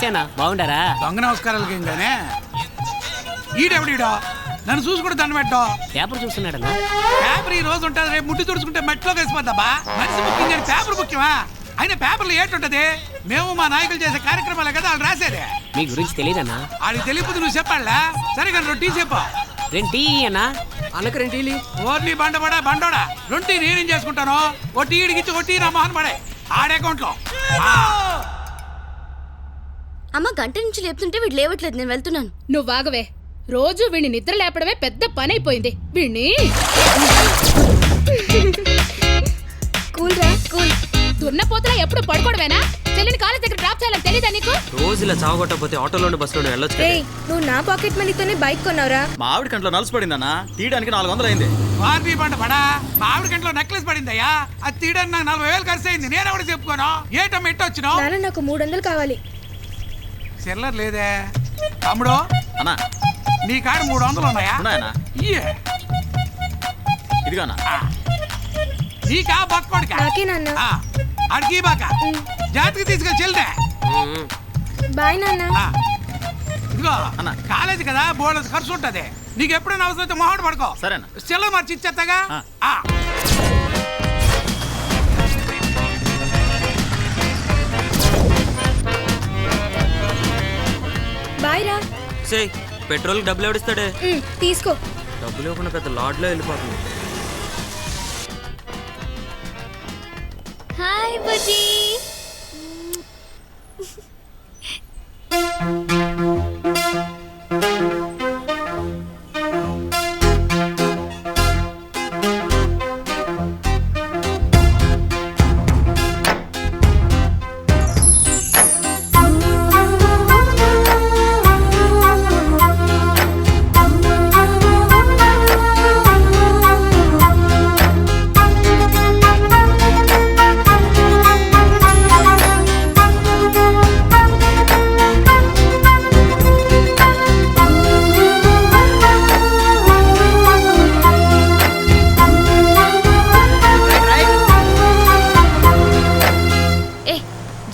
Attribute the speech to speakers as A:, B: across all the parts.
A: నమస్తే అన్న, బాగుండారా?
B: దొంగ నమస్కారాలకి ఏంగానే ఈడెవడీడో నన్ను చూసుకుంటే దండం పెట్టో.
A: పేపర్ చూస్తున్నాడన్నా.
B: పేపర్ ఈ రోజు ఉంటుంది, రేపు ముట్టి తుడుచుకుంటే మట్టిలో కలిసిపోద్దాబా. మనిషి ముఖ్యం కానీ పేపర్ ముఖ్యమా? అయినా పేపర్లో ఏంటుంటది? మేము మా నాయకులు చేసే కార్యక్రమాలే కదా వాళ్ళు రాసేదే.
A: మీ గురించి తెలియదన్నా.
B: అది తెలియదు, నువ్వు చెప్పాలా? సరే కానీ రొట్టి చెప్పు.
A: 2 టీ అన్నా.
C: అన్నకు 2 టీలు.
B: ఓర్ని బండోడా రొట్టి నేనేం చేసుకుంటాను? ఓ టీ ఇడికిచ్చి ఓ టీ నా మొహన్ పడే ఆడే అకౌంట్లో.
D: అమ్మ గంట నుంచి లేపుతుంటే వీడు లేవట్లేదు, నేను వెళ్తున్నాను.
E: నువ్వు వాగవే. రోజు వీడిని నిద్ర లేపడమే పెద్ద పని అయిపోయింది. వీడిని
D: కూల్ రా కూల్.
E: దున్నపోతలా ఎప్పుడు పడుకోవడమేనా? చెల్లిని కాలేజ్ దగ్గర డ్రాప్ చేయాలని తెలీదా నీకు?
C: రోజు ఇలా చావగొట్టకపోతే ఆటోలోనే బస్సులోనే వెళ్ళొచ్చు.
D: నువ్వు నా పాకెట్ మనీతోనే బైక్ కొన్నావురా?
C: మా ఆవిడ కంట్లో నలుసు పడిందన్నా, తీయడానికి 400 అయింది.
B: వార్నీ బండపడా మా ఆవిడ గంటలో నెక్లెస్ పడిందయ్యా. అది తీయడానికి నాకు 40,000 ఖర్చు అయింది. నేను ఎవరు చెప్పుకోను? ఏటమ్మ ఎట్టు వచ్చినావు?
D: నాన్న నాకు 300 కావాలి.
B: చిల్లర లేదే తమ్ముడు.
C: అన్నా
B: నీ కాడ 300 ఉన్నాయా?
C: ఉన్నాయన్నా. ఇదిగోనా
B: నీకా బక్కోడికా?
D: నాకే నాన్న.
B: అడిగి బాక జాతికి తీసుకెళ్ళి చెల్లిదే.
D: బాయ్ నాన్న.
B: ఇదిగో
C: అన్న.
B: కాలేజీ కదా, బోర్డు ఖర్చు ఉంటది. నీకు ఎప్పుడైనా అవసరం అయితే మొహమాట పడుకో.
C: సరేనా?
B: చిల్లర మర్చి ఇచ్చేస్తాగా.
D: బాయ్ రా.
C: సే పెట్రోల్ డబ్బులు ఎవడిస్తాడే?
D: తీసుకో.
C: డబ్బులు ఇవ్వకుండా పెద్ద లాడ్లో వెళ్ళిపోతుంది.
D: హాయ్ బుజ్జి.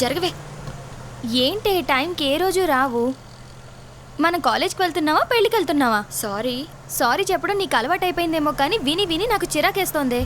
F: జరగవే. ఏంటి టైంకి ఏ రోజు రావు? మనం కాలేజ్కి వెళ్తున్నావా, పెళ్ళికి వెళ్తున్నావా? సారీ చెప్పడం నీకు అలవాటు అయిపోయిందేమో, కానీ విని విని నాకు చిరాకేస్తోంది.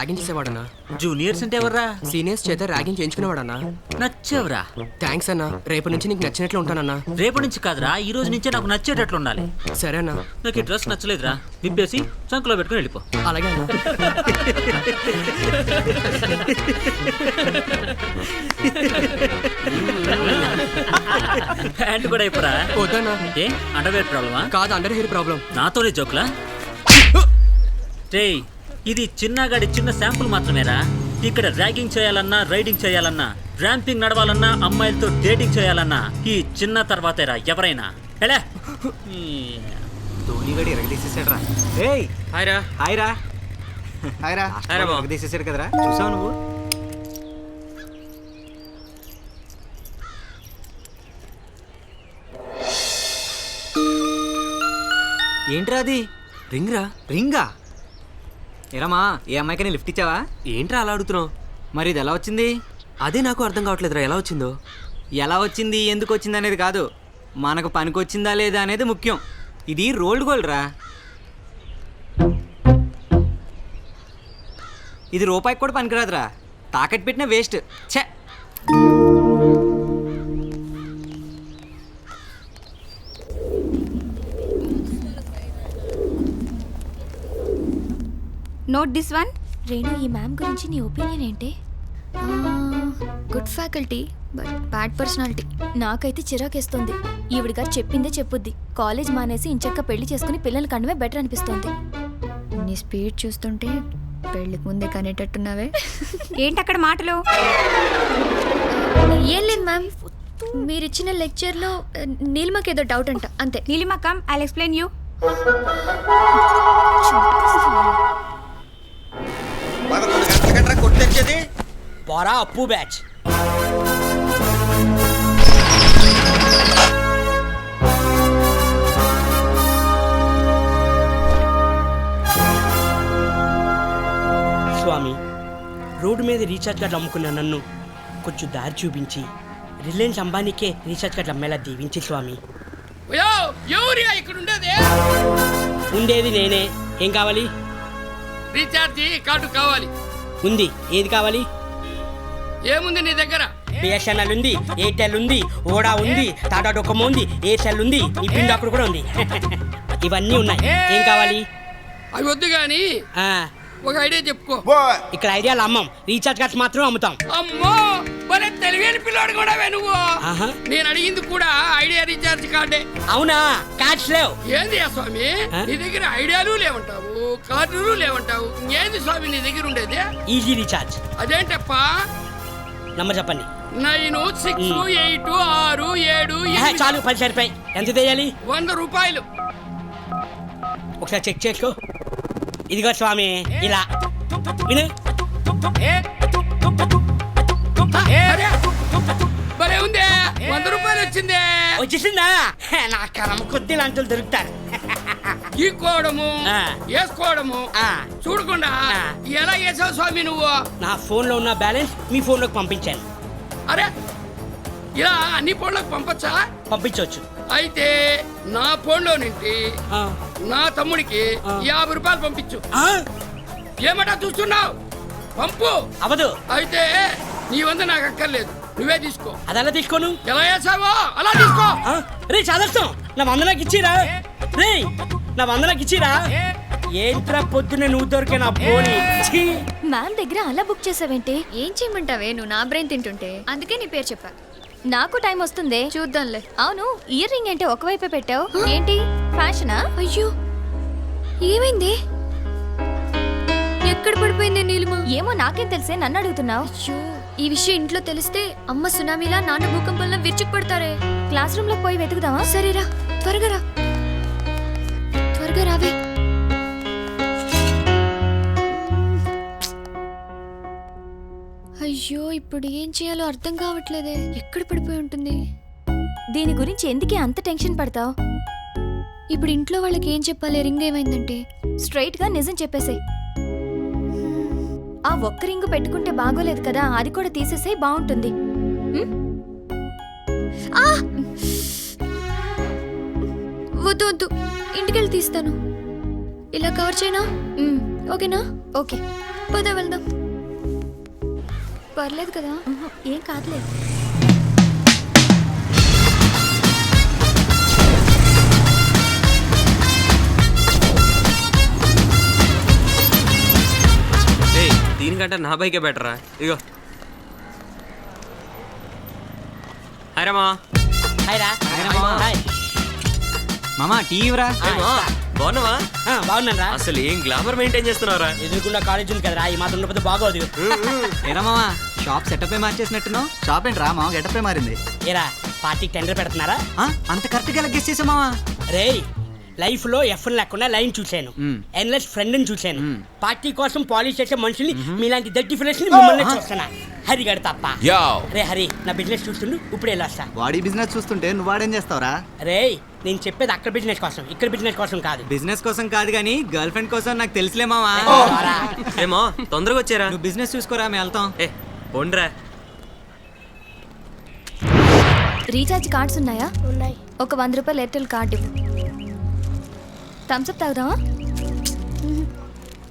A: ర్యాగింగ్ చేసేవాడన్నా.
C: జూనియర్స్ అంటే ఎవర్రా?
A: సీనియర్స్ చేత ర్యాగింగ్ చేయించుకునేవాడన్నా.
C: నచ్చావురా?
A: థ్యాంక్స్ అన్నా. రేపటి నుంచి నీకు నచ్చినట్లు ఉంటానన్నా.
C: రేపటి నుంచి కాదురా, ఈ రోజు నుంచే నాకు నచ్చేటట్లు ఉండాలి.
A: సరేనా?
C: నాకు ఈ డ్రెస్ నచ్చలేదురా, విప్పేసి చంకులో పెట్టుకుని వెళ్ళిపో.
A: అలాగే అన్నా.
C: ప్యాంట్ కూడా అయిపోరా?
A: వద్దన్నా.
C: ఏ అండర్వేర్ ప్రాబ్లమా?
A: కాదు, అండర్ హెయిర్ ప్రాబ్లం.
C: నాతోనే జోక్లా? రేయ్, ఇది చిన్నగాడి చిన్న శాంపుల్ మాత్రమేరా. ఇక్కడ ర్యాగింగ్ చేయాలన్నా, రైడింగ్ చేయాలన్నా, ర్యాంపింగ్ నడవాలన్నా, అమ్మాయిలతో డేటింగ్ చేయాలన్నా ఈ చిన్న తర్వాతేరా ఎవరైనా. ఎలా
G: ధోనిగడి ఎరగదీసేసాడు రా. ఏయ్
C: హాయ్ రా.
G: హాయ్ రా. హాయ్ రా. ఎరగదీసేసాడు కదరా, చూసావు నువ్వు? ఏంట్రా అది? రింగా? ఏరమ్మా, ఏ అమ్మాయికైనా లిఫ్ట్ ఇచ్చావా?
A: ఏంట్రా అలా అడుగుతున్నావు?
G: మరి ఇది ఎలా వచ్చింది?
A: అదే నాకు అర్థం కావట్లేదురా, ఎలా వచ్చిందో.
G: ఎలా వచ్చింది, ఎందుకు వచ్చింది అనేది కాదు, మనకు పనికొచ్చిందా లేదా అనేది ముఖ్యం. ఇది రోల్డ్ గోల్డ్ రా. ఇది రూపాయికి కూడా పనికిరాదురా, తాకట్టు పెట్టిన వేస్ట్. ఛే.
F: Note this one. రేణు, ఈ మ్యామ్ గురించి నీ ఒపీనియన్ ఏంటి?
D: Good faculty but bad personality.
F: నాకైతే చిరాకేస్తుంది. ఈవిడ గారు చెప్పిందే చెప్పుద్ది. కాలేజ్ మానేసి ఇంచక్క పెళ్లి చేసుకుని పిల్లలు కండమే బెటర్ అనిపిస్తోంది.
D: నీ స్పీడ్ చూస్తుంటే పెళ్ళికి ముందే కనేటట్టున్నావే.
F: ఏంటి అక్కడ మాటలు? ఏం లేదు మ్యామ్, మీరు ఇచ్చిన లెక్చర్లో నీలిమకి ఏదో డౌట్ అంట, అంతే.
H: Neelima come, I'll explain you.
I: 11 గంటల గంట కొట్టొచ్చేది.
A: పోరా అప్పు బ్యాచ్. స్వామి, రోడ్డు మీద రీఛార్జ్ కార్డు అమ్ముకున్న నన్ను కొంచెం దారి చూపించి రిలయన్స్ అంబానీకే రీఛార్జ్ కార్డు అమ్మేలా దీవించి స్వామి.
B: ఎవరియా ఇక్కడ ఉండేది?
A: ఉండేది నేనే. ఏం కావాలి?
B: రీఛార్జి కార్డు కావాలి.
A: ఉంది. ఏది కావాలి?
B: ఏముంది నీ దగ్గర?
A: బిఎస్ఎన్ఎల్ ఉంది, ఎయిర్టెల్ ఉంది, ఓడా ఉంది, టాటా డొకోమో ఉంది, ఎయిర్సెల్ ఉంది, ఈ పిన్ డాక్టర్ కూడా ఉంది. ఇవన్నీ ఉన్నాయి. ఏం కావాలి?
B: అవి వద్దు గాని ఒక ఐడియా చెప్పుకో.
A: ఇక్కడ ఐడియాలు అమ్మం, రీఛార్జ్ కార్డ్స్ మాత్రం అమ్ముతాం.
B: అమ్మో, మరి తెలివైన పిల్లోడు కూడా నువ్వు.
A: ఆహా.
B: నేను అడిగింది కూడా ఐడియా రీఛార్జ్ కార్డే.
A: అవునా? కార్డ్స్ లేవు.
B: ఏంది స్వామి నీ దగ్గర ఐడియాలు లేవంటావు, కార్డులు లేవంటావు, ఏంది స్వామి నీ దగ్గర ఉండేది?
A: Easy recharge.
B: అదేంటప్ప?
A: నంబర్ చెప్పండి.
B: 9 6 8 6 7
A: చాలు, 10 సరిపోయి. ఎంత తెయాలి?
B: 100 రూపాయలు.
A: ఒకసారి చెక్ చేసుకో. ఇదిగో స్వామి, ఇలా విను.
B: అరే, భలే ఉందే, 100 రూపాయలు వచ్చిందే.
A: వచ్చేసిందా? నా కరమ కొద్ది లాంటి దొరుకుతారు.
B: గీక్కోవడము
A: ఆ.
B: వేసుకోవడము
A: ఆ.
B: చూడకుండా
A: ఆ.
B: ఎలా వేసావు స్వామి నువ్వు?
A: నా ఫోన్లో ఉన్న బ్యాలెన్స్ మీ ఫోన్లోకి పంపించాను.
B: అరే, ఇలా అన్ని ఫోన్లకు పంపచ్చా?
A: పంపించవచ్చు.
B: అయితే నా ఫోన్లో నుండి నా తమ్ముడికి 50 రూపాయలు పంపించు. ఏమటా చూస్తున్నావు? పంపు.
A: అవదు.
B: అయితే నీ 100 నాకు అక్కర్లేదు, నువ్వే తీసుకో.
A: అదెలా తీసుకోను?
B: ఎలా వేసావో అలా తీసుకో.
A: రే చదస్తాం, నా 100 నాకు ఇచ్చిరా. రే, నా 100 నాకు ఇచ్చిరా. ఏంట్రా పొద్దున్న నువ్వు దొరికే నా పోనీ.
F: మ్యామ్ దగ్గర అలా బుక్ చేసావేంటి? ఏం చేయమంటావే, నువ్వు నా బ్రెయిన్ తింటుంటే. అందుకే నీ పేరు చెప్పా. నాకు టైం వస్తుంది, చూద్దాంలే. అవును, ఇయర్ రింగ్ ఏంటి ఒకవైపే పెట్టావు? ఏంటి ఫ్యాషనా? అయ్యో, ఏమైంది? ఎక్కడ పడిపోయింది నీలిమ? ఏమో నాకేం తెలిసే, నన్ను అడుగుతున్నావు. అయ్యో, ఈ విషయం ఇంట్లో తెలిస్తే అమ్మ సునామీలా, నాన్న భూకంపంలో విరుచుకు పడతారే. క్లాస్ రూమ్ లో పోయి వెతుకుదామా? సరేరా, త్వరగా రా, త్వరగా రావే. అయ్యో, ఇప్పుడు ఏం చేయాలో అర్థం కావట్లేదే. ఎక్కడ పడిపోయి ఉంటుంది? దీని గురించి ఎందుకే అంత టెన్షన్ పడతావు? ఇప్పుడు ఇంట్లో వాళ్ళకి ఏం చెప్పాలి? రింగ్ ఏమైందంటే స్ట్రైట్ గా నిజం చెప్పేసే. ఆ ఒక్క రింగు పెట్టుకుంటే బాగోలేదు కదా, అది కూడా తీసేసే, బాగుంటుంది. వద్దు వద్దు, ఇంటికెళ్ళి తీస్తాను. ఇలా కవర్ చేయనా? ఓకేనా? ఓకే, పద వెళ్దాం. పర్లేదు కదా? ఏం కాదులేదు.
A: దీనికంటే నా బైకే బెటరా. ఇగో. హాయ్ రామా. హాయ్ రా. హాయ్
G: మామా, టీ ఇవ్వరా.
A: బాగున్నావా? బాగున్నాను రా. అసలు ఏం గ్లామర్ మెయింటైన్ చేస్తున్నావురా? ఎదురుకుండా కాలేజ్ ఉంది కదరా, ఈ మాత్రం ఉండకపోతే బాగోదు.
G: ఏరా మామా, షాప్ సెటప్ మార్చేసినట్టున్నావు.
I: షాప్ ఏంట్రా మామ గెటప్ మారింది.
A: ఏరా, పార్టీకి టెండర్ పెడుతున్నారా?
G: అంత కరెక్ట్ గా గెస్ చేసా మామా.
A: రే, లైఫ్ లో ఎఫ్ఎన్ లేకుండా లైన్ చూశాను, ఎన్లెస్ ఫ్రెండ్ ని చూశాను. పార్టీ కోసం పాలిష్ చేసే మనుషుల్ని, మీలాంటి దట్టి ఫిలెస్ ని మిమ్మల్ని చూస్తున్నా. హరిగాడు తప్ప. రే హరి, నా బిజినెస్ చూస్తుండు, ఇప్పుడు వెళ్ళొస్తా.
I: వాడి బిజినెస్ చూస్తుంటే నువ్వు వాడేం చేస్తావురా?
A: రే, నేను చెప్పేది అక్కడ బిజినెస్ కోసం, ఇక్కడ బిజినెస్ కోసం కాదు.
G: బిజినెస్ కోసం కాదు కానీ గర్ల్ ఫ్రెండ్ కోసం నాకు తెలుసులే మామా.
A: ఏమో తొందరగా వచ్చారా?
G: నువ్వు బిజినెస్ చూసుకోరా, మేము వెళ్తాం.
A: పోండ్రా.
F: రీఛార్జ్ కార్డ్స్ ఉన్నాయా? ఉన్నాయి. ఒక 100 రూపాయలు ఎయిర్టెల్ కార్డు ఇవ్వు. థమ్స్అప్ తాగుదామా?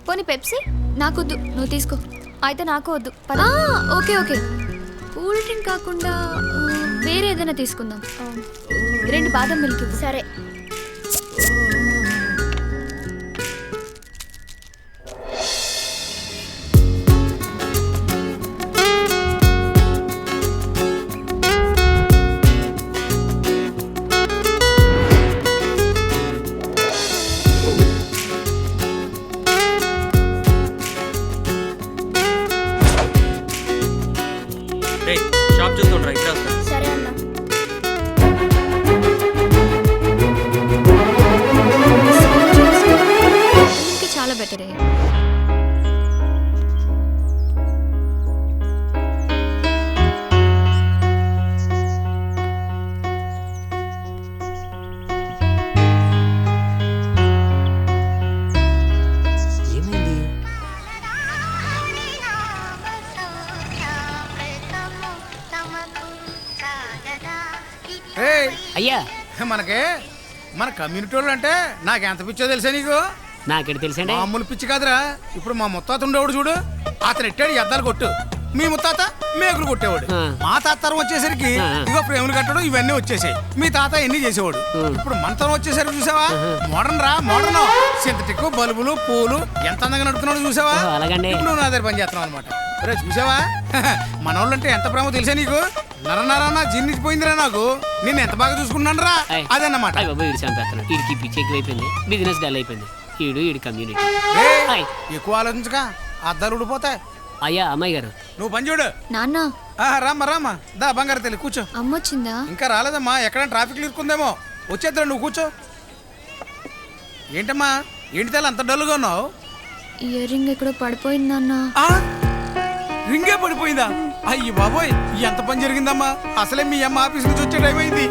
F: పోనీ పెప్సీ? నాకొద్దు, నువ్వు తీసుకో. అయితే నాకు వద్దు. ఓకే ఓకే, కూల్ డ్రింక్ కాకుండా వేరే ఏదైనా తీసుకుందాం. 2 బాదం మిల్క్. సరే.
A: షాప్ చూస్తుండ్రా.
F: చాలా బెటరే.
G: ఏమైంది?
A: అయ్యా
B: మన కమ్యూనిటీ వాళ్ళు అంటే నాకు ఎంత పిచ్చో తెలుసా నీకు?
A: నాకెడ తెలుసండి.
B: మామూలు పిచ్చి కాదురా. ఇప్పుడు మా ముత్తాత ఉండేవాడు చూడు, అతను ఎట్టాడు ఎద్దాలు కొట్టు, మీ ముత్తాత మేకులు కొట్టేవాడు. మా తాతరం వచ్చేసరికి ఇగో ఫ్రేములు కట్టడం ఇవన్నీ వచ్చేసాయి. మీ తాత ఎన్ని చేసేవాడు. ఇప్పుడు మనతరం వచ్చేసరికి చూసావా, మోడర్న్ రా మోడర్న్. సింథటిక్ బల్బులు పూలు ఎంత అందంగా నడుపుతున్నాడు చూసావా. ఇప్పుడు నువ్వు నా దగ్గర పని చేస్తున్నావు అనమాట. రే చూసావా, మనోళ్ళంటే ఎంత ప్రేమ తెలుసా నీకు? నరనరానా జీర్ణించిపోయిందిరా నాకు. నిన్ను ఎంత బాగా చూసుకున్నాను రా, అదన్నమాట.
A: వీడికి పిచ్చి ఎక్కువైపోయింది, బిజినెస్ డల్ అయిపోయింది. ఈడు కమ్యూనిటీ.
B: ఎక్కువ ఆలోచించగా అద్దాలు ఊడిపోతాయి.
A: అయ్యా అమ్మాయి గారు
B: నువ్వు పని చూడు.
F: నాన్న
B: రామ్మా రామ్మా, దా బంగారు తెలి కూర్చో.
F: అమ్మొచ్చిందా?
B: ఇంకా రాలేదమ్మా, ఎక్కడ ట్రాఫిక్ ఇరుక్కుందేమో. వచ్చేద్దా, నువ్వు కూర్చో. ఏంటమ్మా ఏంటి తెల్ల అంత డల్గా ఉన్నావు?
F: ఇయర్ రింగ్ ఎక్కడో పడిపోయింది నాన్న.
B: రింగే పడిపోయిందా? అయ్యి బాబోయ్, ఎంత పని జరిగిందమ్మా. అసలే మీ అమ్మ ఆఫీస్ నుంచి వచ్చే టైం అయింది.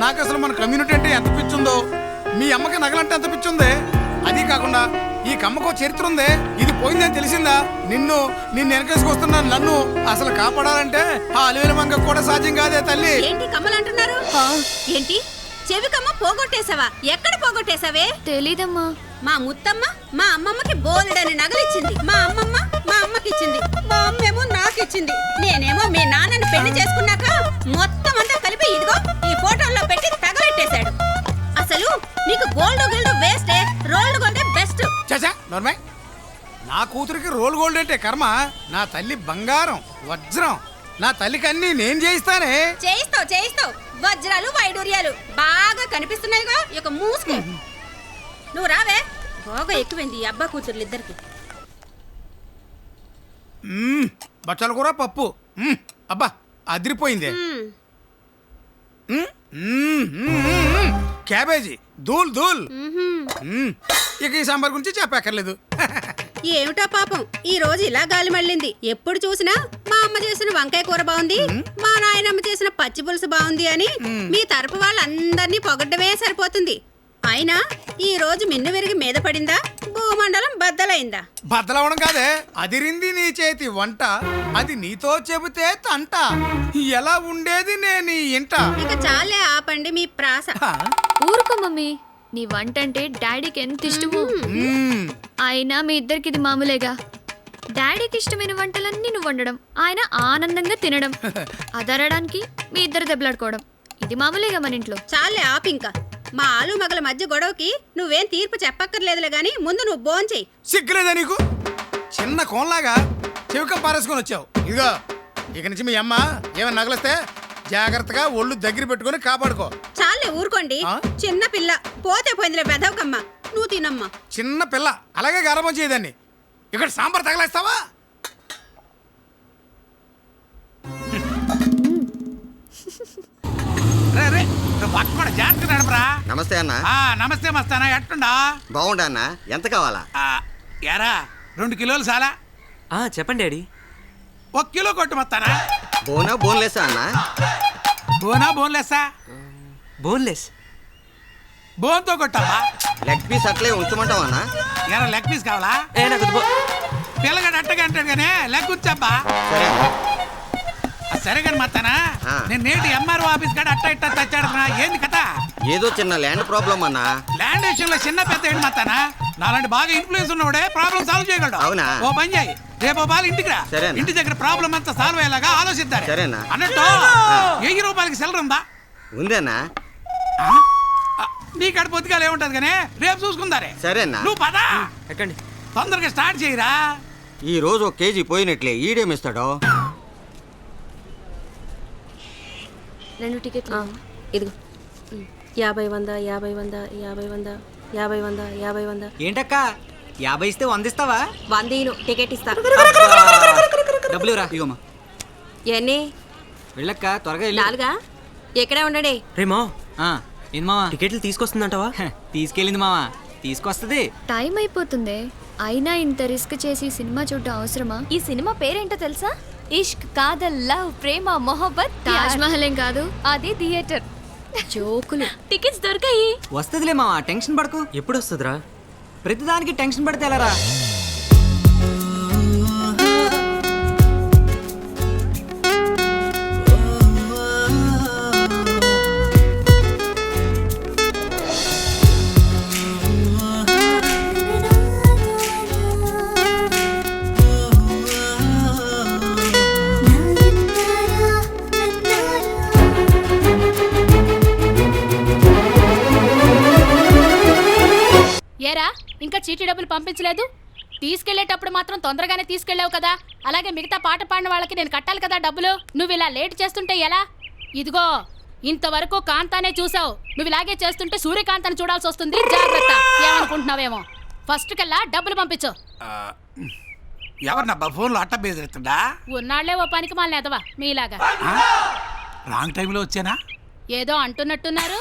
B: నాకు అసలు మన కమ్యూనిటీ అంటే ఎంత పిచ్చుందో, మీ అమ్మకి నగలంటే ఎంత పిచ్చుందే. అది కాకుండా ఈ కమ్మకో చరిత్ర ఉందే, ఇది పోయిందని తెలిసిందా? నిన్ను వెనకేసుకొస్తున్నా నన్ను అసలు కాపాడాలంటే ఆ అలివేల మంగ కూడా సాధ్యం కాదే తల్లి.
H: ఏంటి కమ్మలంటున్నారు? ఏంటి చెవి కమ్మ పోగొట్టేసావా? ఎక్కడ పోగొట్టేసావే?
F: తెలీదమ్మా.
H: మా ముత్తమ్మ మా అమ్మమ్మకి బోలెడని నగలిచ్చింది. మా అమ్మమ్మ మా అమ్మకిచ్చింది. మా అమ్మేమో నాకిచ్చింది. నేనేమో మీ నాన్నని పెళ్లి చేసుకున్నాక మొత్తం అంతా కలిపి ఇదిగో ఈ ఫోటోల్లో పెట్టి తగలెట్టేశాడు. అసలు నీకు గోల్డ్ గిల్డ్ వేస్టే, రోల్డ్ గోల్డే బెస్ట్.
B: చచ్చా నోర్మై, నా కూతురికి రోల్ గోల్డ్ అంటే కర్మ. నా తల్లి బంగారం వజ్రం. నా తల్లికి అన్ని నేను చేయిస్తానే.
H: చేయిస్తావు వజ్రాలు వైడూర్యాలు బాగా కనిపిస్తున్నాయిగా, ఇక మూసుకో. నువ్వు రావే, బాగా ఎక్కువైంది ఈ అబ్బా కూతుర్లు ఇద్దరికి.
B: బచ్చల కూర పప్పు అబ్బా అదిరిపోయింది. క్యాబేజీ దూల్ దూల్. ఇక ఈ సాంబార్ గురించి చెప్పక్కర్లేదు.
H: ఏమిటా పాపం ఈ రోజు ఇలా గాలి మళ్ళింది. ఎప్పుడు చూసినా మా అమ్మ చేసిన వంకాయ కూర బాగుంది, మా నాయనమ్మ చేసిన పచ్చి పులుసు బాగుంది అని మీ తరపు వాళ్ళందరినీ పొగడ్డమే సరిపోతుంది. అయినా ఈ రోజు మిన్ను విరిగి మీద పడిందా, భూమండలం బద్దలైందా?
B: బద్దలవడం కాదే, అదిరింది నీ చేతి వంట, అది నీతో చెబితే తంట. ఎలా ఉండేది నేను ఇంట.
H: ఇక చాలే ఆపండి మీ ప్రాస.
F: ఊరుకో మమ్మీ, నీ వంట అంటే డాడీకి ఎంత ఇష్టమో. అయినా మీ ఇద్దరికి ఇది మామూలేగా. డాడీకి ఇష్టమైన వంటలన్నీ నువ్వు వండడం, ఆయన ఆనందంగా తినడం, అదరడానికి మీ ఇద్దరు దెబ్బలాడుకోవడం, ఇది మామూలేగా మన ఇంట్లో.
H: చాలే ఆపింకా. మా ఆలు మగల మధ్య గొడవకి నువ్వేం తీర్పు చెప్పక్కర్లేదులే గాని ముందు నువ్వు భోంచేయి.
B: సిగ్గులేదా నీకు? చిన్న కోన్లాగా చెవిక పారేసుకొని వచ్చావు. ఇదిగో ఇక నుంచి మీ అమ్మ ఏమైనా నగలిస్తే జాగ్రత్తగా ఒళ్ళు దగ్గర పెట్టుకొని కాపాడుకో.
H: చాలే ఊరుకోండి, చిన్న పిల్ల పోతే పోయిందిలే వెదవకమ్మ. నువ్వు తినమ్మా.
B: చిన్న పిల్ల అలాగే గారబం చేయదాన్ని. ఇక్కడ సాంబార్ తగలేస్తావా?
I: నమస్తే అన్న.
B: నమస్తే మస్తానా, ఎట్టుండా?
I: బాగుండా అన్న. ఎంత కావాలా?
B: యారా 2 కిలోలు చాలా.
G: చెప్పండి డాడీ.
B: 1 కిలో కొట్టు మస్తానా.
I: బోనా బోన్లెస్సా అన్న?
B: బోన్లెస్సా?
G: బోన్లెస్.
B: బోన్తో కొట్టమ్మా.
I: లెగ్ పీస్ అట్లే ఉంచమంటావా అన్న?
B: ఎరా లెగ్ పీస్ కావాలా? పిల్లగాడు అట్టగా అంటాడు కానీ లెగ్ ఉంచబ్బా. సరే కానీ మత్తానా, నేను నేటి ఎంఆర్ఓ ఆఫీస్ కాడ అట్ట ఇట్ట తెచ్చాడుతున్నా. ఏంది కథ?
I: ఏదో చిన్న ల్యాండ్ ప్రాబ్లం అన్న.
B: ల్యాండ్ విషయంలో చిన్న పెద్ద ఏంటి మత్తానా? నాలాంటి బాగా ఇన్ఫ్లుయెన్స్ ఉన్నవాడే ప్రాబ్లం సాల్వ్ చేయగలడు.
I: అవునా?
B: ఓ పని చేయి, రేపు బాగా ఇంటికి రా. ఇంటి దగ్గర ప్రాబ్లం అంతా సాల్వ్ అయ్యేలాగా ఆలోచిద్దారు.
I: సరేనా?
B: అన్నట్టు 1000 రూపాయలకి సెలర్ ఉందా?
I: ఉందేనా?
B: నీ కడ పొద్దుగాలు ఏముంటది కానీ రేపు చూసుకుందారే.
I: సరేనా?
B: నువ్వు పదా
G: ఎక్కండి.
B: తొందరగా స్టార్ట్ చేయరా.
I: ఈ రోజు 1 కేజీ పోయినట్లే. ఈడేమిస్తాడో?
H: 2 టికెట్లు ఇదిగో. 50 100 50 100 50 100 50 100 50 100.
G: ఏంటక్క 50 ఇస్తే 100 ఇస్తావా?
H: 100 టికెట్ ఇస్తా.
G: డబ్బులు రా. ఇగోమా.
H: ఎన్ని?
G: వెళ్ళక్క త్వరగా.
H: 4గా? ఎక్కడే ఉండడే.
G: రేమో ఏం మావా టికెట్లు తీసుకొస్తుందంటావా? తీసుకెళ్ళింది మావా. తీసుకొస్తుంది.
F: టైం అయిపోతుంది. అయినా ఇంత రిస్క్ చేసి సినిమా చూడటం అవసరమా? ఈ సినిమా పేరేంటో తెలుసా? ఇష్క్, కాదల్, లవ్, ప్రేమ, మొహబ్బత్, తాజ్ మహల్ ఏం కాదు, అది థియేటర్. జోకులు. టికెట్స్ దొరికాయి.
G: వస్తుందిలే మావా, టెన్షన్ పడకు.
C: ఎప్పుడు వస్తుందిరా?
G: ప్రతిదానికి టెన్షన్ పడితే ఎలారా?
E: ఏరా ఇంకా చీటీ డబ్బులు పంపించలేదు? తీసుకెళ్లేటప్పుడు మాత్రం తొందరగానే తీసుకెళ్ళావు కదా, అలాగే మిగతా పాట పాడిన వాళ్ళకి నేను కట్టాలి కదా డబ్బులు. నువ్వు ఇలా లేట్ చేస్తుంటే ఎలా? ఇదిగో ఇంతవరకు కాంతానే చూసావు, నువ్వు ఇలాగే చేస్తుంటే సూర్యకాంతాన్ని చూడాల్సి వస్తుంది. జాగ్రత్త. ఏమనుకుంటున్నావేమో. ఫస్ట్ కల్లా డబ్బులు పంపించు.
B: ఎవరు నా ఫోన్లో అట్ట బేజెత్తుండా?
E: ఉన్నాళ్లే ఓ పనికి మాలిన ఎదవా మీలాగా.
B: రాంగ్ టైంలో వచ్చానా?
E: ఏదో అంటున్నట్టున్నారు.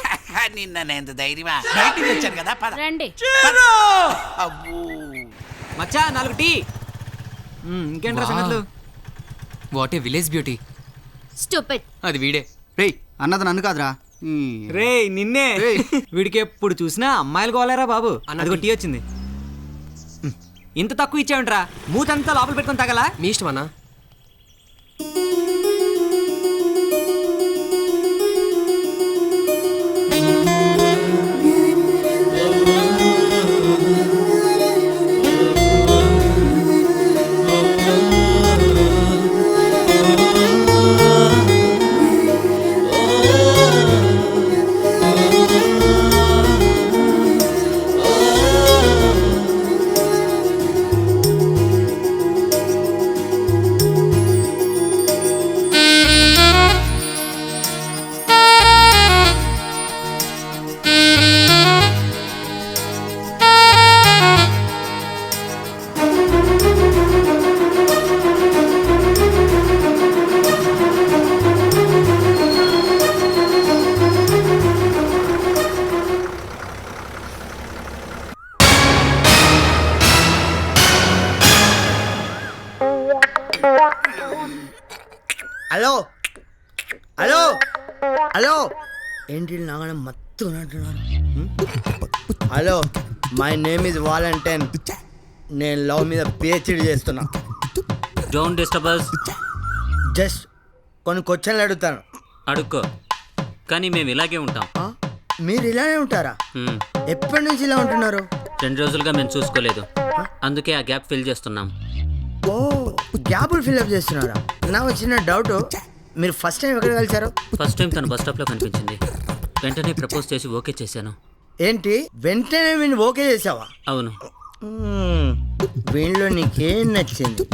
B: నిన్న నేను ధైర్యమా బయటికి వచ్చాను కదా, పద.
E: రండి.
B: అబ్బో
G: మచ్చా 4 టీ. ఇంకేంట్రా సంగతులు?
J: What a village beauty.
D: Stupid.
J: అది వీడే.
I: రేయ్ అన్నది నన్ను కాదురా.
G: రే నిన్నే. వీడికి ఎప్పుడు చూసినా అమ్మాయిలు కోలేరా బాబు. అన్నది టీ వచ్చింది. ఇంత తక్కువ ఇచ్చావంట్రా? మూతంతా లోపల పెట్టుకొని తగలా?
J: మీ ఇష్టం అన్నా.
K: హలో హలో హలో ఏంటి నాగన మత్తు ఉన్నట్టున్నారు? Hello, my name is Valentine. నేను లవ్ మీద పిహెచ్డి చేస్తున్నా.
C: Don't disturb us.
K: జస్ట్ కొన్ని క్వశ్చన్లు అడుగుతాను.
C: అడుక్కో, కానీ మేము ఇలాగే ఉంటాం.
K: మీరు ఇలానే ఉంటారా? ఎప్పటి నుంచి ఇలా ఉంటున్నారు?
C: 2 రోజులుగా మేము చూసుకోలేదు, అందుకే ఆ గ్యాప్ ఫిల్ చేస్తున్నాం.
K: ఓ, గ్యాపులు ఫిల్అప్ చేస్తున్నారా? నాకు చిన్న డౌట్, మీరు ఫస్ట్ టైం ఎక్కడ కలిసారు?
C: ఫస్ట్ టైం తను బస్ స్టాప్లో కనిపించింది. వెంటనే ప్రపోజ్ చేసి ఓకే చేశాను.
K: ఏంటి, వెంటనే వీళ్ళు ఓకే చేసావా?
C: అవును.
K: వీళ్ళలో నీకేం నచ్చింది?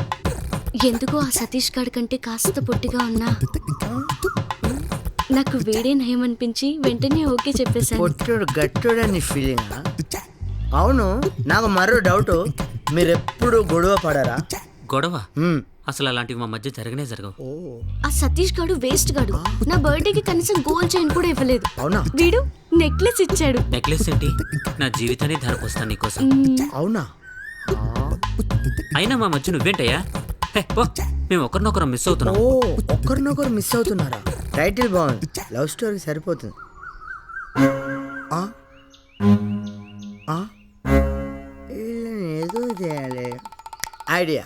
D: ఎందుకో ఆ సతీష్ గారి కంటే కాస్త పొట్టిగా ఉన్నా నాకు వేడే నయం అనిపించి వెంటనే ఓకే చెప్పేశాను.
K: పొట్టుడు గట్టుడని ఫీలింగ్. అవును, నాకు మరో డౌట్, మీరెప్పుడు గొడవ పడరా?
C: గొడవ? అసలు అలాంటివి మా మధ్య జరగనే జరగవు.
D: ఆ సతీష్ గాడు వేస్ట్ గాడు. నా బర్త్డేకి కనీసం గోల్డ్ చైన్ కూడా ఇవ్వలేదు.
K: అవునా?
D: వీడు నెక్లెస్ ఇచ్చాడు.
C: నెక్లెస్ ఏంటి? నా జీవితాన్ని ధరపోస్తాను నీకోసం.
K: అవునా?
C: అయినా మా మధ్య నువ్వేంటయ్యా? మేము ఒకరినొకరు మిస్ అవుతున్నాం.
K: ఓ, ఒకరినొకరు మిస్ అవుతున్నారా? టైటిల్ బాగుంది, లవ్ స్టోరీ సరిపోతుంది. ఏదో చేయాలి. ఐడియా.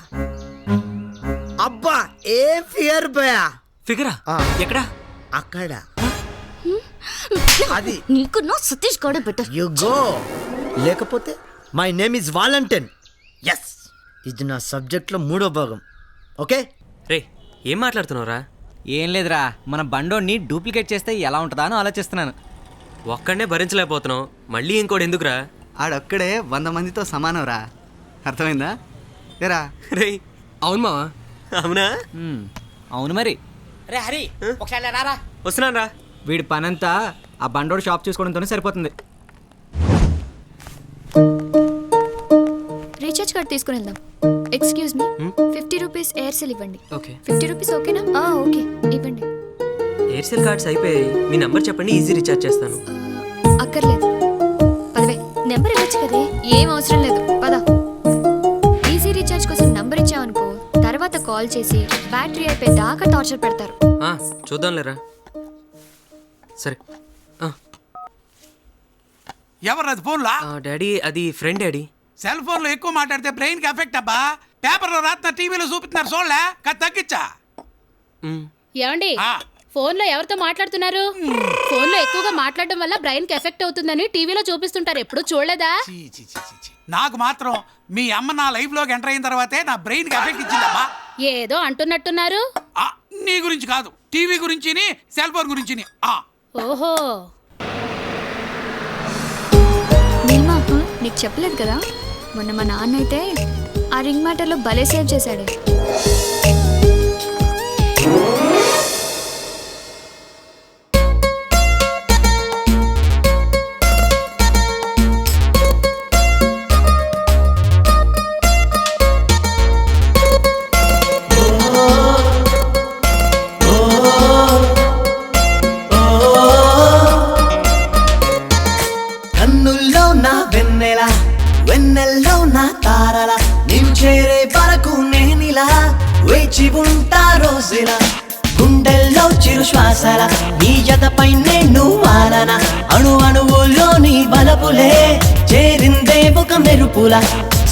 K: అబ్బా, ఏ ఫిగర్ పోయా?
C: ఫిగరా? ఎక్కడా?
K: అక్కడ. అది
D: నీకు నా సతీష్ గాడే బెటర్.
K: You go. లేకపోతే my name is Valentine. Yes, ఇది నా సబ్జెక్ట్లో 3వ భాగం. ఓకే
J: రే, ఏం మాట్లాడుతున్నావురా?
G: ఏం లేదురా, మన బండోని డూప్లికేట్ చేస్తే ఎలా ఉంటుందా అని ఆలోచిస్తున్నాను.
J: ఒక్కడనే భరించలేకపోతున్నావు, మళ్ళీ ఇంకోటి ఎందుకురా?
I: ఆడొక్కడే 100 మందితో సమానం రా. అర్థమైందా? ఏరా?
J: రే, అవును మావా. అవునా?
G: అవును మరి.
A: రే హరి, ఒకసారి రారా.
J: వస్తున్నాను రా.
G: వీడి పనంతా ఆ బండోడు షాప్ చూసుకోవడంతోనే సరిపోతుంది.
F: రీఛార్జ్ కార్డ్ తీసుకుని వెళ్దాం. ఎక్స్క్యూజ్ మీ, 50 రూపీస్ ఎయిర్సెల్ ఇవ్వండి.
J: ఓకే.
F: 50 రూపీస్ ఓకేనా? ఓకే, ఇవ్వండి.
J: ఎయిర్సెల్ కార్డ్స్ అయిపోయాయి, మీ నంబర్ చెప్పండి, ఈజీ రీఛార్జ్ చేస్తాను.
F: అక్కర్లేదు, పదవే. నెంబర్ ఇవ్వచ్చు కదే. ఏం అవసరం లేదు, పద. ఈజీ రీఛార్జ్ కోసం నంబర్ ఇచ్చావనుకో, తర్వాత కాల్ చేసి బ్యాటరీ అయిపోయి దాకా టార్చర్ పెడతారు.
J: చూద్దాంలేరా. సరే.
B: ఎవరు అది ఫోన్లా?
J: డాడీ అది ఫ్రెండ్ డాడీ.
B: సెల్ ఫోన్ లో ఎక్కువ మాట్లాడితే బ్రెయిన్ కి ఎఫెక్ట్ అబ్బా. పేపర్ లో రాత్రి టీవీలో చూపిస్తున్నారు చూడలే, తగ్గించా.
E: ఏమండి ఫోన్ లో ఎవరితో మాట్లాడుతున్నారు? ఫోన్ లో ఎక్కువగా మాట్లాడడం వల్ల బ్రెయిన్ కి ఎఫెక్ట్ అవుతుందని టీవీలో చూపిస్తుంటారు, ఎప్పుడు చూడలేదా?
B: నాకు మాత్రం మీ అమ్మ నా లైఫ్ లోకి ఎంటర్ అయిన తర్వాతే నా బ్రెయిన్ కి ఎఫెక్ట్ ఇచ్చిందమ్మా.
E: ఏదో అంటున్నట్టున్నారు.
B: నీ గురించి కాదు, టీవీ గురించి సెల్ ఫోన్ గురించి.
E: ఓహో,
F: నీలిమా, నీకు చెప్పలేదు కదా, మొన్న మా నాన్న అయితే ఆ రింగ్ మ్యాటర్లో భలే సేవ్ చేశాడు.
L: కన్నుల్లో నా వెన్నెల, వెన్నెల్లో నా తారల, నీవు చేరే వరకు నేనిలా వేచి ఉంటా రోజుల. గుండెల్లో చిరు శ్వాసల, నీ జతపై నేను వాలన, అణు అణువుల్లో నీ బలపులే చేరిందే ఒక మెరుపుల.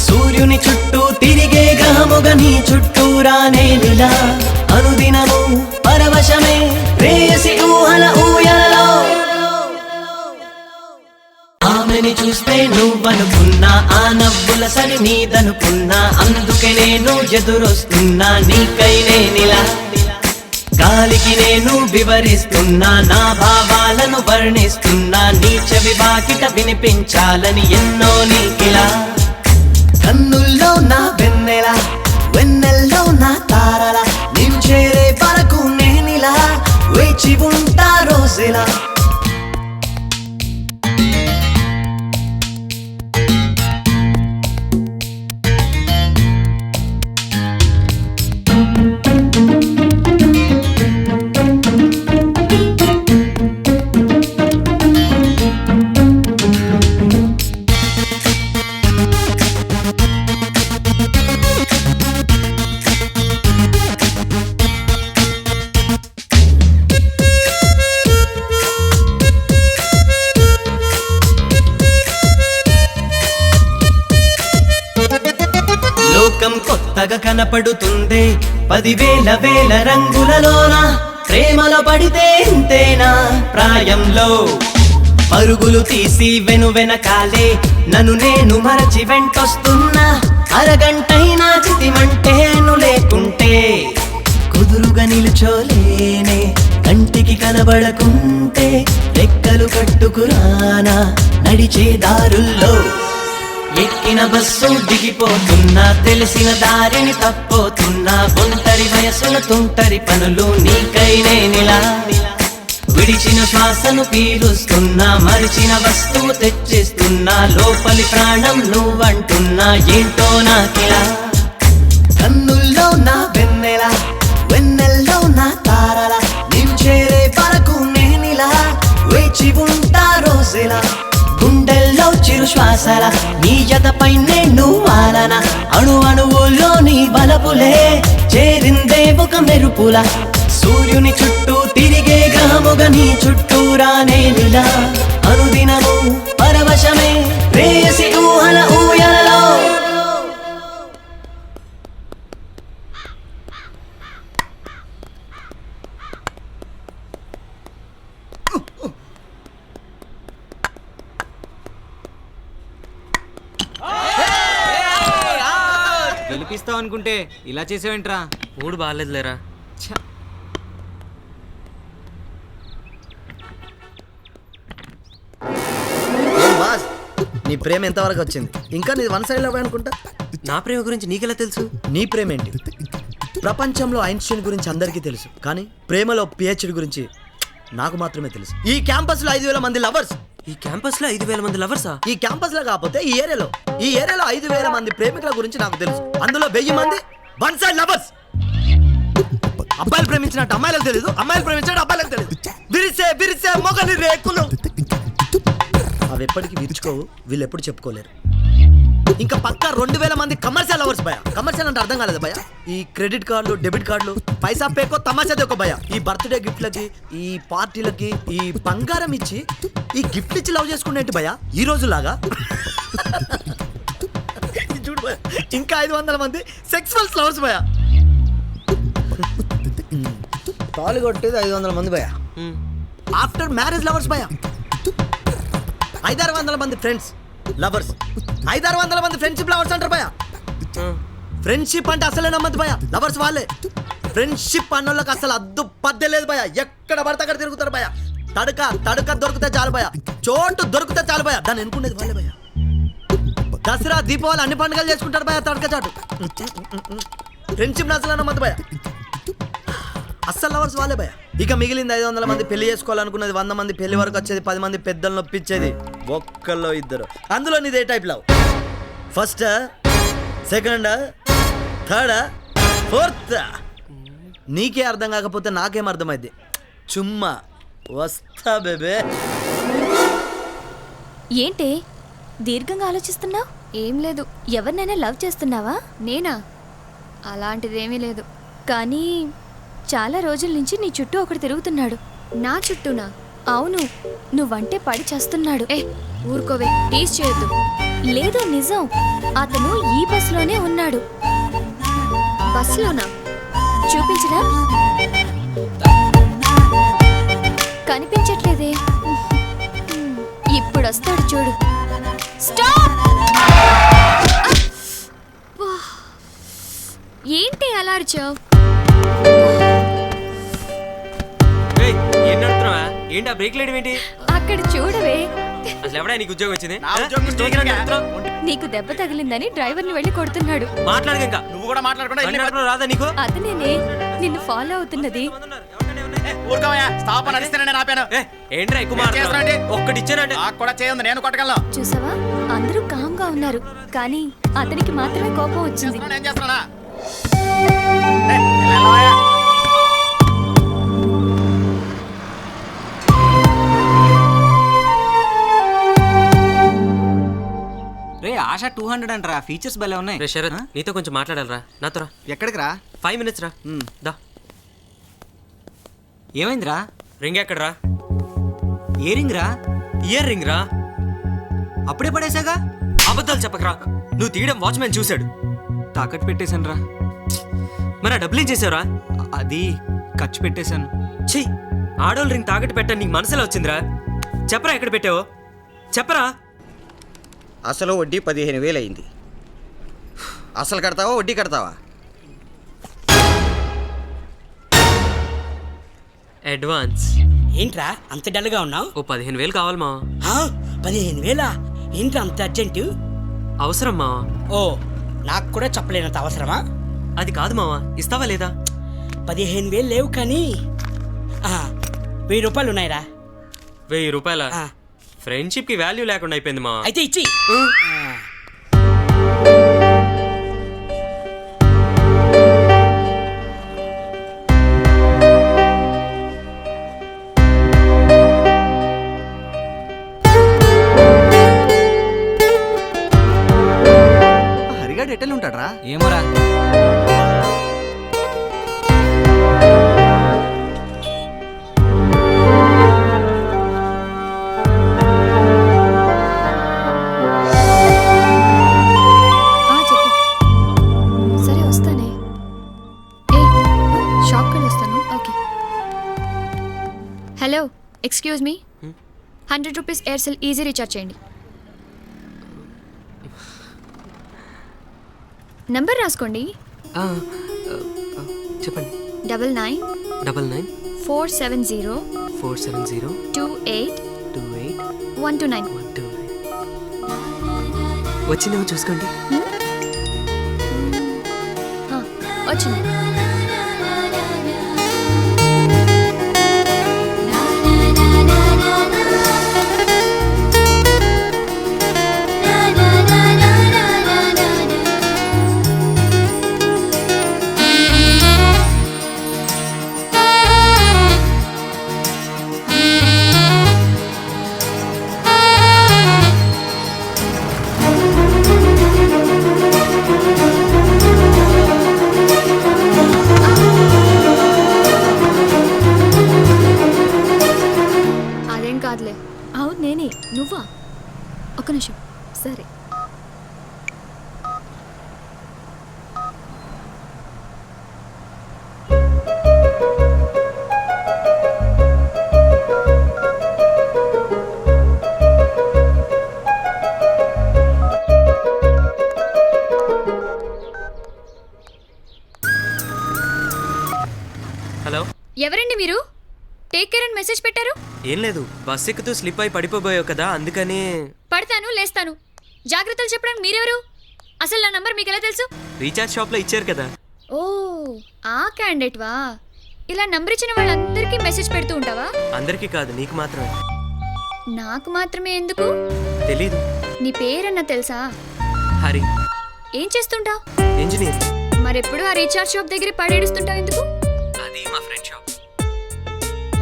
L: సూర్యుని చుట్టూ తిరిగే గ్రహముగా నీ చుట్టూరా నేనిలా అనుదినము పరవశమే ప్రేయసి ఊహల ఊయలలో. ఆమెని చూస్తే నువ్వనుకున్నా, ఆ నవ్వుల సరి నీదనుకున్నా, అందుకే నేను ఎదురొస్తున్నా నీకై నేనిలా. గాలికి నేను వివరిస్తున్నా, నా భావాలను వర్ణిస్తున్నా, నీ చెవి బాకిట వినిపించాలని ఎన్నో నీకిలా. కన్నుల్లో నా వెన్నెల, వెన్నెల్లో నా తారల, నీవు చేరే వరకు నేనిలా వేచి ఉంటా రోజులా. లోకం కొత్తగా కనపడుతుంది 10,000 వేల రంగులలోన. ప్రేమలో పడితే ఇంతేనా ప్రాయంలో, పరుగులు తీసి వెనువెనకాలే నన్ను నేను మరచి వెంటొస్తున్నా. అరగంటైనా చితిమంటేను లేకుంటే కుదురుగా నిలుచోలేనే. కంటికి కనబడకుంటే రెక్కలు కట్టుకురానా నడిచే దారుల్లో. ఎక్కిన బస్సు దిగిపోతున్నా, తెలిసిన దారిని తప్పోతున్నా, ఒంటరి వయసుల తుంటరి పనులు నీకై నేనిలా. విడిచిన శ్వాసను పీలుస్తున్నా, మరిచిన వస్తువు తెచ్చిస్తున్నా, లోపలి ప్రాణం నువ్వంటున్నా, ఏంటో నాకిలా. కన్నుల్లో నా వెన్నెల, వెన్నెల్లో నా తారల, నీవు చేరే వరకు నేనిలా వేచి ఉంటా రోజులా. గుండెల్లో చిరు శ్వాసల, నీ జతపై నేను వాలన, అణు అణువుల్లో నీ బలపులే చేరిందే ఒక మెరుపుల. సూర్యుని చుట్టూ తిరిగే గ్రహముగా నీ చుట్టూరా నేనిలా అనుదినము పరవశమే ప్రేయసి ఊహల ఊయలలో.
G: గెలిపిస్తావు అనుకుంటే ఇలా చేసేవేంట్రా?
J: మూడు బాగాలేదులేరా.
K: నీ ప్రేమ ఎంతవరకు వచ్చింది? ఇంకా నీ వన్ సైడ్ లవ్ అనుకుంటా.
J: నా ప్రేమ గురించి నీకెలా తెలుసు?
K: నీ ప్రేమ ఏంటి? ప్రపంచంలో ఐన్స్టీన్ గురించి అందరికీ తెలుసు, కానీ ప్రేమలో పిహెచ్డి గురించి నాకు మాత్రమే తెలుసు. ఈ క్యాంపస్ లో 5,000 మంది లవర్స్.
J: ఈ క్యాంపస్ లో 5,000 మంది లవర్సా?
K: ఈ క్యాంపస్ లో కాకపోతే ఈ ఏరియాలో 5,000 మంది ప్రేమికుల గురించి నాకు తెలుసు. అందులో 1000 మంది వన్ సైడ్ లవర్స్. అబ్బాయిలు ప్రేమించినట్టు అమ్మాయిలకు తెలియదు, అమ్మాయిలు ప్రేమించినట్టు అబ్బాయిలకు తెలియదు. విరిసే విరిసే మొగలి రేకులు. ఆ అవి ఎప్పటికీ విరుచుకోవు, వీళ్ళు ఎప్పుడు చెప్పుకోలేరు. ఇంకా పక్కా 2000 మంది కమర్షియల్ లవర్స్ భయ. కమర్షియల్ అంటే అర్థం కాలేదు భయ. ఈ క్రెడిట్ కార్డులు, డెబిట్ కార్డులు, పైసా పేకో తమాషా దేకో భయ. ఈ బర్త్డే గిఫ్ట్లకి, ఈ పార్టీలకి ఈ బంగారం ఇచ్చి ఈ గిఫ్ట్ ఇచ్చి లవ్ చేసుకునేంటి భయ ఈ రోజులాగా. చూడు భయ, ఇంకా 500 మంది సెక్సువల్ లవర్స్ భయ. తాళి కొట్టేది 500 మంది భయ. ఆఫ్టర్ మ్యారేజ్ లవర్స్ భయ. 500-600 మంది ఫ్రెండ్స్ లవర్స్, 500-600 మంది ఫ్రెండ్షిప్ లవర్స్ అంటారు భయ. ఫ్రెండ్షిప్ అంటే అసలే నమ్మద్దు భయ, లవర్స్ వాళ్ళే. ఫ్రెండ్షిప్ అన్నోళ్ళకి అసలు అద్దు పద్దే లేదు భయ. ఎక్కడ పడితే అక్కడ తిరుగుతారు భయ. తడక దొరికితే చాలు భయ, చోటు దొరికితే చాలు భయ. దాన్ని ఎన్నుకునేది వాళ్ళే భయ. దసరా, దీపావళి అన్ని పండుగలు చేసుకుంటారు భయ తడక చాటు. ఫ్రెండ్షిప్ అసలు నమ్మద్దు భయ, అస్సలు లవర్స్ వాళ్ళే భయ. ఇక మిగిలింది 500 మంది పెళ్లి చేసుకోవాలనుకున్నది, 100 మంది పెళ్లి వరకు వచ్చేది, 10 మంది పెద్దలు నొప్పించేది, ఒక్కల్లో ఇద్దరు. అందులో నీదే type love? First, second, third, fourth? నీకే అర్థం కాకపోతే నాకేం అర్థమైంది. చుమ్మా వస్తా బేబే.
F: ఏంటి దీర్ఘంగా ఆలోచిస్తున్నావు? ఏం లేదు. ఎవరినైనా లవ్ చేస్తున్నావా? నేనా? అలాంటిదేమీ లేదు. కానీ చాలా రోజుల నుంచి నీ చుట్టూ ఒకడు తిరుగుతున్నాడు. నా చుట్టూనా? అవును, నువ్వంటే పడి చేస్తున్నాడు. ఊరుకోవే, టీజ్ చేయొద్దు. లేదు, నిజం. అతను ఈ బస్సులోనే ఉన్నాడు. బస్సులోనా? చూపించరా? కనిపించట్లేదే. ఇప్పుడు వస్తాడు చూడు. స్టాప్! ఏంటి అలా అరిచావు?
J: ఏంటి ఆ బ్రేక్ లేడు ఏంటి?
F: అక్కడ చూడవే.
J: అసలు ఎవడా నీకు ఉద్యోగం వచ్చింది?
F: నీకు దెబ్బ తగిలిందని డ్రైవర్ని వెళ్ళి కొడుతున్నాడు.
J: మాట్లాడక ఇంకా. నువ్వు కూడా మాట్లాడకుండా రాదా నీకు?
F: అతనేనే నిన్ను ఫాలో అవుతున్నది.
J: ఏంట్రా ఎక్కువ మాట్లాడుతున్నావు? ఒక్కటి ఇచ్చానంటే
B: కూడా చేయండి, నేను కొట్టగలను.
F: చూసావా, అందరూ కామ్ గా ఉన్నారు, కానీ అతనికి మాత్రమే కోపం వచ్చింది.
B: ఏం చేస్తున్నా?
G: రే ఆశ 200 అంటరా, ఫీచర్స్ భలే ఉన్నాయి.
J: రే శరత్, నీతో కొంచెం మాట్లాడాలరా. నాతో రా.
I: ఎక్కడికి రా?
J: 5 minutes రా. దా.
G: ఏమైందిరా?
J: రింగ్ ఎక్కడరా?
G: ఏ రింగ్ రా?
J: ఇయర్ రింగ్ రా.
G: అప్పుడే పడేసాగా.
J: అబద్ధాలు చెప్పకరా. నువ్వు తీయడం వాచ్మెన్ చూశాడు.
G: తాకట్టు పెట్టేశాను రా.
J: మరి ఆ డబ్బులు ఏం చేసావురా?
G: అది ఖర్చు పెట్టేశాను.
J: ఛీ, ఆడోళ్ళు రింగ్ తాకట్టు పెట్టని నీకు మనసులో వచ్చిందిరా? చెప్పరా ఎక్కడ పెట్టావో చెప్పరా.
M: అసలు వడ్డీ 15,000 అయింది. అసలు కడతావా వడ్డీ కడతావా?
J: అడ్వాన్స్.
A: ఏంట్రా అంత డల్గా ఉన్నావు?
J: ఓ 15,000 కావాలి మా.
A: 15,000? ఏంట్రా అంత అర్జెంటు?
J: అవసరం మా.
A: ఓ, నాకు కూడా చెప్పలేనంత అవసరమా?
J: అది కాదు మావా, ఇస్తావా లేదా?
A: 15,000 లేవు కానీ 1,000 రూపాయలు ఉన్నాయిరా.
J: 1,000 రూపాయల? ఫ్రెండ్షిప్ కి వాల్యూ లేకుండా అయిపోయింది మా.
A: అయితే ఇచ్చి.
I: హరిగాడు ఎట్టెలు ఉంటాడ్రా?
G: ఏమోరా.
F: Hello, excuse me. 100 rupees Aircel easy recharge చేయండి. నంబర్ రాసుకోండి.
J: చెప్పండి.
F: 99 470 28 129.
J: వచ్చిందేమో చూసుకోండి.
F: వచ్చింది. ఎవరండి మీరు? టేక్ కేర్ అని మెసేజ్ పెట్టారు.
J: ఏం లేదు, బస్ ఎక్కుతూ స్లిప్ అయి పడిపోయావు కదా, అందుకని.
F: పడతాను, లేస్తాను. జాగ్రత్తలు చెప్పడానికి మీరెవరు? అసలు నా నంబర్ మీకు ఎలా తెలుసు?
J: రీఛార్జ్ షాప్లో ఇచ్చారు కదా.
F: ఓ, ఆ క్యాండిడేట్ వా? ఇలా నంబర్ ఇచ్చిన వాళ్ళందరికీ మెసేజ్ పెడుతూ ఉంటావా?
J: అందరికీ కాదు, నీకు మాత్రమే.
F: నాకు మాత్రమే ఎందుకు?
J: తెలీదు.
F: నీ పేరన్నా తెలుసా?
J: హరి.
F: ఏం చేస్తుంటావు?
J: ఇంజనీర్.
F: మరెప్పుడు ఆ రీఛార్జ్ షాప్ దగ్గర పడేడుస్తుంటావు ఎందుకు?
J: అది మా ఫ్రెండ్ షాప్.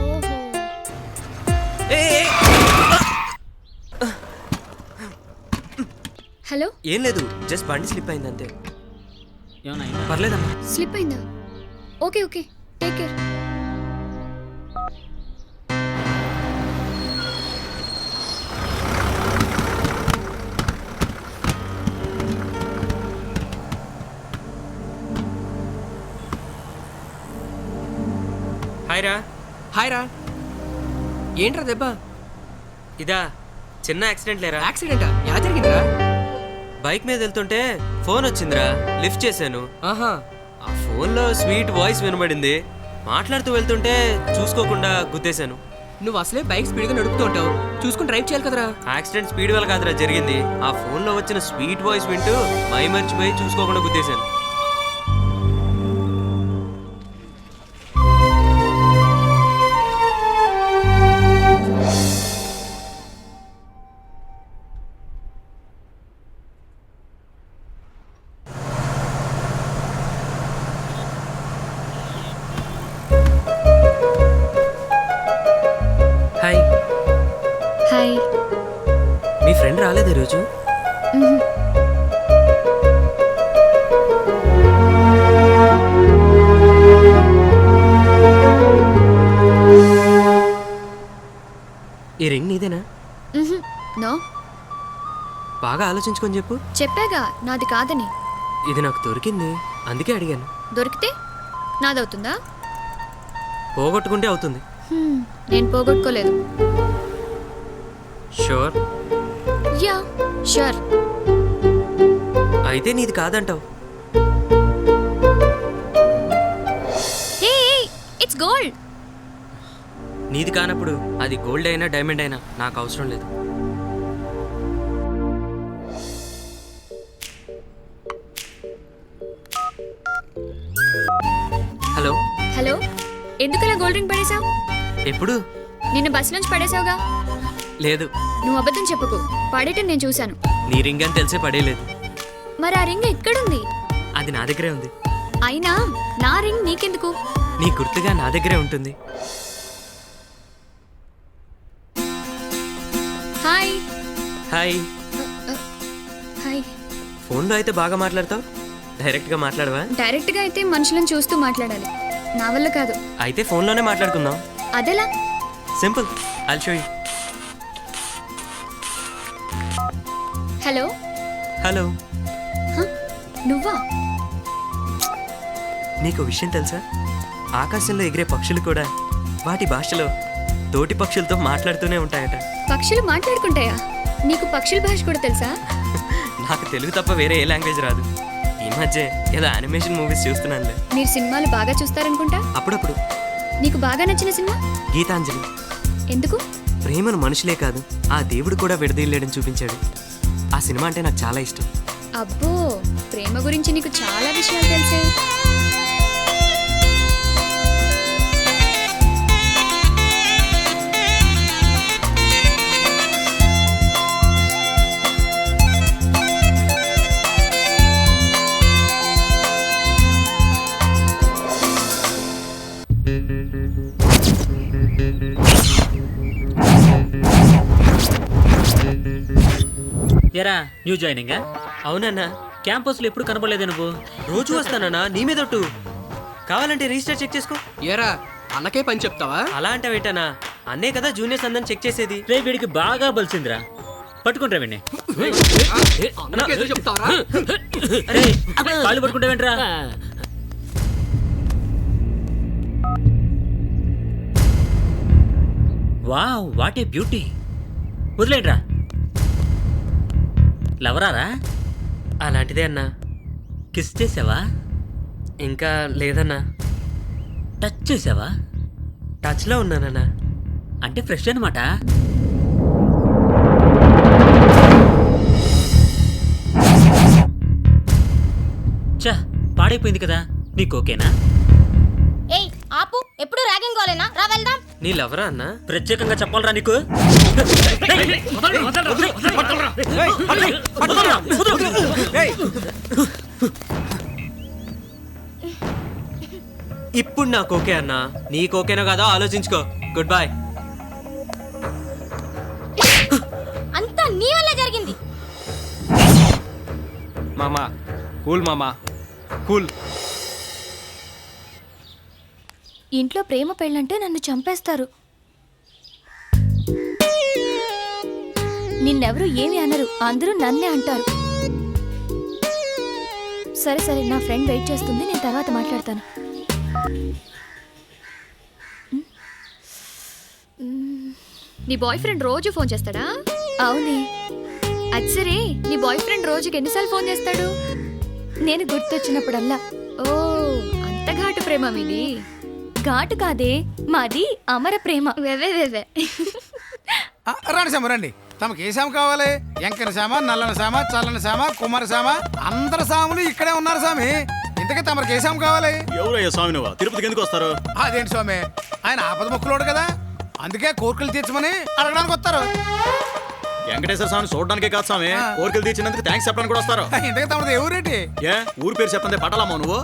F: ఓహో. హలో.
J: ఏం లేదు, జస్ట్ బండి స్లిప్ అయింది అంతే. పర్లేదమ్మా.
F: స్లిప్ అయిందా? Okay okay, take care.
J: Hi రా.
G: ఏంట్రా దెబ్బ?
J: ఇదా, చిన్న యాక్సిడెంట్ లేరా.
G: యాక్సిడెంటా? ఎలా జరిగిందిరా?
J: బైక్ మీద వెళ్తుంటే ఫోన్ వచ్చిందిరా, లిఫ్ట్ చేశాను.
G: ఆహా.
J: ఆ ఫోన్లో స్వీట్ వాయిస్ వినబడింది. మాట్లాడుతూ వెళ్తుంటే చూసుకోకుండా గుద్దేశాను.
G: నువ్వు అసలే బైక్ స్పీడ్గా నడుపుతూ ఉంటావు, చూసుకుని డ్రైవ్ చేయాలి కదరా.
J: యాక్సిడెంట్ స్పీడ్ వల్ల కాదురా జరిగింది. ఆ ఫోన్లో వచ్చిన స్వీట్ వాయిస్ వింటూ మై మర్చిపోయి చూసుకోకుండా గుద్దేశాను. హాయ్.
F: హాయ్.
J: మీ ఫ్రెండ్ రాలేదు ఈరోజు? ఈ రింగ్ నీదేనా?
F: నో.
J: బాగా ఆలోచించుకొని చెప్పు.
F: చెప్పాగా నాది కాదని.
J: ఇది నాకు దొరికింది, అందుకే అడిగాను.
F: దొరికితే నాదవుతుందా?
J: పోగొట్టుకుంటే అవుతుంది.
F: నేను పోగొట్టుకోలేదు.
J: షూర్?
F: Yeah sure.
J: అయితే నీది కాదంటావు.
F: హే, ఇట్స్ గోల్డ్.
J: నీది కానప్పుడు అది గోల్డ్ అయినా డైమండ్ అయినా నాకు అవసరం లేదు. హలో.
F: హలో. ఎందుకలా గోల్డ్ రింగ్ పడేసావు?
J: ఎప్పుడు?
F: నిన్న బస్ నుంచి పడేసావుగా.
J: లేదు.
F: నువ్వు అబద్ధం చెప్పుకో, పడేటం నేను చూశాను.
J: నీ రింగ్ అని తెలిసే పడేయలేదు.
F: మరి ఆ రింగ్ ఎక్కడుంది?
J: అది నా దగ్గరే ఉంది.
F: అయినా నా రింగ్ నీకెందుకు?
J: నీ గుర్తుగా నా దగ్గరే ఉంటుంది.
F: హాయ్.
J: హాయ్.
F: హాయ్.
J: ఫోన్లో అయితే బాగా మాట్లాడతావు, డైరెక్ట్గా మాట్లాడవా?
F: డైరెక్ట్గా అయితే మనుషులను చూస్తూ మాట్లాడాలి, నా వల్ల కాదు.
J: అయితే ఫోన్లోనే మాట్లాడుకుందాం.
F: అదెలా?
J: Simple, I'll show you.
F: Hello.
J: Hello.
F: నువ్వా?
J: నీకు విషయం తెలుసా, ఆకాశంలో ఎగిరే పక్షులు కూడా వాటి భాషలో తోటి పక్షులతో మాట్లాడుతూనే ఉంటాయట.
F: పక్షులు మాట్లాడుకుంటాయా? నీకు పక్షుల భాష కూడా తెలుసా?
J: నాకు తెలుగు తప్ప వేరే ఏ లాంగ్వేజ్ రాదు. ఈ మధ్య ఏదో యానిమేషన్ మూవీస్ చూస్తున్నానులే.
F: మీరు సినిమాలు బాగా చూస్తారనుకుంటా.
J: అప్పుడప్పుడు.
F: నీకు బాగా నచ్చిన సినిమా?
J: గీతాంజలి.
F: ఎందుకు?
J: ప్రేమను మనుషులే కాదు, ఆ దేవుడు కూడా విడదీయలేడని చూపించాడు. ఆ సినిమా అంటే నాకు చాలా ఇష్టం.
F: అబ్బో, ప్రేమ గురించి నీకు చాలా విషయాలు తెలుసే.
C: ఎరా న్యూ జాయినింగా?
J: అవునన్నా.
C: క్యాంపస్లో ఎప్పుడు కనపడలేదే నువ్వు?
J: రోజు వస్తానన్నా, నీ మీదొట్టు. కావాలంటే రిజిస్టర్ చెక్ చేసుకో.
G: ఏరా, అన్నకే పని చెప్తావా?
J: అలా అంటే వేటానా, అన్నే కదా జూనియర్స్ అందరిని చెక్ చేసేది.
C: రే, వీడికి బాగా బలిసిందిరా, పట్టుకుంటా వీడిని. అరే, కాళ్ళు పట్టుకుంటావేంట్రా? Wow, what a beauty. వదిలేంట్రా. లవరారా?
J: అలాంటిదే అన్నా.
C: కిస్ చేసావా?
J: ఇంకా లేదన్నా.
C: టచ్ చేసావా?
J: టచ్లో ఉన్నానన్నా.
C: అంటే ఫ్రెష్ అనమాట. చా పాడైపోయింది కదా, నీకు ఓకేనా?
F: ఏయ్ ఆపు, ఎప్పుడు ర్యాగింగ్ గోలేనా? రా వెళ్దాం.
J: నీ లవరా అన్నా?
C: ప్రత్యేకంగా చెప్పాలరా నీకు?
J: ఇప్పుడు నాకు ఓకే అన్నా. నీకు ఓకేనా కదా ఆలోచించుకో. Good bye.
F: అంతా నీ వల్ల జరిగింది.
J: మామా కూల్, మామా కూల్.
F: ఇంట్లో ప్రేమ పెళ్ళంటే నన్ను చంపేస్తారు. నిన్నెవరు ఏమి అనరు, అందరూ నన్నే అంటారు. సరే సరే, నా ఫ్రెండ్ వెయిట్ చేస్తుంది, నేను తర్వాత మాట్లాడతాను. నీ బాయ్ ఫ్రెండ్ రోజు ఫోన్ చేస్తాడా? అవునే. అది సరే, నీ బాయ్ ఫ్రెండ్ రోజుకి ఎన్నిసార్లు ఫోన్ చేస్తాడు? నేను గుర్తొచ్చినప్పుడల్లా. ఓ, అంత ఘాటు ప్రేమ మీది. ఘాటు కాదే, మాది అమర ప్రేమ. వెవే
B: రండి సామ రండి. తమకి ఏ సామ కావాలి? ఎంకన సామ, నల్లన సామ, చల్లని సామ, కుమార సామ, అందరు సాములు ఇక్కడే ఉన్నారు స్వామి. ఇంతకీ తమరికి ఏ సామ కావాలి?
N: ఎవరయ్యా స్వామి నువ్వు? తిరుపతికి ఎందుకు వస్తారు?
B: అదేంటి స్వామి, ఆయన ఆపద మొక్కులోడు కదా, అందుకే కోరికలు తీర్చమని అడగడానికి వస్తారు.
N: వెంకటేశ్వర స్వామిని చూడడానికే కాదు స్వామి, కోరికలు తీర్చినందుకు థ్యాంక్స్ చెప్పడానికి కూడా వస్తారు.
B: ఇంతకీ తమది ఎవరేంటి?
N: ఏ ఊరు పేరు చెప్పండి, పట్టాలమ్మా నువ్వు?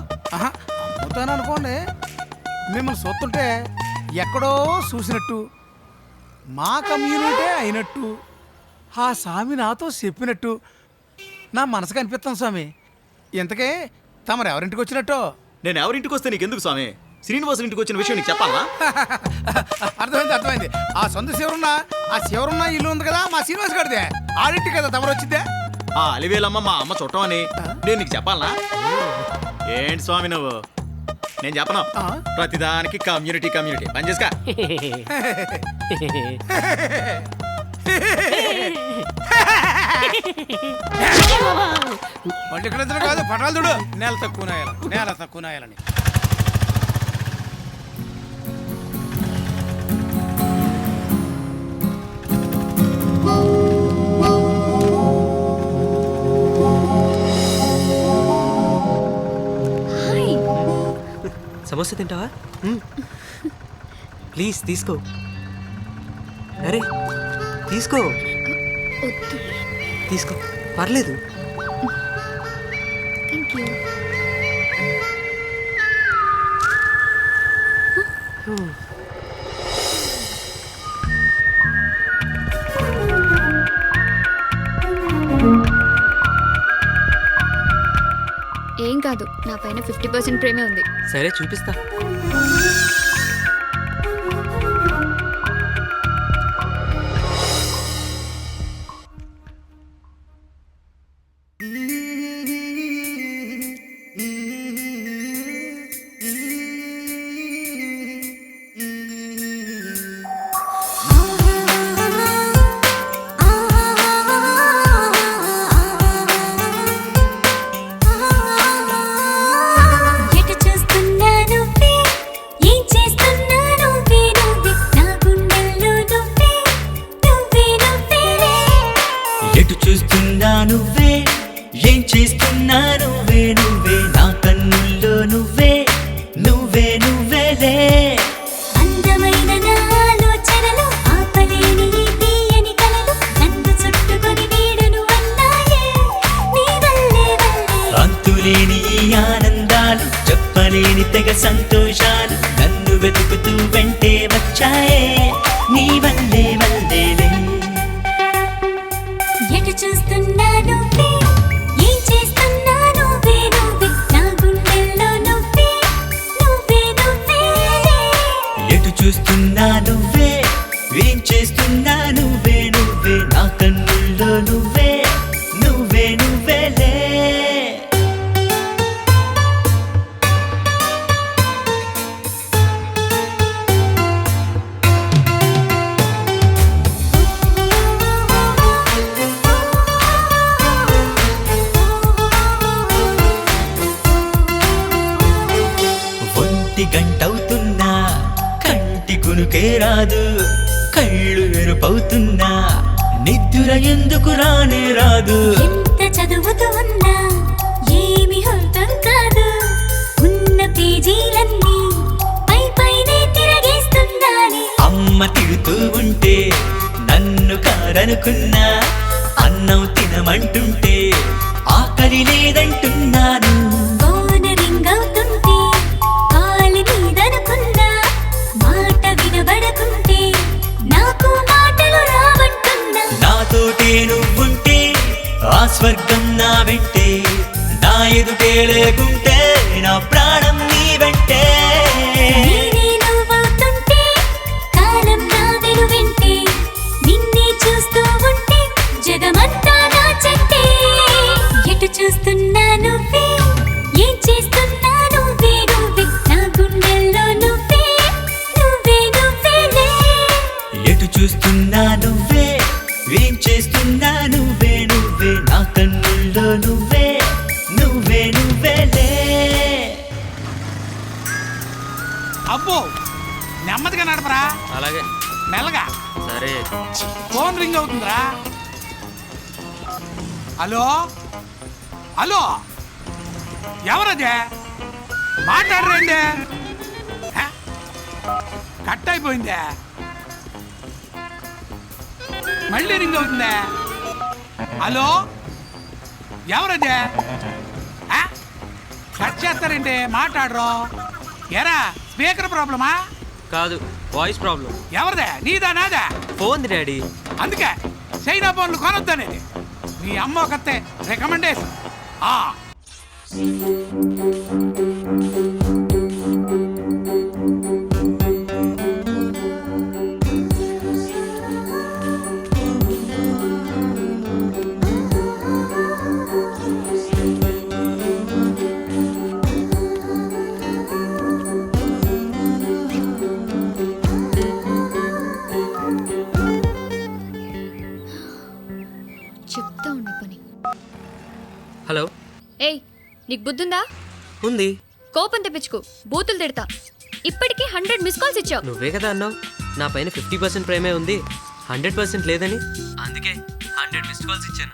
B: అమ్ముతాను అనుకోండి. మిమ్మల్ని చూస్తుంటే ఎక్కడో చూసినట్టు, మా కమ్యూనిటీ అయినట్టు, ఆ స్వామి నాతో చెప్పినట్టు నా మనసుకు అనిపిస్తాను స్వామి. ఇంతకే తమరు ఎవరింటికి వచ్చినట్టు?
N: నేను ఎవరింటికి వస్తే నీకు ఎందుకు స్వామి? శ్రీనివాసుల ఇంటికి వచ్చిన విషయం నీకు చెప్పాలా?
B: అర్థమైంది అర్థమైంది. ఆ సొంత శివరున్న ఇల్లు ఉంది కదా, మా శ్రీనివాస్ గడిదే, ఆడింటి కదా తమరు వచ్చిద్దే.
N: ఆ అలివేలమ్మ మా అమ్మ చుట్టం అని నేను నీకు చెప్పాలా? ఏంటి స్వామి నువ్వు? నేను చెప్పను. ప్రతిదానికి కమ్యూనిటీ కమ్యూనిటీ పని చేసుకా.
B: మళ్ళీ ఇక్కడ కాదు, పటాలు చూడు. నేల తక్కువ నాయాలని.
J: సమోసా తింటావా? ప్లీజ్ తీసుకో. అరే తీసుకో తీసుకో, పర్లేదు.
F: ఏం కాదు, నా పైన 50% ప్రేమే ఉంది.
J: సరే చూపిస్తా.
L: నువ్వే, ఏం చేస్తున్నా నువ్వే నువ్వే, నా కన్నుల్లో నువ్వే నువ్వే నువ్వేలే.
O: అందమైన నా ఆలోచనలు, ఆపలేని తీయని కలలు, నన్ను చుట్టుకొని నీడను అన్నాయే నీ వల్లే వల్లే.
L: అంతులేని ఈ ఆనందాలు, చెప్పలేని తెగ సంతోషాలు, నన్ను వెతుకుతూ వెంటే వచ్చాయే నీ వల్లే వల్లేలే.
O: ఎటు చూస్తున్నా నువ్వే, ఏం చేస్తున్నా నువ్వే నువ్వే, నా గుండెల్లో నువ్వే నువ్వే నువ్వేలే.
L: ఎటు చూస్తున్నా నువ్వే, ఏం చేస్తున్నా నువ్వే నువ్వే, నా కన్నుల్లో నువ్వే నువ్వే నువ్వేలే. గంటవుతున్నా కంటి కునుకే రాదు కళ్ళు ఎరుపవుతున్నా నిద్ర ఎందుకు రానే రాదు
O: ఎంత చదువుతూ ఉన్నా ఏమి అర్థం కాదు ఉన్న పేజీలన్నీ పై పైనే తిరగేస్తున్నానే
L: అమ్మ తిడుతూ ఉంటే నన్ను కాదనుకున్నా అన్నం తినమంటుంటే ఆకలి లేదంటున్నాను
O: ఫోన్ రింగ్ అవుతుంటే కాల్ నీదనుకున్నా మాట వినబడకుంటే నాకు మాటలు రావంటున్నా
L: నాతోటే నువ్వుంటే ఆ స్వర్గం నా వెంటే నా ఎదుటే లేకుంటే నా ప్రాణం నీ వెంటే
O: నేనే నువ్వవుతుంటే కాలం నా వెనువెంటే నిన్నే చూస్తూ ఉంటే జగమంతా నా చెట్టే ఎటు చూస్తున్నా నువ్వే ఏం చేస్తున్నా నువ్వే నువ్వే నా గుండెల్లో నువ్వే నువ్వే నువ్వేలే
L: ఎటు చూస్తున్నా నువ్వే ఏం చేస్తున్నా నువ్వే నువ్వే నా కన్నుల్లో నువ్వే నువ్వే నువ్వేలే
B: అబ్బో నెమ్మదిగా నడపరా.
J: అలాగే
B: మెల్లగా.
J: సరే.
B: ఫోన్ రింగ్ అవుతుందిరా. హలో హలో ఎవరదే మాట్లాడరండి. కట్ అయిపోయిందే. మళ్ళీ రింగ్ అవుతుందే. హలో ఎవరదే కట్ చేస్తారండి మాట్లాడరు. ఎరా స్పీకర్ ప్రాబ్లమా?
J: కాదు, వాయిస్ ప్రాబ్లం.
B: ఎవరిదే? నీదా నాదా?
J: Phone daddy.
B: అందుకే చైనా ఫోన్లు కొనొద్దనేది. మీ అమ్మ కత్తే రికమెండేషన్.
F: చెప్తా ఉండి పని.
J: హలో.
F: ఏయ్ నీకు బుద్ధుందా?
J: ఉంది.
F: కోపం తెప్పించుకో, బూతులు తిడతా. ఇప్పటికే 100 మిస్ కాల్స్ ఇచ్చావు.
J: నువ్వే కదా అన్నావు నా పైన 50% ప్రేమే ఉంది, 100% లేదని. అందుకే 100 మిస్ కాల్స్ ఇచ్చాను.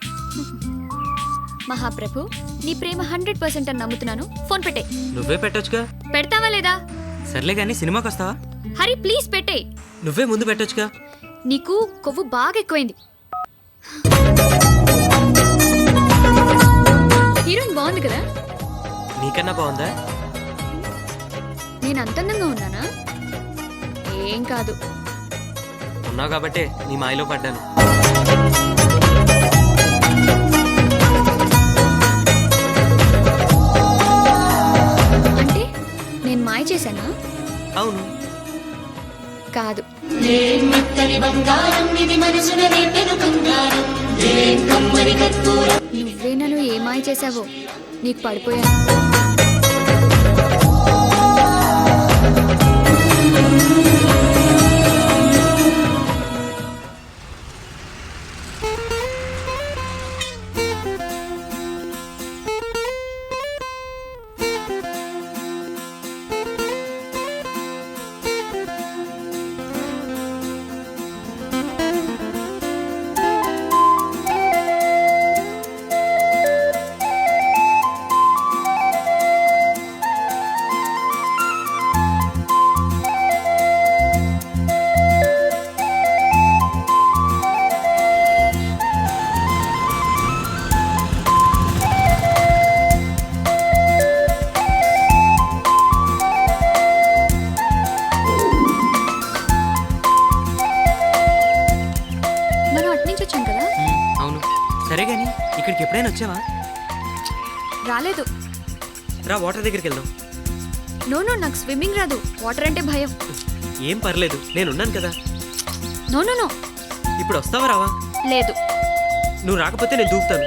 F: మహాప్రభు, నీ ప్రేమ 100% అని నమ్ముతున్నాను. ఫోన్ పెట్టే.
J: నువ్వే పెట్టొచ్చుగా.
F: పెడతావా లేదా?
J: సర్లే కానీ సినిమాకి వస్తావా?
F: హరి ప్లీజ్ పెట్టే.
J: నువ్వే ముందు పెట్టొచ్చుగా.
F: నీకు కొవ్వు బాగా ఎక్కువైంది. హీరోయిన్ బాగుంది కదా?
J: నీకన్నా బాగుందా?
F: నేను అంత అందంగా ఉన్నానా? ఏం కాదు.
J: ఉన్నావు కాబట్టే నీ మాయలో పడ్డాను.
F: అంటే నేను మాయ చేశానా?
J: అవును.
F: కాదు. నువ్వే నన్ను ఏ మాయ చేశావో నీకు పడిపోయాను.
J: ఇక్కడికి ఎప్పుడైనా వచ్చావా?
F: రాలేదు.
J: రా వాటర్ దగ్గరికి వెళ్దాం.
F: నో నో, నాకు స్విమ్మింగ్ రాదు. వాటర్ అంటే భయం.
J: ఏం పర్లేదు, నేనున్నాను కదా.
F: No no no.
J: ఇప్పుడు వస్తావా రావా?
F: లేదు.
J: నువ్వు రాకపోతే నేను దూకుతాను.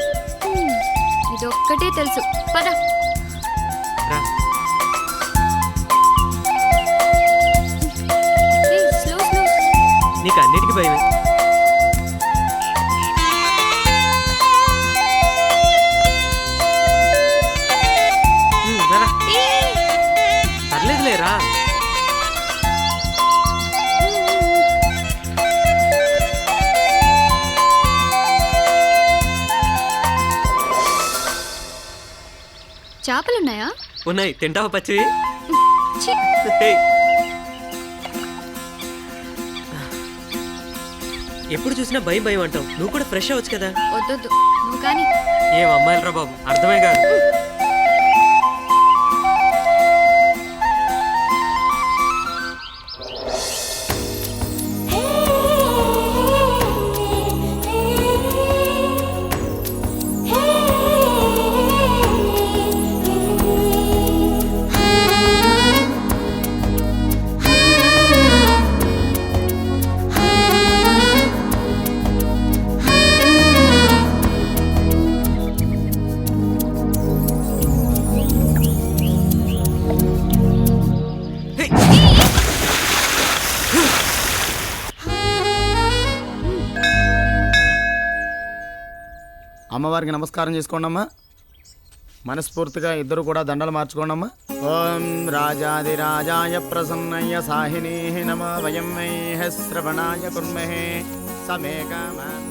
F: ఇదొక్కటే తెలుసు. పద
J: రా.
F: Slow slow.
J: నీకు అన్నిటికీ భయమే. పర్లేదులేరా.
F: చేపలున్నాయా?
J: ఉన్నాయి, తింటావా పచ్చివి?
F: ఛీ!
J: హే. ఎప్పుడు చూసినా భయం భయం అంటావు, నువ్వు కూడా ఫ్రెష్ అవ్వచ్చు కదా.
F: వద్దొద్దు, నువ్వు కానీ.
J: ఏం అమ్మాయిలరా బాబు, అర్థమే కాదు.
B: అమ్మవారికి నమస్కారం చేసుకోండి అమ్మా. మనస్ఫూర్తిగా ఇద్దరు కూడా దండలు మార్చుకోండమ్మా. ఓం రాజాదిరాజాయ ప్రసన్నయ్య సాహినీ నమ వయం వైహ శ్రవణాయ కుర్మహే సమే కామాన్.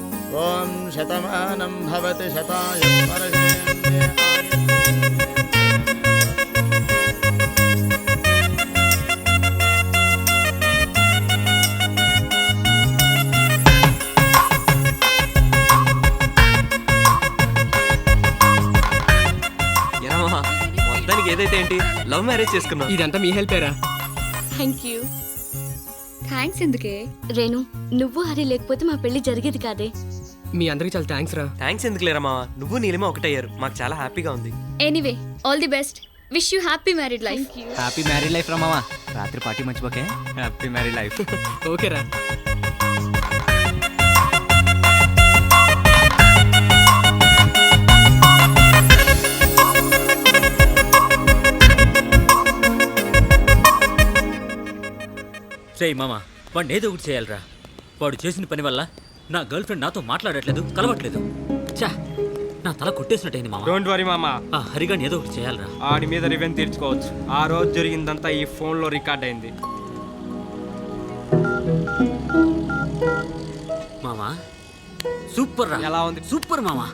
B: ఓం శతమానం భవతి శతాయ పరజేంద్రియ
J: మొత్తానికి ఏదైతే ఏంటి, లవ్ మ్యారేజ్ చేసుకున్నాం.
G: ఇదంతా మీ హెల్పేరా?
D: Thank you.
F: థ్యాంక్స్ ఎందుకే?
D: రేణు, నువ్వు హరి లేకపోతే మా పెళ్లి జరిగేది కాదే.
G: మీ అందరికి చాలా థ్యాంక్స్ రా.
J: థ్యాంక్స్ ఎందుకు లేరా మావా, నువ్వు నీలిమ ఒకటయ్యారు, మాకు చాలా హ్యాపీగా ఉంది.
F: Anyway, all the best. Wish you happy married life.
G: Happy married life రా మావా. రాత్రి పార్టీ మర్చిపోకే. Happy married life. ఓకే రా.
C: రేయ్ మామ, వాడిని ఏదో ఒకటి చేయాలరా. వాడు చేసిన పని వల్ల నా గర్ల్ ఫ్రెండ్ నాతో మాట్లాడట్లేదు, కలవట్లేదు. చా, నా తల కొట్టేసినట్టయింది మామ.
P: డోంట్ వరీ మామా,
C: ఆ హరిగాని ఏదో ఒకటి చేయాలరా.
P: ఆడి మీద రివెంజ్ తీర్చుకోవచ్చు. ఆ రోజు జరిగిందంతా ఈ ఫోన్లో రికార్డ్ అయింది.
C: మామా సూపర్ రా.
P: ఎలా ఉంది?
C: సూపర్ మామా.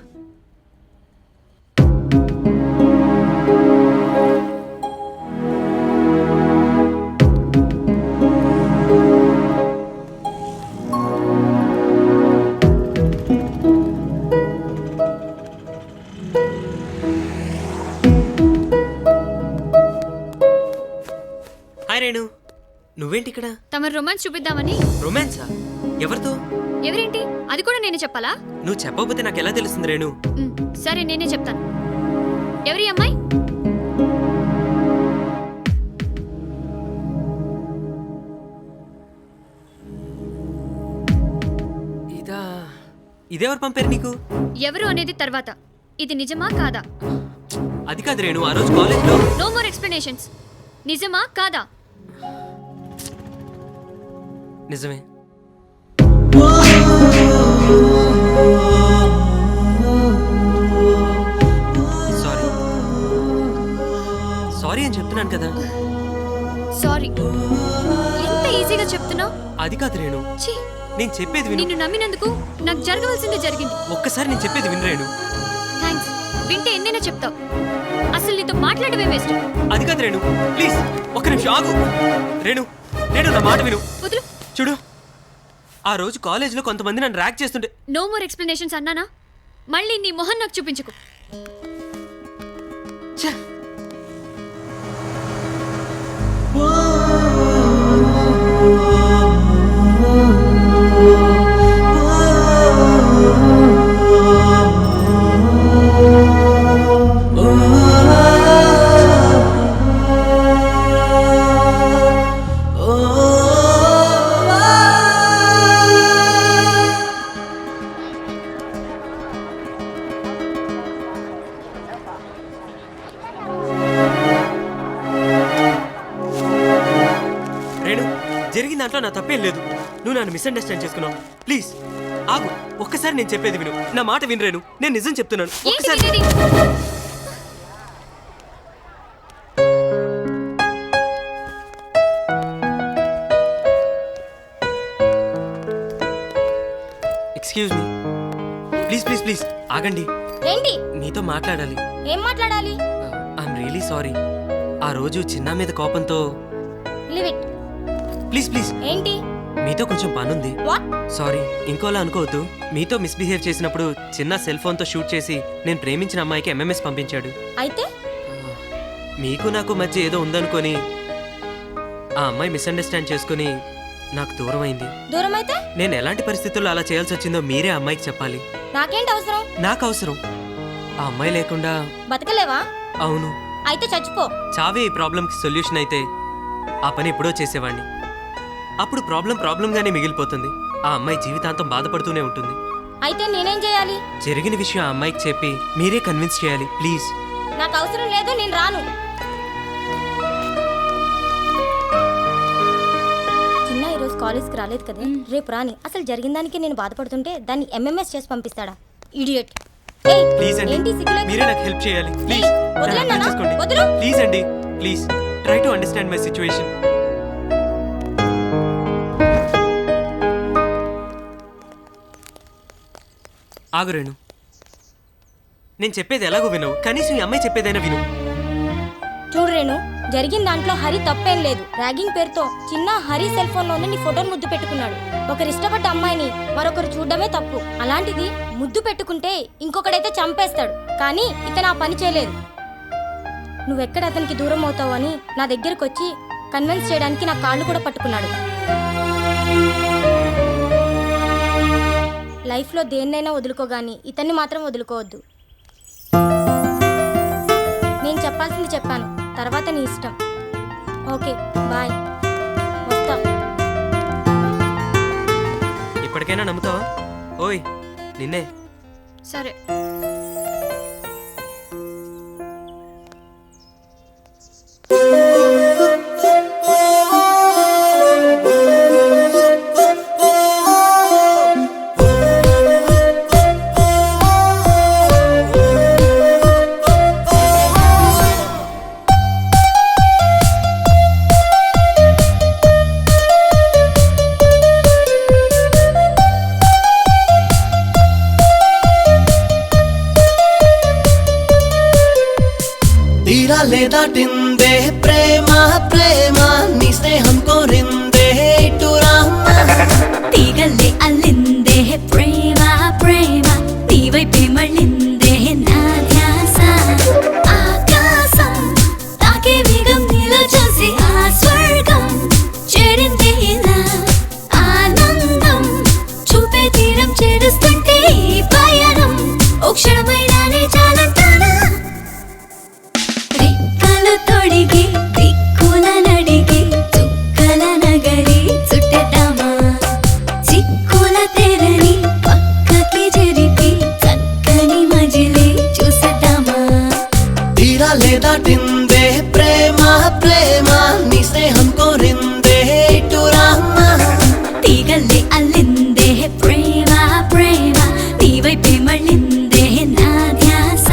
J: హాయ్ రేణు, నువ్వేంటి ఇక్కడ?
F: తమ రొమాన్స్ చూపిద్దామని.
J: రొమాన్సా? ఎవరితో?
F: ఎవరేంటి? అది కూడా నేనే చెప్పాలా?
J: నువ్వు చెప్పకపోతే నాకు ఎలా తెలుస్తుంది రేణు?
F: సరే, నేనే చెప్తాను. ఎవరి అమ్మాయి?
J: ఇదెవరు పంపారు నీకు?
F: ఎవరు అనేది తర్వాత. ఇది నిజమా కాదా?
J: అది కాదు రేణు, ఆ రోజు కాలేజ్లో.
F: No more explanations. నిజమా కాదా?
J: నిజమే. సారీ సారీ అని చెప్తున్నాను కదా.
F: సారీ. ఎంత ఈజీగా చెప్తున్నావు.
J: అది కాదు రేణు,
F: ఛీ,
J: నేను చెప్పేది విను.
F: నిన్ను నమ్మినందుకు నాకు జరగవలసిందే జరిగింది.
J: ఒక్కసారి నేను చెప్పేది విను రేణు.
F: థ్యాంక్స్. వింటే ఎన్నైనా చెప్తావు. అసలు నీతో మాట్లాడమే వేస్ట్.
J: అది కాదు రేణు, ప్లీజ్ ఒక్క నిమిషం ఆగు. రేణు రేణు, నా మాట విను.
F: వదులు.
J: చూడు, ఆ రోజు కాలేజ్లో కొంతమంది నన్ను ర్యాక్ చేస్తుంటే.
F: నో మోర్ ఎక్స్ప్లెనేషన్స్ అన్నానా? మళ్ళీ నీ మొహం నాకు చూపించుకో.
J: జరిగిన దాంట్లో నా తప్పేం లేదు. నువ్వు నన్ను మిస్అండర్స్టాండ్ చేసుకున్నావు. ప్లీజ్ ఆగు, ఒక్కసారి నేను చెప్పేది విను. నా మాట వినరేను, నేను నిజం చెప్తున్నాను. ఒక్కసారి. Excuse me, please please please ఆగండి.
E: ఏంటి?
J: నీతో మాట్లాడాలి.
E: ఏం మాట్లాడాలి?
J: I'm sorry. ఆ రోజు చిన్న మీద కోపంతో.
F: Live it.
J: Please please.
F: ఏంటి?
J: మీతో కొంచెం పనుంది.
F: వాట్?
J: సారీ, ఇంకోలా అనుకోవద్దు. మీతో మిస్బిహేవ్ చేసినప్పుడు చిన్న సెల్ ఫోన్తో షూట్ చేసి నేను ప్రేమించిన అమ్మాయికి ఎంఎంఎస్ పంపించాడు.
F: అయితే
J: మీకు నాకు మధ్య ఏదో ఉందనుకొని ఆ అమ్మాయి మిస్అండర్స్టాండ్ చేసుకుని నాకు దూరం అయింది.
F: దూరం అయితే
J: నేను ఎలాంటి పరిస్థితుల్లో అలా చేయాల్సి వచ్చిందో మీరే ఆ అమ్మాయికి చెప్పాలి.
F: నాకేంటి అవసరం?
J: నాకు అవసరం. ఆ అమ్మాయి లేకుండా
F: బతకలేవా?
J: అవును.
F: అయితే చచ్చిపో.
J: చావే ఈ ప్రాబ్లంకి సొల్యూషన్ అయితే ఆ పని ఎప్పుడో చేసేవాడిని. అప్పుడు ప్రాబ్లంగానే మిగిలిపోతుంది. ఆ అమ్మాయి జీవితాంతం బాధపడుతూనే ఉంటుంది.
F: అయితే నేనేం చేయాలి?
J: జరిగిన విషయం ఆ అమ్మాయికి చెప్పి మీరే కన్విన్స్ చేయాలి ప్లీజ్.
F: నాకు అవసరం లేదు, నేను రాను. చిన్న ఈరోజు కాలేజ్కి రాలేదు కదా, రేపు రాని. అసలు జరిగిన దానికి నేను బాధపడుతుంటే దాన్ని ఎంఎంఎస్ చేసి పంపిస్తాడా? ఇడియట్.
J: ప్లీజ్ అండి, మీరే నాకు హెల్ప్ చేయాలి ప్లీజ్. ప్లీజ్ అండి, please try to understand my situation. ఆగు రేణు, నేను చెప్పేది ఎలాగో వినవు, కనీసం ఈ అమ్మాయి చెప్పేదైనా విను.
F: చూడు రేణు, జరిగిన దాంట్లో హరి తప్పేం లేదు. ర్యాగింగ్ పేరుతో చిన్న హరి సెల్ ఫోన్ లోనే నీ ఫోటోను ముద్దు పెట్టుకున్నాడు. ఒకరు ఇష్టపడ్డ అమ్మాయిని మరొకరు చూడడమే తప్పు. అలాంటిది ముద్దు పెట్టుకుంటే ఇంకొకడైతే చంపేస్తాడు. కానీ ఇతను ఆ పని చేయలేదు. నువ్వెక్కడ అతనికి దూరం అవుతావు అని నా దగ్గరకు వచ్చి కన్విన్స్ చేయడానికి నా కాళ్ళు కూడా పట్టుకున్నాడు. లైఫ్లో దేన్నైనా వదులుకోగాని ఇతన్ని మాత్రం వదులుకోవద్దు. నేను చెప్పాల్సింది చెప్పాను, తర్వాత నీ ఇష్టం. ఓకే బాయ్, వస్తా.
J: ఇప్పటికైనా నమ్ముతావా? ఓయ్ నిన్నే.
F: సరే.
Q: దాటిందే ప్రేమ ప్రేమ నీ స్నేహం కోరిందే ఇటు రామ్మా.
O: తీగల్లే అల్లిందే ప్రేమ ప్రేమ నీ వైపే మళ్ళిందే నా ధ్యాస. ఆకాశం తాకే వేగం నీలో చూసి ఆ స్వర్గం చేరిందే ఇలా. ఆనందం చూపే తీరం చేరుస్తుంటే ఈ పయనం ఓ క్షణమైనానే చాలంటానా. తొడిగి దిక్కుల నడిగి చుక్కల నగరి చుట్టెద్దామా. చిక్కుల తెరని పక్కకి జరిపి చక్కని మజిలీ చూసేద్దామా.
Q: తీరాలే దాటిందే ప్రేమ ప్రేమ నీ స్నేహం కోరిందే ఇటు రామ్మా.
O: తీగల్లే అల్లిందే ప్రేమ ప్రేమ నీ వైపే మళ్ళిందే నా ధ్యాస.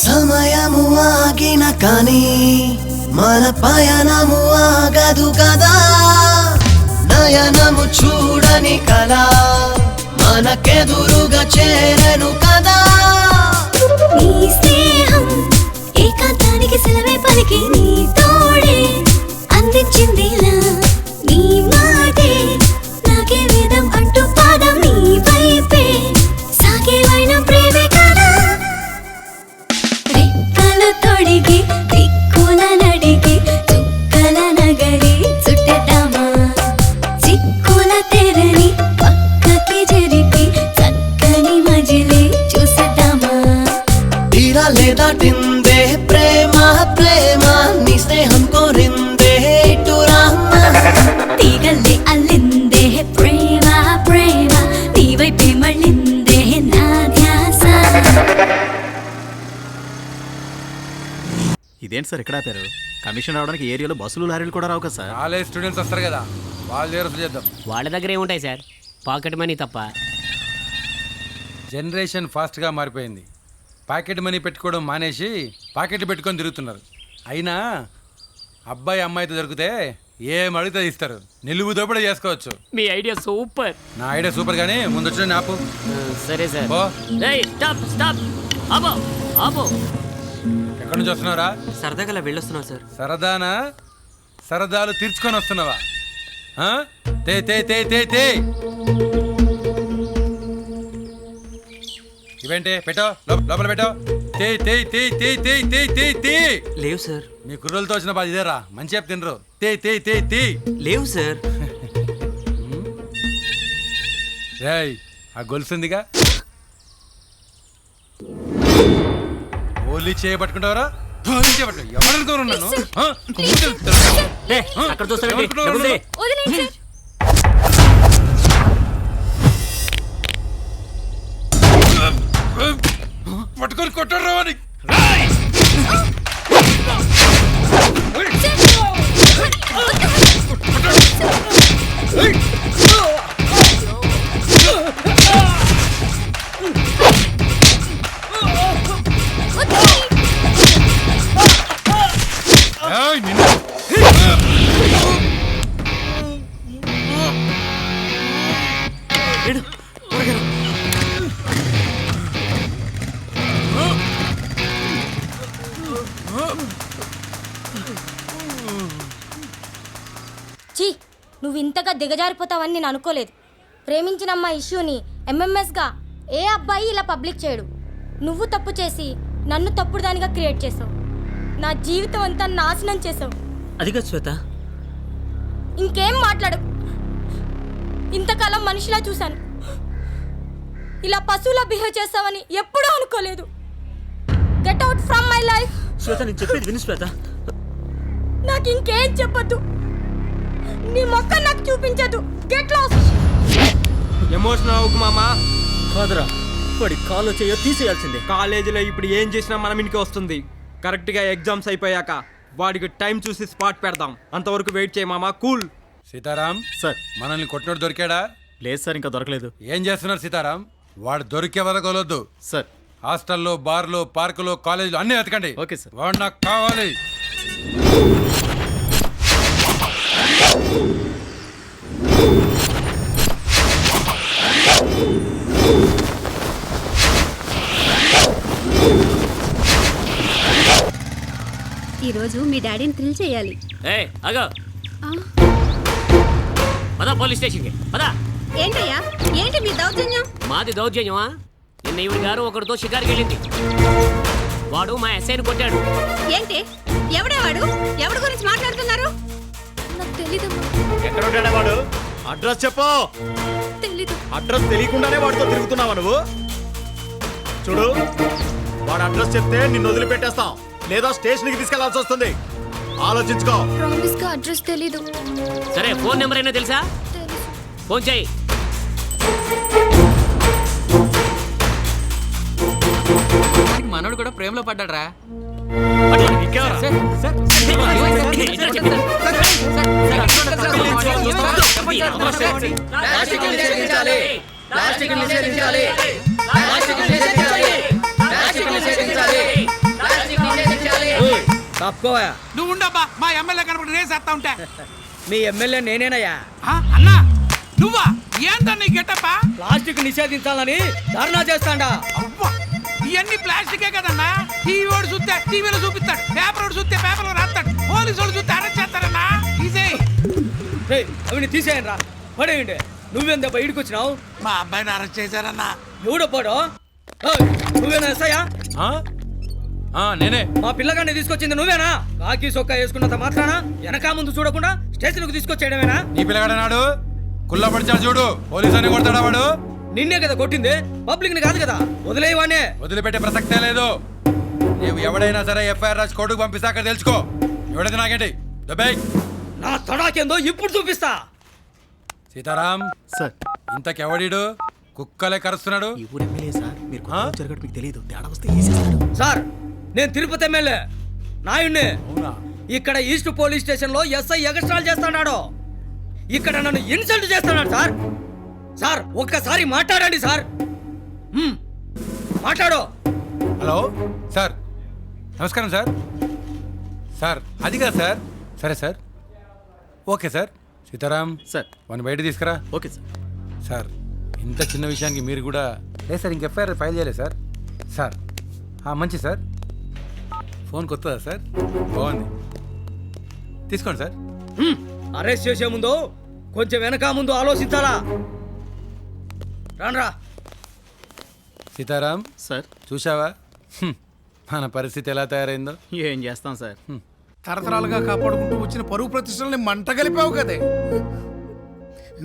Q: సమయము ఆగిన కానీ మన పయనము ఆగదు కదా. నయనము చూడని కళ మనకెదురుగా చేరను కదా.
O: నీ స్నేహం ఏకాంతానికి సెలవే పలికి నీ తోడే అందించిందిలా. నీ మాటే నాకే వేదం అంటూ పాదం నీ వైపే సాగే వైనం ప్రేమే కదా. రెక్కలు తొడిగి దిక్కుల నడిగి చుక్కల నగరి చుట్టెద్దామా. చిక్కుల తెరని పక్కకి జరిపి చక్కని మజిలీ చూసేద్దామా.
Q: తీరాలే దాటిందే ప్రేమ ప్రేమ నీ స్నేహం కోరిందే
N: ఏంటి సార్ ఇక్కడ ఆపారు? కమిషన్ రావడానికి ఏరియాలో బస్సులు లారీలు కూడా రావు కదా సార్.
R: కాలేజ్ స్టూడెంట్స్ వస్తారు కదా, వాళ్ళ దగ్గర వసూలు చేద్దాం.
A: వాళ్ళ దగ్గర ఏముంటాయి సార్, పాకెట్ మనీ తప్ప.
R: జనరేషన్ ఫాస్ట్గా మారిపోయింది. పాకెట్ మనీ పెట్టుకోవడం మానేసి పాకెట్లు పెట్టుకొని తిరుగుతున్నారు. అయినా అబ్బాయి అమ్మాయితో దొరికితే ఏం అడిగితే ఇస్తారు, నిలువు దోపిడీ చేసుకోవచ్చు.
A: మీ ఐడియా సూపర్.
R: నా ఐడియా సూపర్ కానీ ముందు వచ్చిన ఆపు.
A: సరే సార్.
R: ఓ
A: స్టాప్ స్టాప్. ఆపో ఆపో.
R: ఎక్కడి నుంచి వస్తున్నారా?
J: సరదాగా అలా వెళ్ళొస్తున్నావు సార్.
R: సరదానా? సరదాలు తీర్చుకొని వస్తున్నావా? ఆ? తే తే తే తే తే ఇవేంటి పెట్టో, లోపల పెట్టో. తే తే తే తే తే తే తే తే
J: లేవు సార్.
R: మీ కుర్రలతో వచ్చిన బాధ ఇదేరా, మంచి చెప్పు తినరు. తే తే తే తే
J: లేవు సార్.
R: రేయ్, ఆ గొలుసుందిగా, ఓన్లీ చేయబట్టుకుంటావరా? ఎవరనుకోనున్నాను
A: అక్కడ చూస్తాను.
R: పట్టుకొని కొట్టారు అని.
S: చీ, నువ్వు ఇంతగా దిగజారిపోతావని నేను అనుకోలేదు. ప్రేమించిన అమ్మ ఇష్యూని ఎంఎంఎస్గా ఏ అబ్బాయి ఇలా పబ్లిక్ చేయడు. నువ్వు తప్పు చేసి నన్ను తప్పుడు దానిగా క్రియేట్ చేసావు. నా జీవితం అంతా నాశనం చేసావు.
C: అదిగా శ్వేత,
S: ఇంకేం మాట్లాడు. ఇంతకాలం మనిషిలా చూశాను, ఇలా పశువులా బిహేవ్ చేస్తావని ఎప్పుడూ అనుకోలేదు. Get out from my life.
C: Shweta నేను చెప్పేది విను శ్వేత.
S: నాకు ఇంకేం చెప్పొద్దు, నీ మొక్క నాకు చూపించదు. Get lost.
P: ఎమోషనల్ అవ్వకు మామా.
C: కాదురా, వాడి కాలో చేయో తీసేయాల్సిందే.
P: కాలేజీలో ఇప్పుడు ఏం చేసినా మనం ఇంటికి వస్తుంది. కరెక్ట్గా ఎగ్జామ్స్ అయిపోయాక వాడికి టైం చూసి స్పాట్ పెడదాం. అంతవరకు వెయిట్ చేయి మామా. కూల్.
R: సీతారాం
N: సార్,
R: మనల్ని కొట్టినోడు దొరికాడా?
N: లేదు సార్, ఇంకా దొరకలేదు.
R: ఏం చేస్తున్నారు సీతారాం? వాడు దొరికే వదలగలొద్దు
N: సార్.
R: హాస్టల్లో, బార్లో, పార్కులో, కాలేజీలో అన్నీ వెతకండి.
N: Okay sir.
R: వాడు నాకు కావాలి.
H: ఈరోజు మీ డాడీని థ్రిల్ చేయాలి.
A: అగో పదా పోలీస్ స్టేషన్కి పదా.
H: ఏంటయ్యా, ఏంటి మీ దౌర్జన్యం?
A: మాది దౌర్జన్యమా? నిన్న ఈవిడ గారు ఒకరితో షికారుకి వెళ్ళింది. వాడు మా ఎస్ఐని కొట్టాడు.
H: ఏంటి? ఎవడే వాడు? ఎవడి గురించి మాట్లాడుతున్నారు?
F: నాకు తెలీదు.
N: ఎక్కడ ఉంటాడా వాడు? అడ్రస్ చెప్పు.
F: తెలీదు.
N: అడ్రస్ తెలియకుండానే వాడితో తిరుగుతున్నావా నువ్వు? చూడు, వాడు అడ్రస్ చెప్తే నిన్ను వదిలిపెట్టేస్తాం, లేదా స్టేషన్కి తీసుకెళ్లాల్సి వస్తుంది. ఆలోచించుకో.
F: ప్రామిస్ గా అడ్రస్ తెలీదు.
A: సరే, ఫోన్ నెంబర్ అయినా తెలుసా? ఫోన్ చేయి.
G: మనోడు కూడా ప్రేమలో పడ్డాడ్రా.
B: తప్పుకోవా నువ్వు ఉండబ్బా. మా ఎమ్మెల్యే కనపడి రేసి వస్తా ఉంటా.
G: మీ ఎమ్మెల్యే నేనేనయ్యా.
B: అన్నా నువ్వా? ఏందా నీ గెటప్పా?
G: ప్లాస్టిక్ నిషేధించాలని ధర్నా చేస్తాండా.
B: అవ్వా, ఇవన్నీ ప్లాస్టికే కదన్నా. టీవీ వాడు చూస్తే టీవీలో చూపిస్తాడు, పేపర్ వాడు చూస్తే పేపర్లో రాస్తాడు, పోలీసు వాడు చూస్తే అరెస్ట్ చేస్తారన్నా.
G: అవి తీసేయండి రా, పడేయండి. నువ్వేంత బయటకు వచ్చినావు?
B: మా అబ్బాయిని అరెస్ట్ చేశారన్నా.
G: ఎవడో నువ్వేనా ఎస్ఐయా?
R: నేనే.
G: మా పిల్లగాన్ని తీసుకొచ్చింది నువ్వేనా? కాకి సొక్కా వేసుకున్నంత మాత్రాన వెనక ముందు చూడకుండా స్టేషన్కు తీసుకొచ్చేయడమేనా?
R: నీ పిల్లగాడనాడు కుల్లా పడిచాడు చూడు, పోలీసు అని కొడతాడా వాడు?
G: నిన్నే కదా కొట్టింది, పబ్లిక్ ని కాదు కదా. వదిలేవానే.
R: వదిలిపెట్టే ప్రసక్తే లేదు. నీవు ఎవడైనా సరే ఎఫ్ఐఆర్ రాసి కోర్టుకు పంపిస్తా, అక్కడ తెలుసుకో. ఎవడైతే నాకేంటి దుబాయ్.
G: నా తడాకేందో ఇప్పుడు చూపిస్తా.
R: సీతారాం
N: సార్,
R: ఇంతకెవడీడు కుక్కలే కరుస్తున్నాడు?
N: ఈ ఊరు ఎమ్మెల్యే సార్. మీరు జరగడం మీకు తెలియదు. తేడా వస్తే వేసేస్తాడు.
G: సార్, నేను తిరుపతి ఎమ్మెల్యే.
T: నాయుణ్ణి. ఇక్కడ ఈస్ట్ పోలీస్ స్టేషన్ లో ఎస్ఐ ఎగస్ట్రాల్ చేస్తున్నాడు. ఇక్కడ నన్ను ఇన్సల్ట్ చేస్తున్నాడు సార్. సార్ ఒక్కసారి మాట్లాడండి సార్. మాట్లాడు.
R: హలో సార్, నమస్కారం సార్. సార్ అది కాదు సార్. సరే sir, okay sir. Sitaram sir, వాడిని బయట తీసుకురా.
J: Okay sir.
R: సార్ ఇంత చిన్న విషయానికి మీరు కూడా లేదు సార్, ఇంక ఎఫ్ఐఆర్ ఫైల్ చేయలేదు సార్. సార్ మంచి సార్. ఫోన్ కొత్తదా సార్? బాగుంది, తీసుకోండి సార్.
T: అరెస్ట్ చేసే ముందు కొంచెం వెనక ముందు ఆలోచించాలా. రాన్రా.
R: సీతారాం సార్, చూసావా మన పరిస్థితి ఎలా తయారైందో?
J: ఏం చేస్తాం సార్,
B: తరతరాలుగా కాపాడుకుంటూ వచ్చిన పరువు ప్రతిష్టల్ని మంట కలిపావు కదే.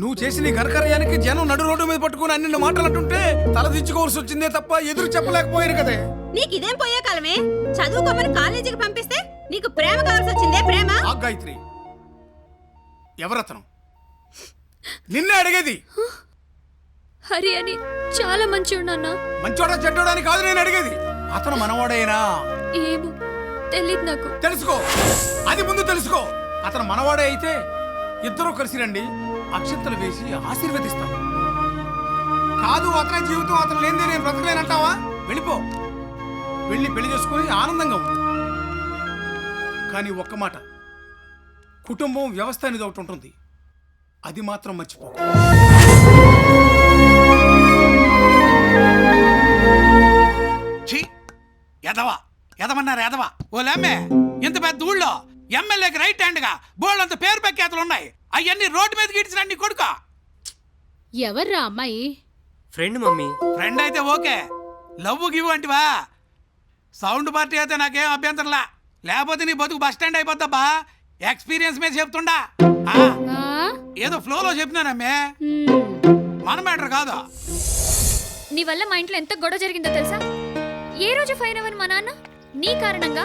B: నువ్వు చేసిన ఈ ఘనకార్యానికి జనం నడు రోడ్డు మీద పట్టుకుని అన్ని మాటలు అంటుంటే తలదించుకోవాల్సి వచ్చిందే తప్ప ఎదురు చెప్పలేకపోయారు కదే.
H: నీకు ఇదేం పోయే కాలమే? చదువుకోమని కాలేజీకి పంపిస్తే నీకు ప్రేమ కావాల్సి వచ్చిందే. ప్రేమ?
B: గాయత్రి, ఎవరతను? నిన్నే అడిగేది.
F: హరి అని చాలా మంచివాడు నాన్న.
B: మంచోడా చెడ్డోడని కాదు నేను అడిగేది. అతను మనవాడేనా?
F: ఏమో తెలీదు నాకు.
B: తెలుసుకో, అది ముందు తెలుసుకో. అతను మనవాడే అయితే ఇద్దరూ కలిసి రండి, అక్షంతలు వేసి ఆశీర్వదిస్తాం. కాదు అతనే జీవితం, అతను లేనిదే నేను బ్రతకలేనంటావా? వెళ్ళిపో, వెళ్ళి పెళ్లి చేసుకుని ఆనందంగా ఉంది. కానీ ఒక్క మాట, కుటుంబం వ్యవస్థ అనేది ఒకటి ఉంటుంది, అది మాత్రం మర్చిపో. ఎదవా ఎదమన్నారు ఎదవా. ఓ లమ్మే, ఇంత పెద్ద ఊళ్ళో ఎమ్మెల్యేకి రైట్ హ్యాండ్ గా బోల్డ్ అంత పేరు ప్రఖ్యాతులు ఉన్నాయి. అవన్నీ రోడ్డు మీద గీడ్చిన నీ కొడుక.
E: ఎవర్రా అమ్మాయి?
J: Friend mummy.
B: ఫ్రెండ్ అయితే ఓకే, లవ్ గివ్ అంటివా? సౌండ్ పార్టీ అయితే నాకేం అభ్యంతరంలా, లేకపోతే నీ బతుకు బస్ స్టాండ్ అయిపోద్దబ్బా. ఎక్స్పీరియన్స్ మీద చెప్తుండా, ఏదో ఫ్లోలో చెప్పినానమ్మే, మన మ్యాటర్ కాదు.
F: నీ వల్ల మా ఇంట్లో ఎంత గొడవ జరిగిందో తెలుసా? ఏ రోజు ఫైన్ అవ్వని మా నాన్న నీ కారణంగా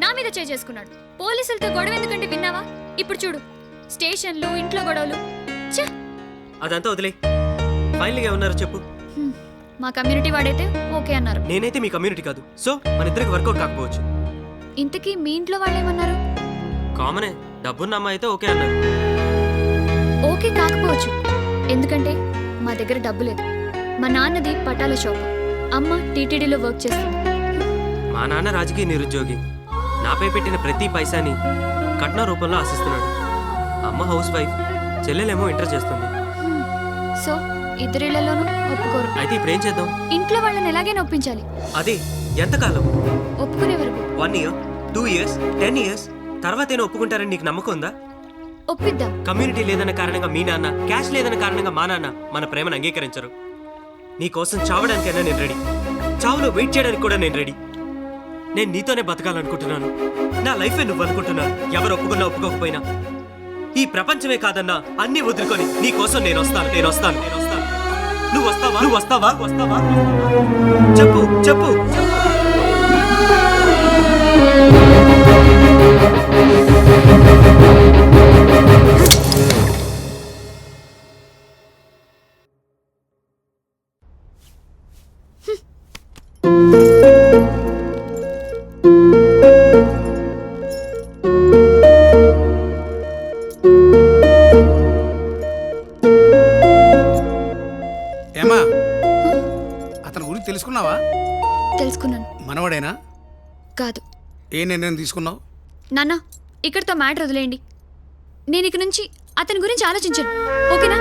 F: నా మీద చేసుకున్నాడు. పోలీసులతో గొడవ ఎందుకంటే విన్నావా? ఇప్పుడు చూడు, స్టేషన్లు, ఇంట్లో గొడవలు.
J: అదంతా వదిలే, ఫైనల్ గా ఏమన్నారో చెప్పు.
F: మా కమ్యూనిటీ వాడైతే ఓకే అన్నారు.
J: నేనైతే మీ కమ్యూనిటీ కాదు, సో మన ఇద్దరికి వర్కౌట్ కాకపోవచ్చు.
F: ఇంతకీ మీ ఇంట్లో వాళ్ళు ఏమన్నారు?
J: కామనే, డబ్బున్న అమ్మాయి అయితే ఓకే అన్నారు.
F: ఓకే కాకపోవచ్చు, ఎందుకంటే మా దగ్గర డబ్బు లేదు. మా నాన్నది పటాల షాప్, అమ్మ టీటీడీలో వర్క్ చేస్తుంది.
J: మా నాన్న రాజకీయ నిరుద్యోగి, నాపై పెట్టిన ప్రతి పైసాని కట్న రూపంలో ఆశిస్తున్నాడు. అమ్మ హౌస్ వైఫ్, చెల్లెలేమో ఇంటర్ చేస్తుంది.
F: సో ఇద్దరిళ్లలోనూ ఒప్పుకోరు.
J: అయితే ఇప్పుడు ఏం చేద్దాం?
F: ఇంట్లో వాళ్ళని ఎలాగైనా ఒప్పించాలి.
J: అదే ఎంతకాలం?
F: ఒప్పుకునే వరకు.
J: 1 year, 2 years, 10 years తర్వాతైనా ఒప్పుకుంటారని నీకు నమ్మకం ఉందా?
F: ఒప్పిద్దాం.
J: కమ్యూనిటీ లేదన్న కారణంగా మీ నాన్న, క్యాష్ లేదన్న కారణంగా మా నాన్న మన ప్రేమను అంగీకరించరు. నీ కోసం చావడానికైనా నేను రెడీ, చావులో వెయిట్ చేయడానికి కూడా నేను రెడీ. నేను నీతోనే బతకాలనుకుంటున్నాను, నా లైఫే నువ్వు అనుకుంటున్నాను. ఎవరు ఒప్పుకున్నా ఒప్పుకోకపోయినా ఈ ప్రపంచమే కాదన్నా అన్ని వదులుకొని నీ కోసం నేను వస్తాను, నేను వస్తాను, నేను వస్తాను. నువ్వు వస్తావా? నువ్వు వస్తావా? వస్తావా? చెప్పు చెప్పు.
B: ఏమా, అతని గురించి తెలుసుకున్నావా?
F: తెలుసుకున్నాను.
B: మనవాడేనా?
F: కాదు.
B: ఏ నిర్ణయం తీసుకున్నావు?
F: నాన్న, ఇక్కడితో మ్యాటర్ వదిలేయండి. నేను ఇక నుంచి అతని గురించి ఆలోచించను, ఓకేనా?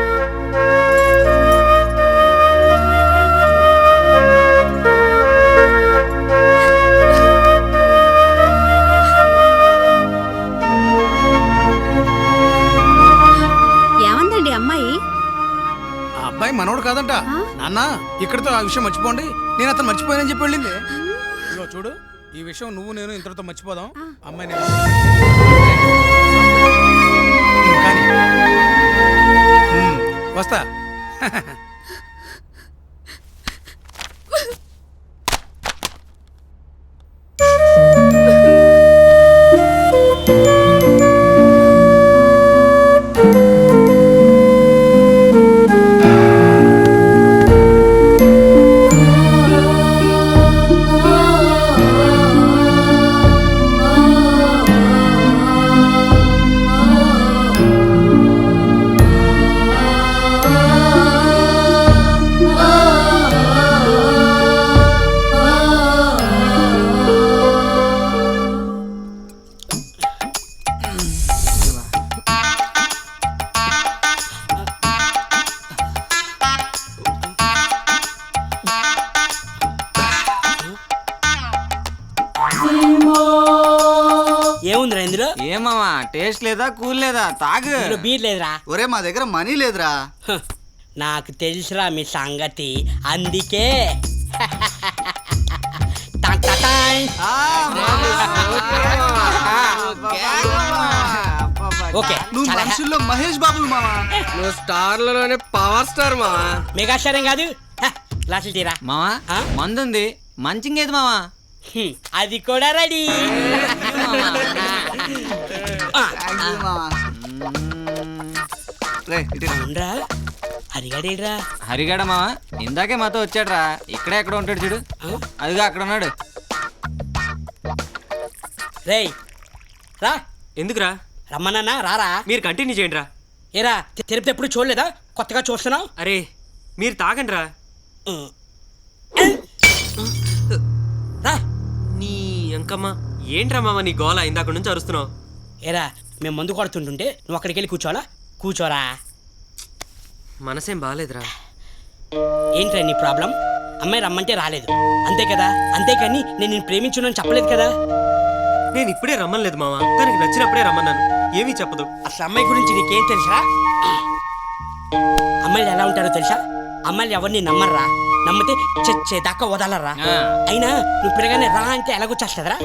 H: ఏమందండి అమ్మాయి?
B: ఆ అబ్బాయి మనోడు కాదంట. నాన్న, ఇక్కడితో ఆ విషయం మర్చిపోండి, నేను అతను మర్చిపోయానని చెప్పి వెళ్ళింది. ఇదిగో చూడు, ఈ విషయం నువ్వు నేను ఇంతటితో మర్చిపోదాం. అమ్మాయి వస్తా.
G: ఏమావా టేస్ట్ లేదా కూల్ లేదా తాగు.
A: బీర్ లేదురా.
I: ఒరే మా దగ్గర మనీ లేదురా.
A: నాకు తెలుసురా మీ సంగతి, అందుకే ఓకే.
I: నువ్వు మనుషుల్లో మహేష్ బాబు మావా.
T: నువ్వు స్టార్లలోనే పవర్ స్టార్ మావా.
A: మెగా స్టార్ ఏం కాదు. గ్లాసులు తీరా
G: మావా. మందుంది మంచింగేది మావా.
A: అది కూడా రెడీ. హరిగాడేడ్రా?
G: హరిగాడ మావా ఇందాకే మాతో వచ్చాడ్రా. ఇక్కడే ఎక్కడ ఉంటాడు చూడు, అదిగా అక్కడ ఉన్నాడు.
A: రేయ్ రా.
J: ఎందుకురా
A: రమ్మన్నా రారా.
J: మీరు కంటిన్యూ చేయండి రా.
A: ఏరా తిరుపతి ఎప్పుడు చూడలేదా, కొత్తగా చూస్తున్నావు?
J: అరే మీరు తాగండి రా. నీ అంకమ్మ ఏంట్రా మామ నీ గోల ఇందాక నుంచి అరుస్తున్నావు?
A: ఏరా మేము మందు కొడుతుంటుంటే నువ్వు అక్కడికి వెళ్ళి కూర్చోవాలా? కూర్చోరా.
J: మనసేం బాగాలేదురా.
A: ఏంట్రా నీ ప్రాబ్లం? అమ్మాయి రమ్మంటే రాలేదు అంతే కదా, అంతేకాని నేను నిన్ను ప్రేమించున్నాను చెప్పలేదు కదా.
J: నేను ఇప్పుడే రమ్మలేదు మామ, తనకి నచ్చినప్పుడే రమ్మన్నాను. ఏమీ చెప్పదు.
A: అసలు అమ్మాయి గురించి నీకేం తెలుసా? అమ్మాయిలు ఎలా ఉంటారో తెలుసా? అమ్మాయిలు ఎవరిని నమ్మర్రా, నమ్మితే చచ్చేదాకా వదలరా. అయినా నువ్వు పిల్లగానే రా అంటే ఎలాగొచ్చేస్తుందిరా?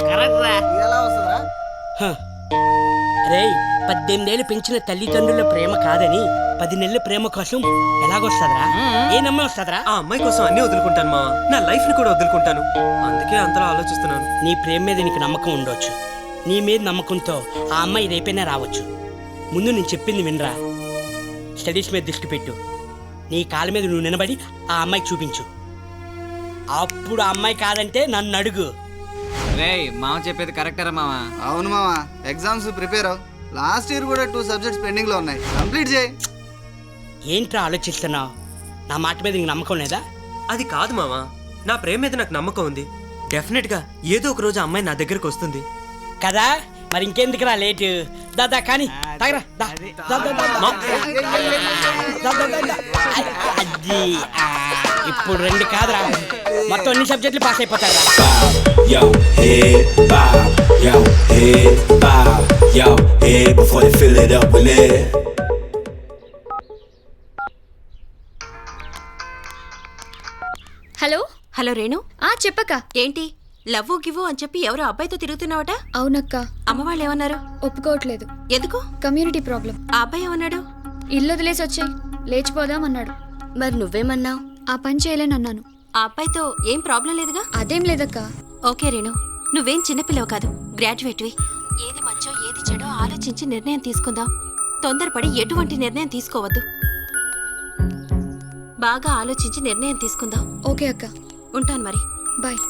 A: రే 18 ఏళ్ళు పెంచిన తల్లిదండ్రుల ప్రేమ కాదని 10 నెలల ప్రేమ కోసం ఎలాగొస్తుందిరా? ఏ నమ్మే వస్తుందిరా?
J: ఆ అమ్మాయి కోసం అన్ని వదులుకుంటాను మామ, నా లైఫ్ ని కూడా వదులుకుంటాను. అందుకే అంతలా ఆలోచిస్తున్నాను.
A: నీ ప్రేమ మీద నీకు నమ్మకం ఉండొచ్చు, నీ మీద నమ్మకంతో ఆ అమ్మాయి రేపైనా రావచ్చు. ముందు నేను చెప్పింది వినరా. స్టడీస్ మీద దృష్టి పెట్టు. నీ కాళ్ళ మీద నువ్వు నిలబడి ఆ అమ్మాయికి చూపించు. అప్పుడు ఆ అమ్మాయి కాదంటే నన్ను అడుగు.
G: రేయ్ మామ చెప్పేది కరెక్టరా మామ?
I: అవును మామ, ఎగ్జామ్స్ ప్రిపేర్ అవ్వు. లాస్ట్ ఇయర్ కూడా 2 సబ్జెక్ట్స్ పెండింగ్ లో ఉన్నాయి, కంప్లీట్ చేయి.
A: ఏంట్రా ఆలోచిస్తున్నావు? నా మాట మీద నీకు నమ్మకం లేదా?
J: అది కాదు మామ, నా ప్రేమ మీద నాకు నమ్మకం ఉంది. డెఫినెట్ గా ఏదో ఒక రోజు అమ్మాయి నా దగ్గరకు వస్తుంది
A: కదా. మరి ఇంకెందుకురా లేటు? దాదా కానీ తాగరా. అది ఇప్పుడు 2 కాదురా, మొత్తం అన్ని సబ్జెక్టులు పాస్ అయిపోతారా.
F: Hello
U: hello Renu.
F: చెప్పక్క.
U: ఏంటి లవ్వు గివ్వు అని చెప్పి ఎవరో అబ్బాయితో తిరుగుతున్నావట?
F: అవునక్క.
U: అమ్మ వాళ్ళు ఏమన్నారు?
F: ఒప్పుకోవట్లేదు.
U: ఎందుకు?
F: Community problem.
U: ఆ అబ్బాయి ఏమన్నాడు?
F: ఇల్లు వదిలేసి వచ్చాయి, లేచిపోదామన్నాడు.
U: మరి నువ్వేమన్నావు?
F: ఆ పని చేయలేనన్నాను.
U: ఆ అబ్బాయితో ఏం ప్రాబ్లం లేదుగా?
F: అదేం లేదక్క.
U: ఓకే రేణు, నువ్వేం చిన్నపిల్లవు కాదు, గ్రాడ్యుయేట్వి. ఏది మంచో ఏది చెడో ఆలోచించి నిర్ణయం తీసుకుందాం. తొందరపడి ఎటువంటి నిర్ణయం తీసుకోవద్దు. బాగా ఆలోచించి నిర్ణయం తీసుకుందాం.
F: ఓకే అక్క.
U: ఉంటాను మరి.
F: బాయ్.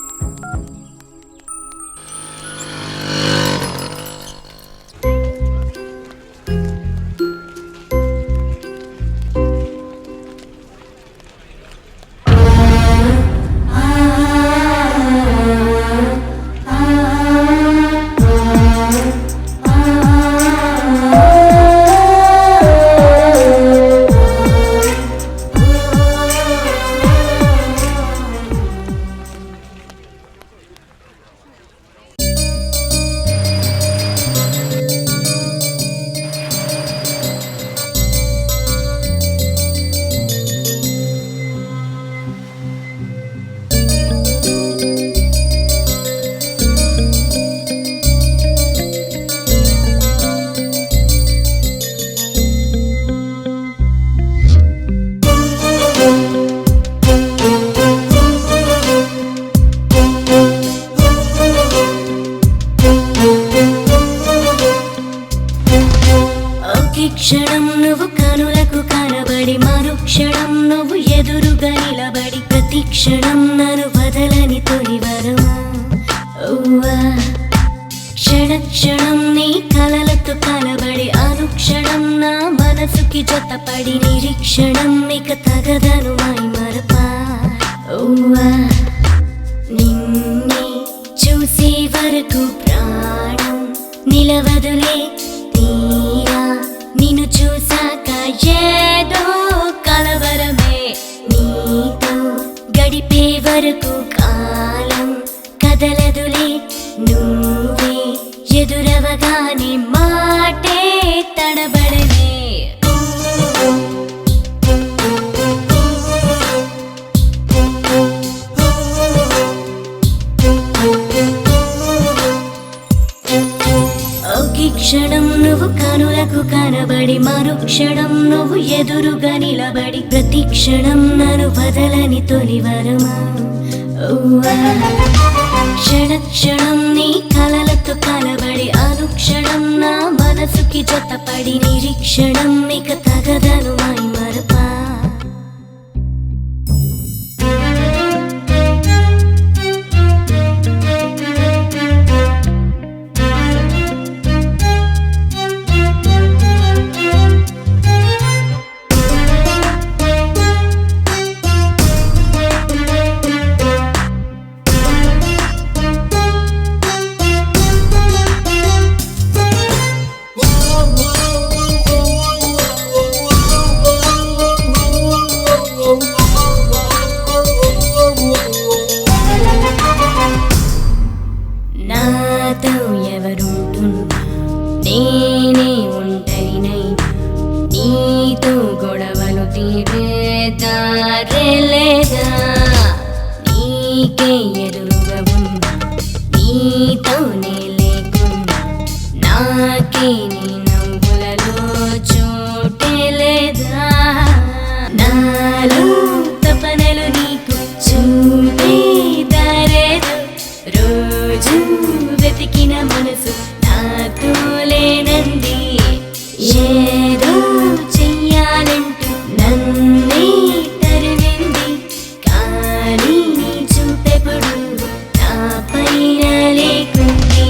O: క్షణం నువ్వు కనులకు కనబడి మరుక్షణం నువ్వు ఎదురుగా నిలబడి ప్రతి క్షణం నన్ను వదలని తొలివరమా. క్షణ క్షణం నీ కలలతో కలబడి అనుక్షణం నా మనసుకి జతపడి నిరీక్షణం ఇక తగదను మై మరపా. నిన్నే చూసే వరకు ప్రాణం నిలవదులే తీరా. నిన్ను చూసాక ఏదో కలవరమే, నీతో గడిపే వరకు కాలం కదలదులే. నువ్వే ఎదురవగానే మా కనబడనే ఒకే క్షణం నువ్వు కనులకు కనబడి మరుక్షణం నువ్వు ఎదురుగా నిలబడి ప్రతి క్షణం నన్ను వదలని తొలివరమా క్షణ క్షణం నీ కలలతో కలబడి అనుక్షణం నా మనసుకి జతపడి నిరీక్షణం ఇక తగదను మై మరపా నాతో ఎవరుంటున్నా నేనే ఒంటరినైనా నీతో గొడవలు తీరే దారే లేదా నీకే ఎదురుగా ఉన్నా నీతోనే లేకున్నా నాకే నీ నవ్వులలో చోటే లేదా నాలో తపనలు నీకు చూపే దారేదో రోజు వెతికిన మనసు నాతో లేనంది ఏదో చెయ్యాలంటూ నన్నే తరిమింది కానీ నీ చూపెప్పుడు నా పైన లేకుంది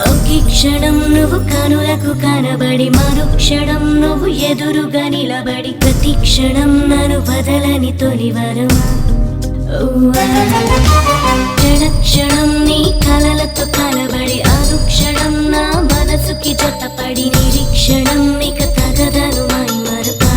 O: ఒకే క్షణం నువ్వు కనులకు కనబడి మరుక్షణం నువ్వు ఎదురుగా నిలబడి ప్రతి క్షణం నన్ను వదలని తొలివరమా క్షణ క్షణం నీ కలలతో కలబడి అనుక్షణం నా మనసుకి జతపడి నిరీక్షణం ఇక తగదను మై మరపా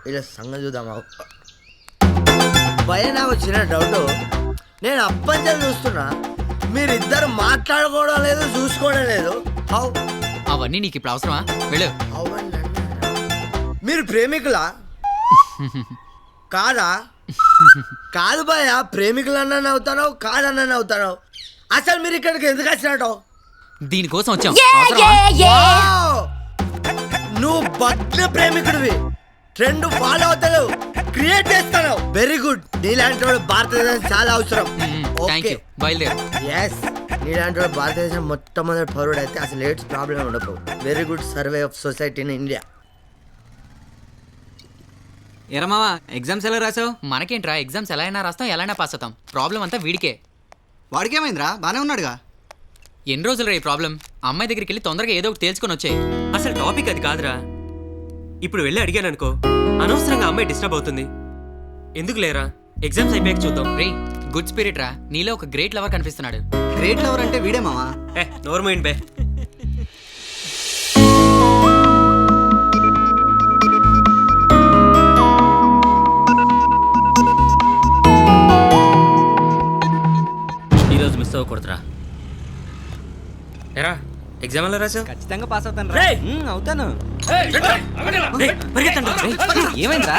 K: ఇలా సంగతి చూద్దామా భయ నాకు వచ్చిన డౌట్ నేను అప్పంచలు చూస్తున్నా మీరిద్దరు మాట్లాడుకోవడం లేదు చూసుకోవడం లేదు
G: అవన్నీ నీకు ఇప్పుడు అవసరమా వెళ్ళు
K: మీరు ప్రేమికులా కాదా కాదు భయ ప్రేమికులన్నా అవుతావు కాదన్నా అవుతావు అసలు మీరు ఇక్కడికి ఎందుకు వచ్చినట్టు
G: దీనికోసం వచ్చాం
K: నువ్వు భగ్న ప్రేమికుడివి ట్రెండ్ ఫాలో అవుతావు క్రియేట్ చేస్తావు వెరీ గుడ్ నీలాంటి వాడు భారతదేశం చాలా అవసరం
G: బయలుదేరు
K: ఎస్ నీలాంటి వాడు భారతదేశం మొట్టమొదటి పౌరుడు అయితే అసలు ఎయిడ్స్ ప్రాబ్లం ఉండదు very good survey of society in India
G: ఎరమావా ఎగ్జామ్స్ ఎలా రాసావు మనకేంట్రా ఎగ్జామ్స్ ఎలా అయినా రాస్తాం ఎలా అయినా పాస్ అవుతాం ప్రాబ్లం అంతా వీడికే
I: వాడికేమైందిరా బానే ఉన్నాడుగా
G: ఎన్ని రోజులు రా ఈ ప్రాబ్లం అమ్మాయి దగ్గరికి వెళ్ళి తొందరగా ఏదో ఒకటి తేల్చుకొని వచ్చాయి
J: అసలు టాపిక్ అది కాదురా ఇప్పుడు వెళ్ళి అడిగాను అనుకో అనవసరంగా అమ్మాయి డిస్టర్బ్ అవుతుంది ఎందుకు లేరా ఎగ్జామ్స్ అయిపోయాక చూద్దాం
G: రే గుడ్ స్పిరిట్ రా నీలో ఒక గ్రేట్ లవర్ కనిపిస్తున్నాడు
I: గ్రేట్ లవర్ అంటే వీడే మావా
J: నోర్మైండ్ బే ఈరోజు మిస్ అవ్వకూడదురా ఎరా ఎగ్జామ్ ఎలా రాసావు
G: ఖచ్చితంగా పాస్ అవుతాను
J: రేయ్!
G: అవుతాను
J: ఏమైందా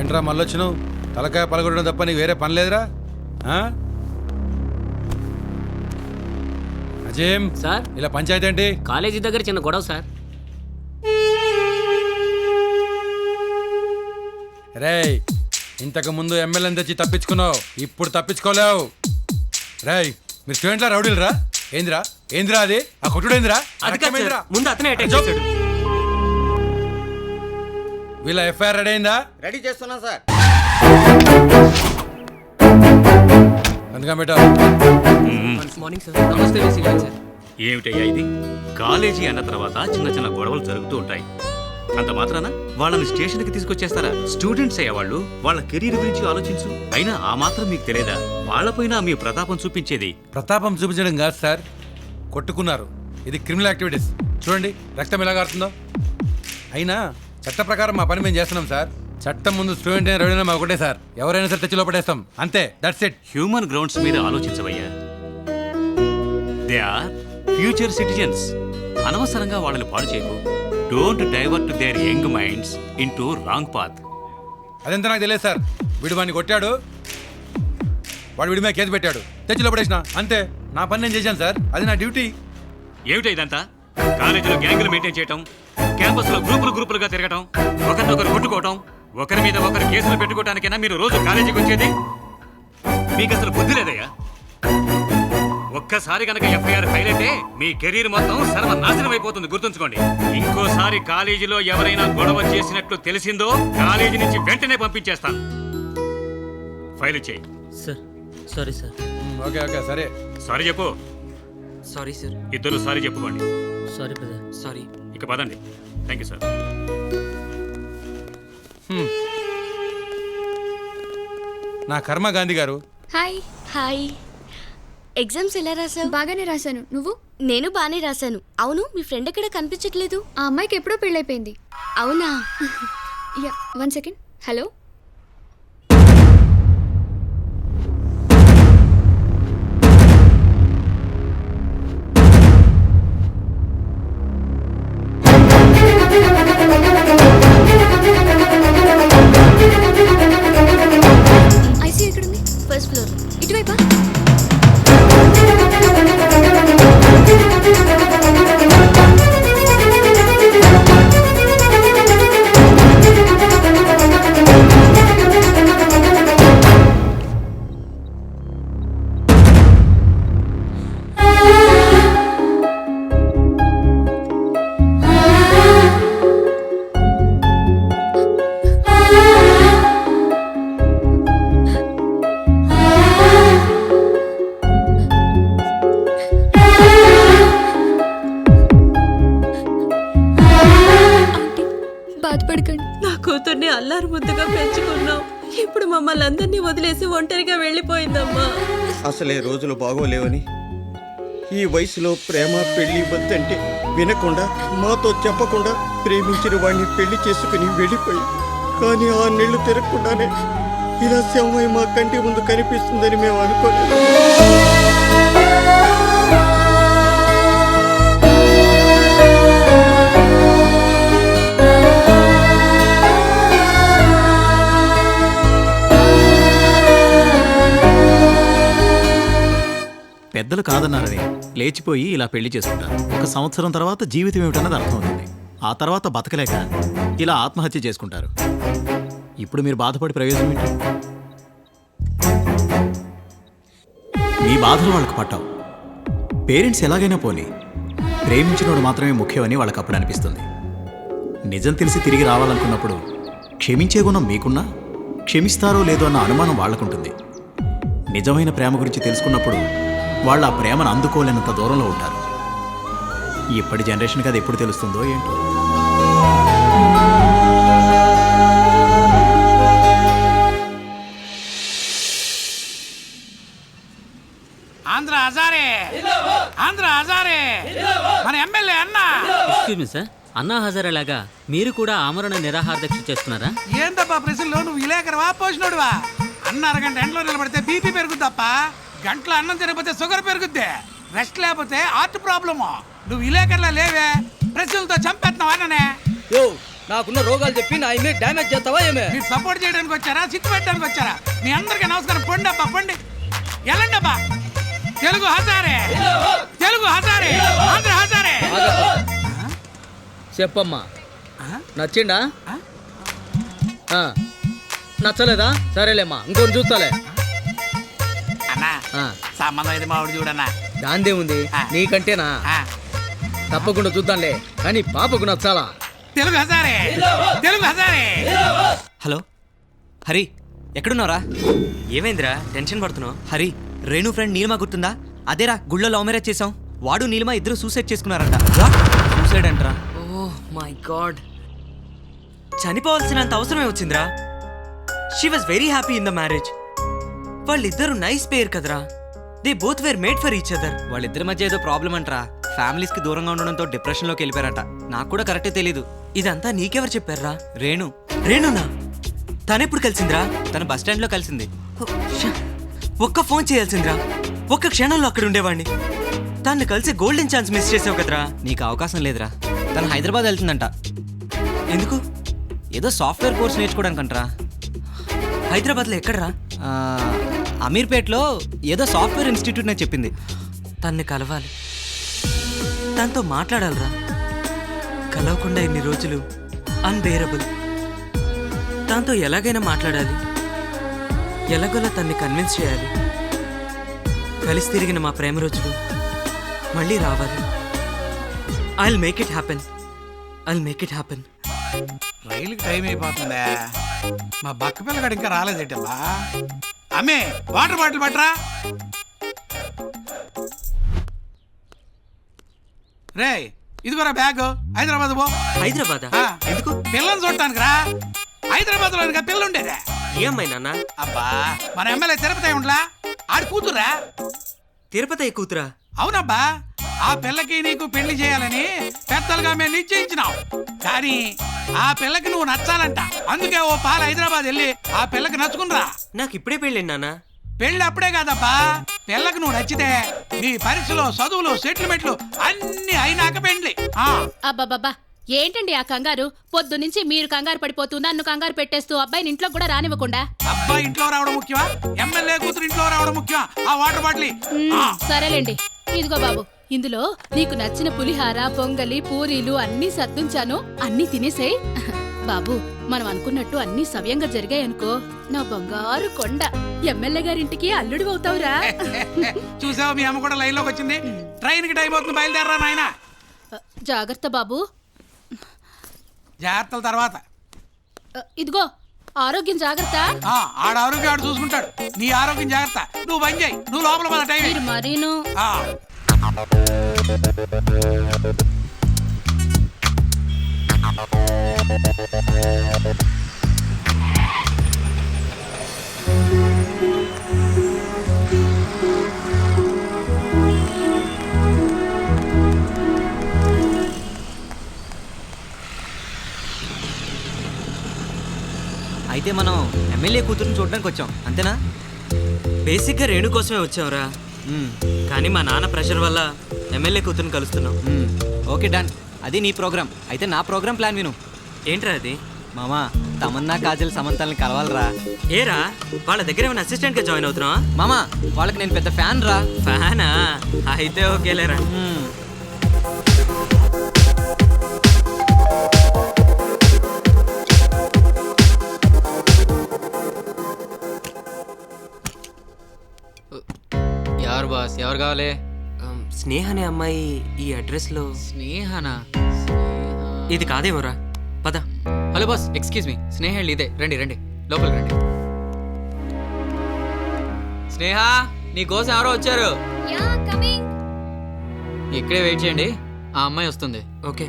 R: ఏంట్రా మళ్ళొచ్చినావు? తలకాయ పలగొట్టడం తప్ప నీకు వేరే పని లేదురా? అజయ్
M: సార్,
R: ఇలా పంచాయతీ ఏంటి?
M: కాలేజీ దగ్గర చిన్న గొడవ సార్.
R: రేయ్, ఇంతకు ముందు ఎమ్మెల్యేని తెచ్చి తప్పించుకున్నావు, ఇప్పుడు తప్పించుకోలేవు. రేయ్, మీరు స్టూడెంట్లా రౌడీలు రా? ఏందిరా ఏందిరా అది? ఆ కొట్టుడేందిరా?
J: ముందు అతనే అటాక్ చేశాడు.
R: వీళ్ళ ఎఫ్ఐఆర్ రెడీ అయిందా?
K: రెడీ చేస్తున్నా సార్.
R: అందుకని బేటా.
M: Morning sir. నమస్తే వీసీ గారు సార్.
V: ఏమిటయ్యా ఇది? కాలేజీ అన్న తర్వాత చిన్న చిన్న గొడవలు జరుగుతూ ఉంటాయి. అంత మాత్రాన వాళ్ళని స్టేషన్కి తీసుకొచ్చేస్తారా? స్టూడెంట్స్ అయ్యా వాళ్ళు. వాళ్ళ కెరీర్ గురించి ఆలోచించు. అయినా ఆ మాత్రం మీకు తెలియదా? వాళ్ళపైన మీ ప్రతాపం చూపించేది.
R: ప్రతాపం చూపించడం కాదు సార్, కొట్టుకున్నారు. ఇది క్రిమినల్ యాక్టివిటీస్. చూడండి రక్తం ఎలా కారుతుందో. అయినా చట్ట ప్రకారం మా పని మేము చేస్తున్నాం సార్. చట్టం ముందు స్టూడెంట్ అయినా రౌడీనా మా ఒకటే సార్. ఎవరైనా సరే తెచ్చి లోపడేస్తాం, అంతే. That's it.
V: హ్యూమన్ గ్రౌండ్స్ మీద ఆలోచించవయ్యా. They are future citizens. అనవసరంగా వాళ్ళని పాడు చేయకు. Don't divert their young minds into wrong path.
R: అదంతా నాకు తెలియదు సార్. వీడు వాడిని కొట్టాడు, వాడు వీడి మీద కేసు పెట్టాడు, తెచ్చి లోపడేసిన, అంతే. నా పని నేను చేశాను సార్, అది నా డ్యూటీ.
V: ఏమిటో ఇదంతా? కాలేజీలో గ్యాంగులు మెయింటైన్ చేయటం, క్యాంపస్లో గ్రూపులుగా తిరగటం, ఒకరినొకరు కొట్టుకోవటం, ఒకరి మీద ఒకరు కేసులు పెట్టుకోవటానికైనా మీరు రోజు కాలేజీకి వచ్చేది? మీకు అసలు బుద్ధి లేదయ్యా. ఒక్కసారి కనుక ఎఫ్ఐఆర్ ఫైల్ అయితే మీ కెరీర్ మొత్తం సర్వనాశనం అయిపోతుంది, గుర్తుంచుకోండి. ఇంకోసారి కాలేజీలో ఎవరైనా గొడవ చేసినట్లు తెలిసిందో కాలేజీ నుంచి వెంటనే పంపించేస్తాను. ఫైల్ చేయి.
C: Sir sorry sir.
R: Okay okay సరే.
V: సారీ చెప్పు.
M: Sorry sir.
V: ఇద్దరు సారీ చెప్పుకోండి.
M: Sorry brother. సారీ.
V: ఇక పదండి. Thank you sir.
R: నా కర్మ గాంధీ గారు.
D: హాయ్. హాయ్. ఎగ్జామ్స్ ఎలా రాసావు?
F: బాగానే రాశాను. నువ్వు?
D: నేను బాగానే రాశాను. అవును, మీ ఫ్రెండ్ ఎక్కడ కనిపించట్లేదు?
F: ఆ అమ్మాయికి ఎప్పుడో పెళ్ళైపోయింది.
D: అవునా?
F: Yeah, 1 second. హలో. ఐసీ ఎక్కడుంది?
D: First floor.
F: ఇటువైపా? బాధపడకండి.
U: నా కూతుర్ని అల్లారు ముద్దుగా పెంచుకున్నావు. ఇప్పుడు మమ్మల్ని అందరినీ వదిలేసి ఒంటరిగా వెళ్ళిపోయిందమ్మా.
K: అసలే రోజులు బాగోలేవని ఈ వయసులో ప్రేమ పెళ్లి వద్దంటే వినకుండా, మాతో చెప్పకుండా ప్రేమించిన వాడిని పెళ్లి చేసుకుని వెళ్ళిపోయి, కానీ ఆ నెళ్ళు తిరగకుండానే ఇలా శవమై మా కంటి ముందు కనిపిస్తుందని మేము అనుకోలేదు.
W: పెద్దలు కాదన్నారని లేచిపోయి ఇలా పెళ్లి చేసుకుంటారు. 1 సంవత్సరం తర్వాత జీవితం ఏమిటన్నది అర్థమవుతుంది. ఆ తర్వాత బతకలేక ఇలా ఆత్మహత్య చేసుకుంటారు. ఇప్పుడు మీరు బాధపడి ప్రయోజనం ఏంటి? మీ బాధలు వాళ్ళకు పట్టావు. పేరెంట్స్ ఎలాగైనా పోనీ, ప్రేమించినోడు మాత్రమే ముఖ్యమని వాళ్ళకి అప్పుడు అనిపిస్తుంది. నిజం తెలిసి తిరిగి రావాలనుకున్నప్పుడు క్షమించే గుణం మీకున్నా, క్షమిస్తారో లేదో అన్న అనుమానం వాళ్ళకుంటుంది. నిజమైన ప్రేమ గురించి తెలుసుకున్నప్పుడు వాళ్ళు ఆ ప్రేమను అందుకోలేనంత దూరంలో ఉంటారు. ఇప్పటి జనరేషన్కి అది ఎప్పుడు తెలుస్తుందో ఏంటో.
B: ఆంధ్ర హజారే ఆంధ్ర హజారే మన ఎమ్మెల్యే అన్న.
C: Excuse me sir, Anna Hazare లాగా మీరు కూడా ఆమరణ నిరాహార దీక్ష చేస్తున్నారా?
B: ఏందబ్బా ప్రశ్నలో నువ్వు విలేకరవా పోషణోడువా? అన్న అరగంట ఎండలో నిలబడితే బీపీ పెరుగుద్దప్ప, గంటలో అన్నం తినకపోతే షుగర్ పెరుగుద్ది, రెస్ట్ లేకపోతే హార్ట్ ప్రాబ్లము. నువ్వు విలేకరులా లేవే, ప్రశ్నలతో చంపేస్తున్నావు అన్ననే.
T: యో నాకున్న రోగాలు చెప్పి నా ఇమేజ్ డ్యామేజ్ చేస్తావా ఏమే?
B: మీరు సపోర్ట్ చేయడానికి వచ్చారా, సిట్టు పెట్టడానికి వచ్చారా? మీ అందరికీ నమస్కారం. పండి అబ్బా పండి, ఎలాండబ్బా. తెలుగు హజారే, తెలుగు హజారే, ఆంధ్ర హజారే.
T: చెప్పమ్మా, నచ్చిండా? నచ్చలేదా? సరేలేమ్మా, ఇంకొని చూస్తాలే.
B: అన్నా సంబంధం అయితే మా వాడు చూడన్నా.
T: దాందే ఉంది, నీకంటేనా? తప్పకుండా చూద్దాంలే, కానీ పాపకు నచ్చాలా?
B: తెలుగు హజారే, తెలుగు హజారే.
G: హలో హరి, ఎక్కడున్నారా?
J: ఏమైందిరా టెన్షన్ పడుతున్నావు?
G: హరి, రేణు ఫ్రెండ్ నీలిమా గుర్తుందా? అదేరా, గుళ్ళో లవ్ మ్యారేజ్ చేసాం. వాడు నీలిమా ఇద్దరు సూసైడ్ చేసుకున్నారంట. సూసైడ్ అంటరా?
J: ఓ మై గాడ్, చనిపోవాల్సినంత అవసరమే వచ్చిందిరా. She was very happy in the marriage. వాళ్ళిద్దరు నైస్ పేర్ కదరా. They both were made for each other.
G: వాళ్ళిద్దరి మధ్య ఏదో ప్రాబ్లం అంటరా. ఫ్యామిలీస్ కి దూరంగా ఉండడంతో డిప్రెషన్లోకి వెళ్ళిపోయారట. నాకు కూడా కరెక్టే తెలీదు.
J: ఇదంతా నీకెవరు చెప్పారా?
G: రేణు.
J: రేణునా? తనెప్పుడు కలిసిందిరా?
G: తన బస్ స్టాండ్ లో కలిసింది.
J: ఒక్క ఫోన్ చేయాల్సిందిరా, ఒక్క క్షణంలో అక్కడ ఉండేవాడిని. తను కలిసి గోల్డెన్ ఛాన్స్ మిస్ చేసావు కదరా.
G: నీకు అవకాశం లేదురా. తను హైదరాబాద్ వెళ్తుందంట.
J: ఎందుకు?
G: ఏదో సాఫ్ట్వేర్ కోర్స్ నేర్చుకోవడానికంటరా.
J: హైదరాబాద్లో ఎక్కడరా?
G: అమీర్పేట్లో ఏదో సాఫ్ట్వేర్ ఇన్స్టిట్యూట్ అని చెప్పింది.
J: తన్ని కలవాలి, తనతో మాట్లాడాలరా. కలవకుండా ఇన్ని రోజులు అన్బేరబుల్. దాంతో ఎలాగైనా మాట్లాడాలి, ఎలాగోలా తన్ని కన్విన్స్ చేయాలి. కలిసి తిరిగిన మా ప్రేమ రోజులు మళ్ళీ రావాలి. I'll make it happen, I'll make it happen.
B: రైలుకి టైం అయిపోతుందా? మా బక్క పిల్లగాడు ఇంకా రాలేదేటమ్మా. అమ్మే వాటర్ బాటిల్ పట్టరా. రే ఇదిగోరా బ్యాగ్, హైదరాబాద్ పో.
J: హైదరాబాద్ ఎందుకు?
B: పిల్లని చూడటానికి రా. హైదరాబాద్ లో పిల్ల ఉండేదే.
J: ఏమై నాన్న?
B: అబ్బా మన ఎమ్మెల్యే తిరుపతి ఉండలా, ఆడి కూతురా.
J: తిరుపతి కూతురా?
B: అవునబ్బా, ఆ పిల్లకి నీకు పెళ్లి చేయాలని పెద్దలుగా మేము నిశ్చయించినాం. కానీ ఆ పిల్లకి నువ్వు నచ్చాలంట. అందుకే ఓ పాల హైదరాబాద్ వెళ్ళి ఆ పిల్లకి నచ్చుకునిరా.
J: నాకు ఇప్పుడే పెళ్ళి నాన్న.
B: పెళ్ళి అప్పుడే కాదబ్బా, పిల్లకి నువ్వు నచ్చితే నీ పరీక్షలో చదువులు సెటిల్మెంట్లు అన్ని అయినాక పెండ్లి.
E: అబ్బాబ్బా ఏంటండి ఆ కంగారు? పొద్దు నుంచి మీరు కంగారు పడిపోతూ నన్ను కంగారు పెట్టేస్తూ అబ్బాయిని ఇంట్లో కూడా రానివ్వకుండా.
B: అబ్బాయి ఇంట్లో రావడం ముఖ్యమా, ఎమ్మెల్యే కూతురు ఇంట్లో రావడం ముఖ్యమా? ఆ వాటర్ బాటిల్
E: సరేలేండి, ఇదిగో బాబు, ఇందులో నీకు నచ్చిన పులిహార, పొంగలి, పూరీలు అన్నీ సర్దుంచాను, అన్నీ తినేసేయ్. బాబు, మనం అనుకున్నట్టు అన్నీ సవ్యంగా జరిగాయనుకో, నా బంగారు కొండ ఎమ్మెల్యే గారింటికి అల్లుడు అవుతావురా.
B: చూసావు, మీ అమ్మ కూడా లైన్ లోకి వచ్చింది. ట్రైన్ కి టైం అవుతుంది, బయలుదేరరా నాయన.
E: జాగ్రత్త బాబు.
B: జాగ్రత్తల తర్వాత
E: ఇదిగో ఆరోగ్యం జాగ్రత్త.
B: ఆడ ఆరోగ్యం ఆడు చూసుకుంటాడు, నీ ఆరోగ్యం జాగ్రత్త. నువ్వు బంద్ చేయి, నువ్వు లోపల పద. టైం
E: మరీను.
G: అయితే మనం ఎమ్మెల్యే కూతురుని చూడడానికి వచ్చాం, అంతేనా?
J: బేసిక్గా రేణు కోసమే వచ్చావురా. కానీ మా నాన్న ప్రెషర్ వల్ల ఎమ్మెల్యే కూతురుని కలుస్తున్నాం.
G: Okay done. అది నీ ప్రోగ్రామ్. అయితే నా ప్రోగ్రామ్ ప్లాన్ విను.
J: ఏంట్రా అది?
G: మామా, తమన్నా కాజల్ సమంతాలని కలవాలరా.
J: ఏరా, వాళ్ళ దగ్గర ఏమైనా అసిస్టెంట్ గా జాయిన్ అవుతున్నావా?
G: మామా, వాళ్ళకి నేను పెద్ద ఫ్యాన్ రా.
J: ఫ్యానా? అయితే ఓకేలేరా.
M: ఎవరు బాస్, ఎవరు కావాలి?
J: స్నేహ అనే అమ్మాయి ఈ అడ్రస్ లో.
M: స్నేహనా?
J: ఇది కాదేమోరా, పద.
M: హలో బాస్, ఎక్స్క్యూజ్ మీ, స్నేహ ఇదే. రండి రండి, లోపలికి రండి. స్నేహ, నీ కోసం ఎవరో వచ్చారు. ఇక్కడే వెయిట్ చేయండి, ఆ అమ్మాయి వస్తుంది.
J: ఓకే.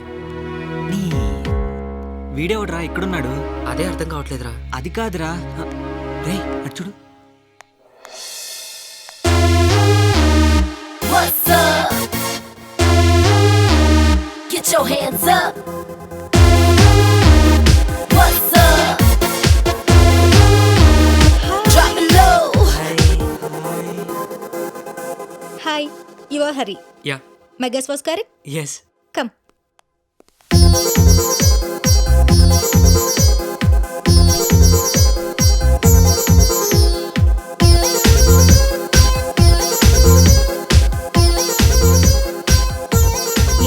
G: వీడేవడరా ఇక్కడున్నాడు?
J: అదే అర్థం కావట్లేదురా.
G: అది కాదురా, రే అటు చూడు.
O: What's up? Get your hands up. What's up? Drop it low.
L: Hi, you are Hari.
J: Yeah.
L: My guess was correct?
J: Yes.
L: Come.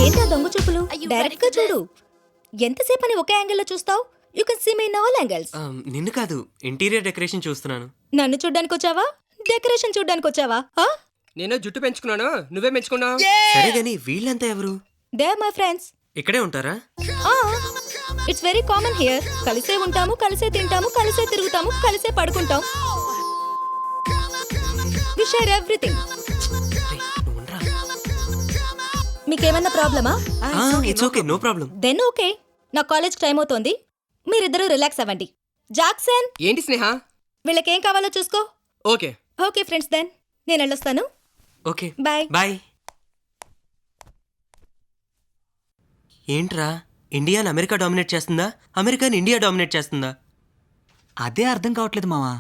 L: ఏంటా దొంగ చూపులు? డైరెక్ట్ గా చూడు. ఎంతసేపు అని ఒకే యాంగిల్లో చూస్తావు? You can see me in all angles.
J: నిన్ను కాదు, ఇంటీరియర్ డెకరేషన్ చూస్తున్నాను.
L: నన్ను చూడ్డానికి వచ్చావా? డెకరేషన్ చూడ్డానికి వచ్చావా?
T: నేను జుట్టు పెంచుకున్నాను, నువ్వే పెంచుకున్నావు.
J: సరే గానీ వీళ్ళంతా ఎవరు?
L: They are my friends.
J: ఇక్కడే ఉంటారా?
L: It's very common here. కలిసే ఉంటాము, కలిసే తింటాము, కలిసే తిరుగుతాము, కలిసే పడుకుంటాం. We share everything. మీకేమన్నా ప్రాబ్లమా?
J: It's okay, no problem.
L: Then okay. నా కాలేజ్ టైం అవుతోంది, మీరిద్దరూ రిలాక్స్ అవ్వండి. జాక్సన్.
T: ఏంటి స్నేహ?
L: వీళ్ళకేం కావాలో చూసుకో.
T: ఓకే
L: ఓకే ఫ్రెండ్స్, దెన్ నేను వెళ్ళొస్తాను.
J: Okay
L: bye
J: bye. ఏంట్రా, ఇండియాని అమెరికా డామినేట్ చేస్తుందా, అమెరికాని ఇండియా డామినేట్ చేస్తుందా?
G: అదే అర్థం కావట్లేదు మావా.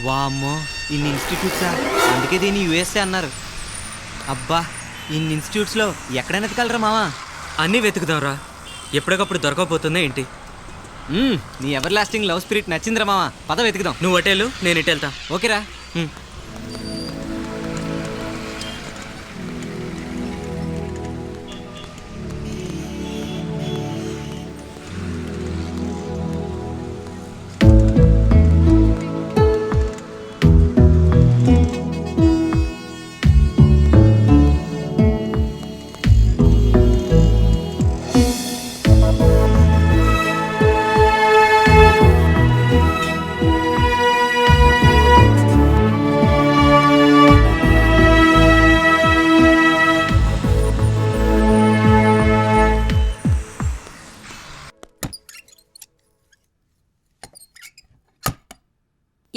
G: వామ్మో, ఇన్ని ఇన్స్టిట్యూట్సా? అందుకే దీన్ని యుఎస్ఏ అన్నారు. అబ్బా, ఇన్ని ఇన్స్టిట్యూట్స్లో ఎక్కడైనా ఎతకలరా మావా?
J: అన్నీ వెతుకుదాంరా, ఎప్పటికప్పుడు దొరకకపోతుందా ఏంటి?
G: నీ ఎవర్ లాస్టింగ్ లవ్ స్పిరిట్ నచ్చిందిరా మావా. పద వెతుకుదాం.
J: నువ్వు అటేలు, నేను ఇటు వెళ్తా.
G: ఓకేరా.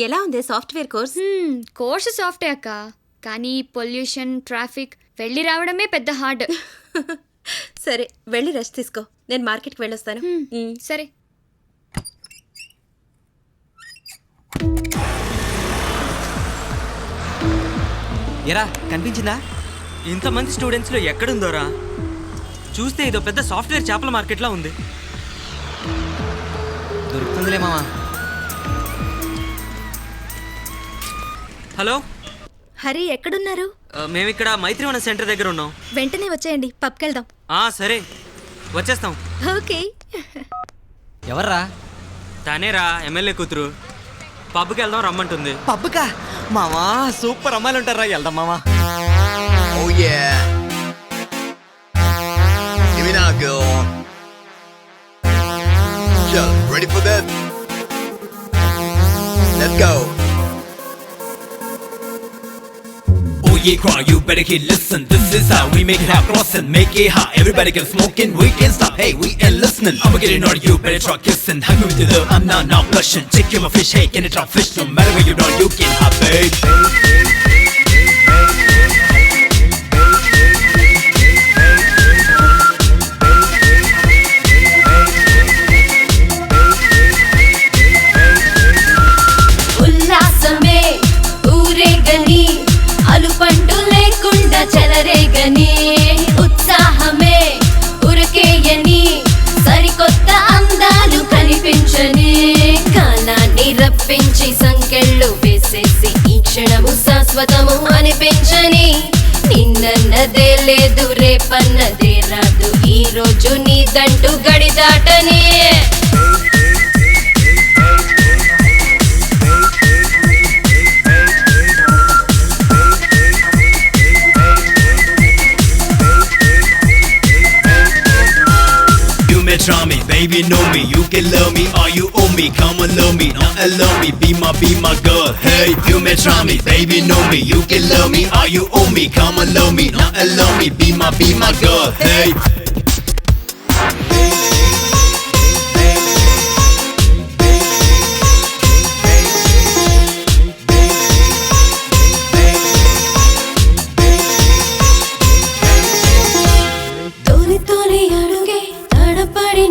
U: ఎలా ఉంది సాఫ్ట్వేర్ కోర్స్?
F: కోర్సు సాఫ్ట్వేర్ అక్క, కానీ పొల్యూషన్, ట్రాఫిక్, వెళ్ళి రావడమే పెద్ద హార్డ్.
U: సరే వెళ్ళి రెస్ట్ తీసుకో, నేను మార్కెట్కి వెళ్ళొస్తాను.
F: సరే.
G: ఎరా, కనిపించిందా?
J: ఇంతమంది స్టూడెంట్స్లో ఎక్కడుందోరా? చూస్తే ఇదో పెద్ద సాఫ్ట్వేర్ చేపల మార్కెట్లా ఉంది.
G: దొరుకుతుందిలే మావా.
J: హలో
L: హరి, ఎక్కడున్నారు?
J: మేమిక్కడ మైత్రివన సెంటర్ దగ్గర ఉన్నాం.
L: వెంటనే వచ్చేయండి, పబ్కెళ్దాం.
J: సరే వచ్చేస్తాం.
L: ఓకే.
G: ఎవర్రా?
J: తానేరా, ఎమ్మెల్యే కూతురు. పబ్కి వెళ్దాం రమ్మంటుంది.
G: పబ్కా? మావా, సూపర్ అమ్మాయిలు ఉంటారా, వెళ్దాం మావా.
Q: Oh yeah. Give me now, girl. Just ready for that? Let's go.
S: Oh yeah, crowd, you better get listen. This is how we make it hot, crossin', make it hot. Everybody get smoking, we can't stop. Hey, we ain't listening. I'ma get it on you, better try kissing. Hug me with your love, I'm not blushing. Check you my fish, hey, can it drop fish? No matter where you are, you can hop, babe.
O: ఉల్లాసమే ఊరేగని, అలుపంటూ లేకుండా చెలరేగని, ఉత్సాహమే ఉరికేయని, సరికొత్త అందాలు కనిపించని, కాలాన్ని రప్పించి సంకెళ్ళు వేసేసి ఈ క్షణము శాశ్వతము అనిపించని, నిన్నన్నదే లేదు రేపన్నదే రాదు, ఈ రోజు నీదంటూ గడి దాటని.
S: Try me, baby, know me. You can love me, or you owe me. Come and love me, not allow me. Be my girl. Hey, you may try me, baby, know me. You can love me, or you owe me. Come and love me, not allow me. Be my girl. Hey.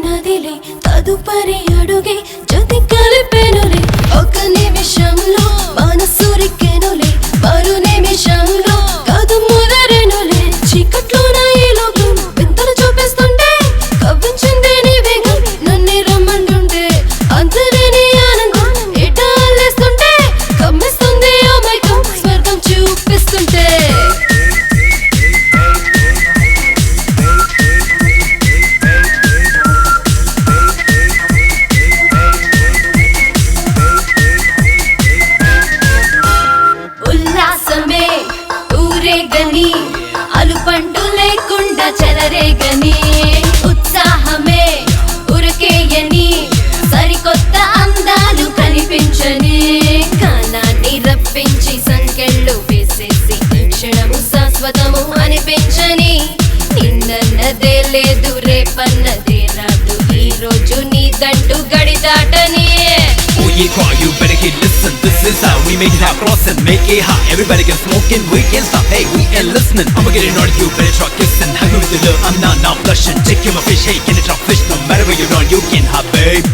O: నదిలే తదుపరి అడుగే జతి కలిపెనులే ఒక నిమిషంలో మనసురికెనులే మరు నిమిషంలో కదు ముదరెనులే చీకట్లోన ఈ లోకం వింతలు చూపిస్తుంటే కవ్వించింది నీ వేగం నన్ను రమ్మంటుంటే అంతలేని ఆనందం ఎటాలేస్తుంటే కమ్మిస్తుంది ఓ మైకం స్వర్గం చూపిస్తుంటే ఉల్లాసమే ఊరేగని అలుపంటు లేకుండా చెలరేగని ఉత్సాహమే ఉరకేయని సరికొత్త అందాలు కనిపించని కాలాన్ని రప్పించి సంకెళ్ళు వేసేసి ఈ క్షణము శాశ్వతము అనిపించని నిన్నన్నదే లేదు రేపన్నదే రాదు ఈ రోజు నీదంటూ గడి దాటని
S: Oh yeah, cry, you better hit listen. This is how we make it hot, cross and make it hot. Everybody can smoke and we can't stop. Hey, we ain't listening. I'ma get it on you, better try kissing. Hug me with the love, I'm not blushing. Take care of my fish, hey, can it drop fish? No matter where you're on, you can hop, babe.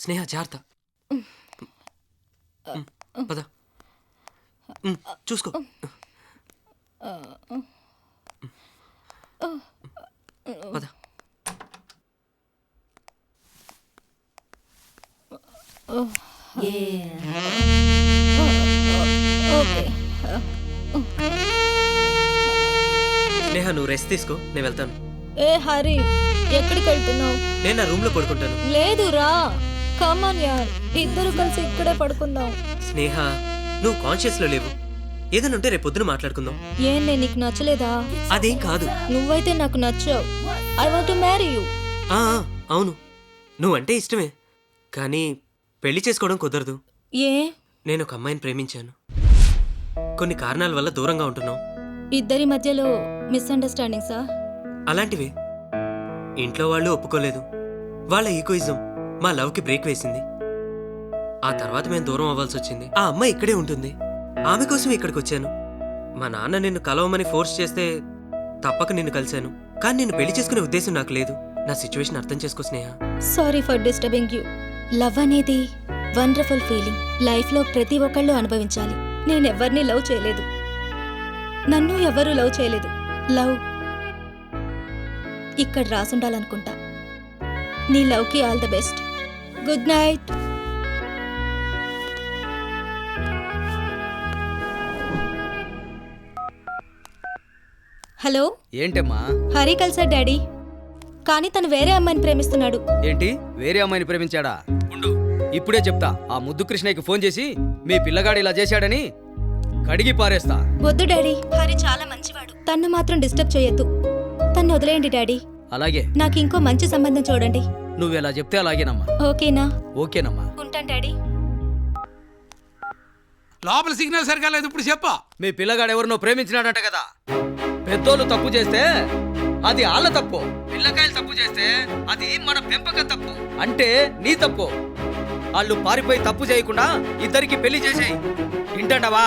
J: స్నేహ జాగ్రత్త. పద. చూసుకో. పద. స్నేహ నువ్వు rest తీసుకో, నేను వెళ్తాను.
L: ఏ హరి, ఎక్కడికి వెళ్తున్నావు?
J: నేను నా రూమ్ లో పడుకుంటాను.
L: లేదు రా, కమాన్ యార్, ఇద్దరు కలిసి ఇక్కడే పడుకుందాం.
J: స్నేహ నువ్వు కాన్షియస్ లో లేవు. ఏదైనా ఉంటే రేపు పొద్దున మాట్లాడుకుందాం.
L: ఏం నేను నీకు నచ్చలేదా?
J: అదేం కాదు.
L: నువ్వైతే నాకు నచ్చావు. I want to marry you.
J: అవును, నువ్వంటే ఇష్టమే, కానీ పెళ్లి చేసుకోవడం కుదరదు.
L: ఏ?
J: నేను ఒక అమ్మాయిని ప్రేమించాను. కొన్ని కారణాల వల్ల దూరంగా ఉంటున్నాం.
L: ఇద్దరి మధ్యలో మిస్అండర్స్టాండింగ్సా?
J: అలాంటివే. ఇంట్లో వాళ్ళు ఒప్పుకోలేదు. వాళ్ళ ఈగోయిజం మా లవ్కి బ్రేక్ వేసింది. ఆ తర్వాత మేము దూరం అవ్వాల్సి వచ్చింది. ఆ అమ్మాయి ఇక్కడే ఉంటుంది. ఆమె కోసం ఇక్కడికి వచ్చాను. మా నాన్న నిన్ను కలవమని ఫోర్స్ చేస్తే తప్పక నిన్ను కలిశాను. కానీ నిన్ను పెళ్లి చేసుకునే ఉద్దేశం నాకు లేదు. నా సిచ్యువేషన్ అర్థం చేసుకో Sneha.
L: Sorry for disturbing you. Love అనేది వండర్ఫుల్ ఫీలింగ్. లైఫ్లో ప్రతి ఒక్కళ్ళు అనుభవించాలి. నేనెవ్వరిని లవ్ చేయలేదు, నన్ను ఎవరూ లవ్ చేయలేదు. లవ్ ఇక్కడ రాసుండాలనుకుంటా. నీ లవ్కి all the best. Good night. Hello,
T: ఏంటమ్మా?
L: హరి కలిసాడు డాడీ, కానీ తను వేరే అమ్మాయిని ప్రేమిస్తున్నాడు.
T: ఏంటి, వేరే అమ్మాయిని ప్రేమించాడా? ఉండు, ఇప్పుడే చెప్తా. ఆ ముద్దు కృష్ణయ్యకి ఫోన్ చేసి మీ పిల్లగాడు ఇలా చేశాడని కడిగి పారేస్తా.
L: వద్దు డాడీ, హరి చాలా మంచివాడు. తన్ను మాత్రం డిస్టర్బ్ చేయొద్దు. తన్ను వదిలేయండి డాడీ.
T: అలాగే.
L: నాకు ఇంకో మంచి సంబంధం చూడండి.
T: నువ్వు ఎలా చెప్తే అలాగేనమ్మా.
L: ఓకేనా?
T: ఓకేనమ్మా.
L: ఉంటాను డాడీ.
B: లోపల సిగ్నల్ సరిగా లేదు. ఇప్పుడు చెప్పా.
T: మీ పిల్లగాడు ఎవరినో ప్రేమించినాడట కదా. పెద్దోళ్ళు తప్పు చేస్తే అది వాళ్ళ తప్పు, పిల్లకాయలు తప్పు చేస్తే అది మన పెంపకం తప్పు. అంటే నీ తప్పు. వాళ్ళు పారిపోయి తప్పు చేయకుండా ఇద్దరికి పెళ్లి చేసేయి. వింటావా?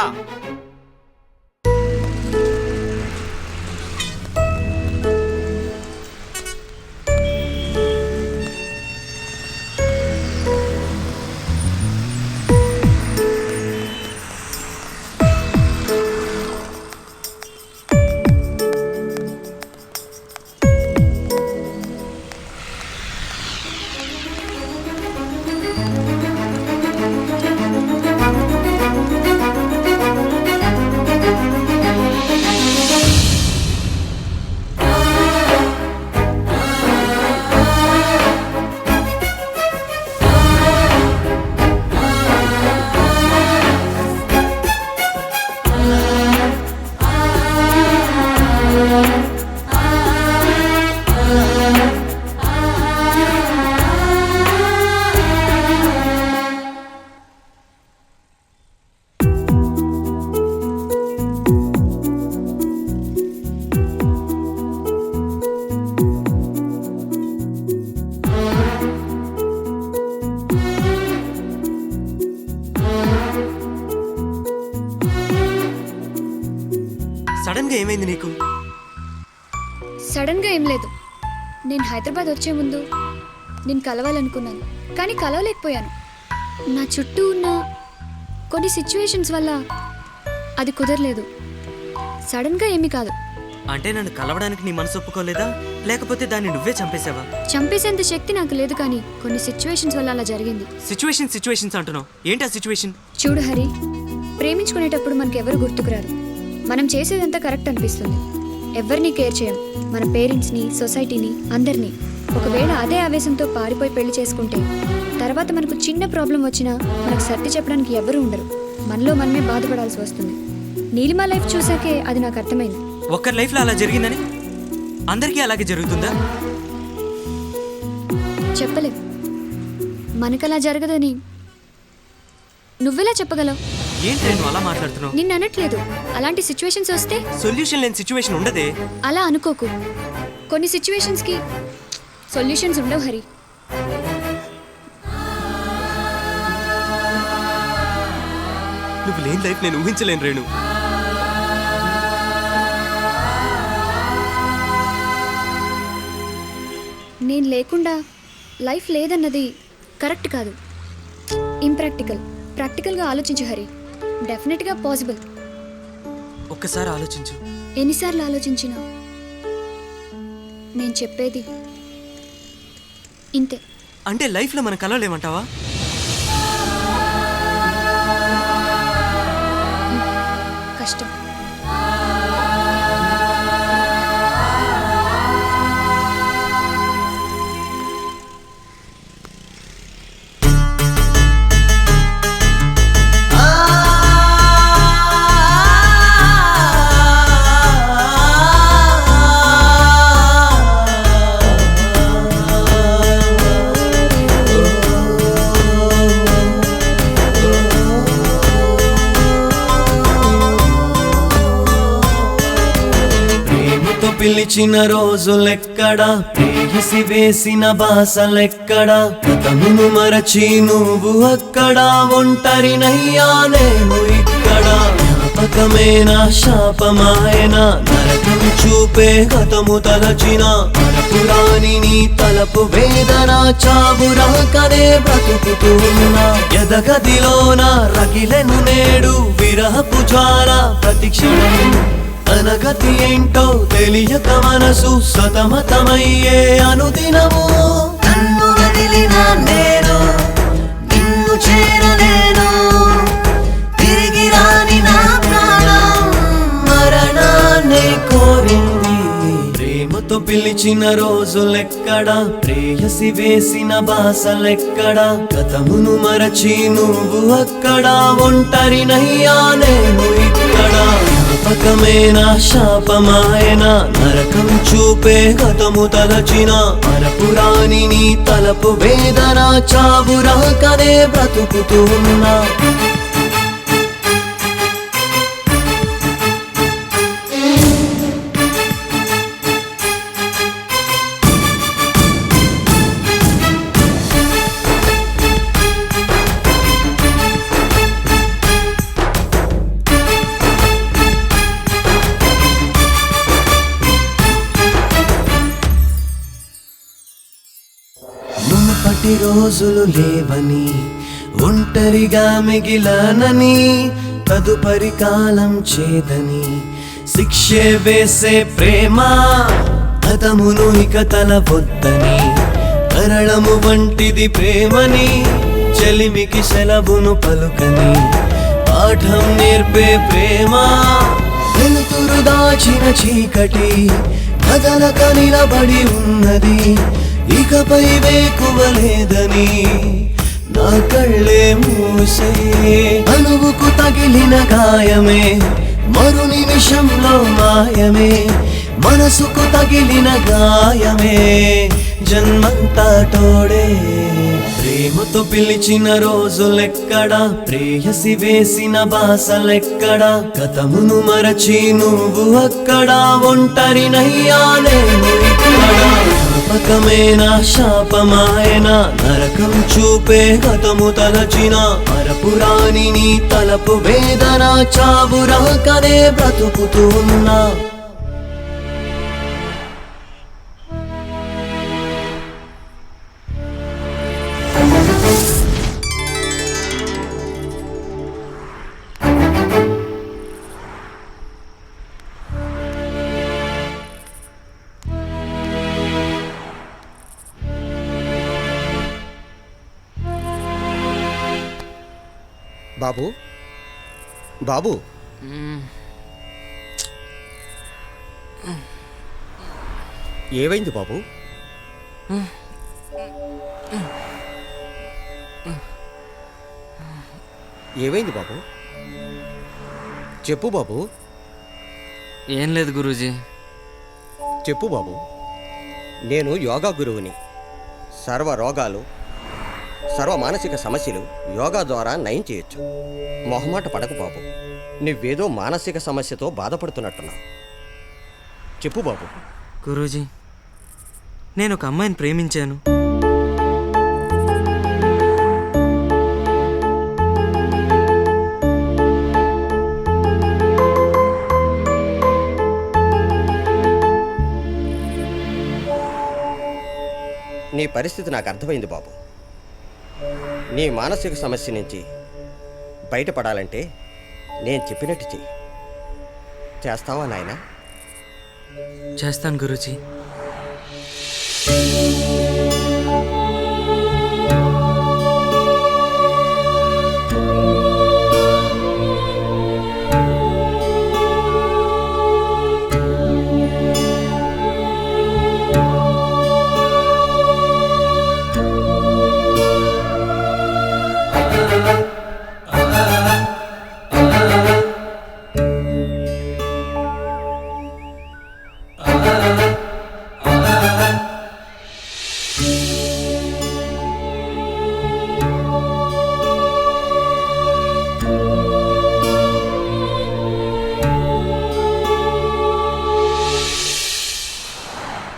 J: ఏమైంది నీకు?
F: సడన్గా ఏం లేదు. నేను హైదరాబాద్ వచ్చే ముందు నేను కలవాలనుకున్నాను, కానీ కలవలేకపోయాను. నా చుట్టూ ఉన్న కొన్ని సిచ్యువేషన్స్ వల్ల అది కుదరలేదు. సడన్గా ఏమీ కాదు.
J: అంటే నన్ను కలవడానికి నీ మనసు ఒప్పుకోలేదా, లేకపోతే దాన్ని నువ్వే చంపేసావా?
F: చంపేసేంత శక్తి నాకు లేదు, కానీ కొన్ని సిచ్యువేషన్స్ వల్ల అలా జరిగింది.
J: సిచ్యువేషన్స్ అంటున్నావు. ఏంటి ఆ సిచ్యువేషన్?
F: చూడు హరి, ప్రేమించుకునేటప్పుడు మనకెవరు గుర్తుకురారు. మనం చేసేదంతా కరెక్ట్ అనిపిస్తుంది. ఎవరిని కేర్ చేయం, మన పేరెంట్స్ని, సొసైటీని, అందరినీ. ఒకవేళ అదే ఆవేశంతో పారిపోయి పెళ్లి చేసుకుంటే తర్వాత మనకు చిన్న ప్రాబ్లం వచ్చినా మనకు సర్ది చెప్పడానికి ఎవరు ఉండరు. మనలో మనమే బాధపడాల్సి వస్తుంది. నీలిమా లైఫ్ చూసాకే అది నాకు అర్థమైంది.
J: ఒక్కరి లైఫ్లో అలా జరిగిందని అందరికీ అలాగే జరుగుతుందా?
F: చెప్పలేం. మనకలా జరగదని నువ్వెలా చెప్పగలవు?
J: ఏంటి నువ్వు అలా మాట్లాడుతున్నావు?
F: నిన్ను అనట్లేదు. అలాంటి సిచ్యువేషన్స్ వస్తే
J: సొల్యూషన్ లేని సిచ్యువేషన్ ఉండదే.
F: అలా అనుకోకు. కొన్ని సిచ్యువేషన్స్కి సొల్యూషన్స్ ఉండవు హరి.
J: నువ్వు లేని లైఫ్ నేను ఊహించలేను రేణు.
F: నేను లేకుండా లైఫ్ లేదన్నది కరెక్ట్ కాదు, ఇంప్రాక్టికల్. ప్రాక్టికల్గా ఆలోచించు హరి. డెఫినెట్గా పాసిబుల్.
J: ఒక్కసారి ఆలోచించు.
F: ఎన్నిసార్లు ఆలోచించినా నేను చెప్పేది ఇంతే.
J: అంటే లైఫ్లో మనం కలవలేమంటావా?
F: కష్టం.
H: పిలిచిన రోజులెక్కడా, ప్రేయసి వేసిన బాసలెక్కడా, గతమును మరచి నువ్వు అక్కడా, ఒంటరినయ్యా నేను ఇక్కడ. జ్ఞాపకమేనా శాపమాయనా, నరకం చూపే గతము తలచిన, మరపురాని నీ తలపు వేదన, చావురాకనే బ్రతుకుతున్నా. ఎదగదిలోన రగిలెను నేడు విరహపు జ్వాల ప్రతిక్షణం. అనగతి ఏంటో తెలియక మనసు సతమతమయ్యే అనుదినము. నన్ను వదిలిన నేను నిన్ను చేరలేను, తిరిగి రాని నా ప్రాణం మరణాన్ని కోరింది. ప్రేమతో పిలిచిన రోజులెక్కడా, ప్రేయసి వేసిన బాసలెక్కడా, గతమును మరచి నువ్వు అక్కడా, ఒంటరినయ్యా నేను ఇక్కడ. జ్ఞాపకమేనా శాపమాయనా, నరకం చూపే గతము తలచిన, మరపురాని నీ తలపు వేదన, చావురాకనే బ్రతుకుతున్నా. మునుపటి రోజులు లేవని, ఒంటరిగా మిగిలానని, తదుపరి కాలం చేదని శిక్షే వేసే ప్రేమ, గతమును ఇక తలవొద్దని, కరళము వంటిది ప్రేమని, చెలిమికి సెలవును పలుకని, పాఠం నేర్పే ప్రేమ. వెలుతురు దాచిన చీకటి కదలక నిలబడి ఉన్నది, ఇకపై వేకువలేదని నా కళ్ళే మూసే. అనువుకు తగిలిన గాయమే మరు నిమిషంలో మాయమే, మనసుకు తగిలిన గాయమే జన్మంతా తోడే. ప్రేమతో పిలిచిన రోజులెక్కడా, ప్రేయసి వేసిన బాసలెక్కడా, గతమును మరచి నువ్వు అక్కడా, ఒంటరినయ్యా నేను ఇక్కడ. జ్ఞాపకమేనా శాపమాయనా, నరకం చూపే గతము తలచిన, మరపురాని నీ తలపు వేదన, చావురాకనే బ్రతుకుతున్నా.
K: బాబు బాబు ఏమైంది బాబు? ఏమైంది బాబు? చెప్పు బాబు.
J: ఏం లేదు గురూజీ.
K: చెప్పు బాబు. నేను యోగా గురువుని. సర్వ రోగాలు, సర్వ మానసిక సమస్యలు యోగా ద్వారా నయం చేయొచ్చు. మొహమాట పడకు బాబు. నువ్వేదో మానసిక సమస్యతో బాధపడుతున్నట్టున్నావు. చెప్పు బాబు.
J: గురూజీ, నేను ఒక అమ్మాయిని ప్రేమించాను.
K: నీ పరిస్థితి నాకు అర్థమైంది బాబు. నీ మానసిక సమస్య నుంచి బయటపడాలంటే నేను చెప్పినట్టు చెయ్యి. చేస్తావా నాయనా?
J: చేస్తాను గురూజీ.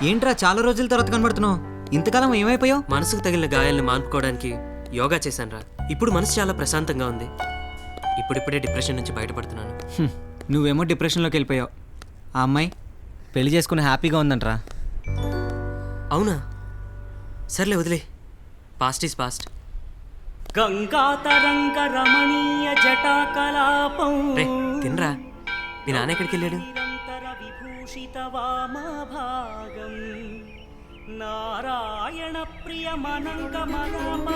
G: ఏంట్రా చాలా రోజుల తర్వాత కనబడుతున్నావు? ఇంతకాలం ఏమైపోయావు?
J: మనసుకు తగిలిన గాయాలను మాన్పుకోవడానికి యోగా చేశానురా. ఇప్పుడు మనసు చాలా ప్రశాంతంగా ఉంది. ఇప్పుడిప్పుడే డిప్రెషన్ నుంచి బయటపడుతున్నాను.
G: నువ్వేమో డిప్రెషన్లోకి వెళ్ళిపోయావు. ఆ అమ్మాయి పెళ్లి చేసుకుని హ్యాపీగా ఉందంట్రా.
J: అవునా? సర్లే వదిలే. Past is past.
C: గంగాతరంగ రమణీయ జటాకలాపం
J: తినరా. మీ నాన్న ఎక్కడికి వెళ్ళాడు?
C: విభూషితవామభాగం నారాయణ ప్రియమనంగమనమః.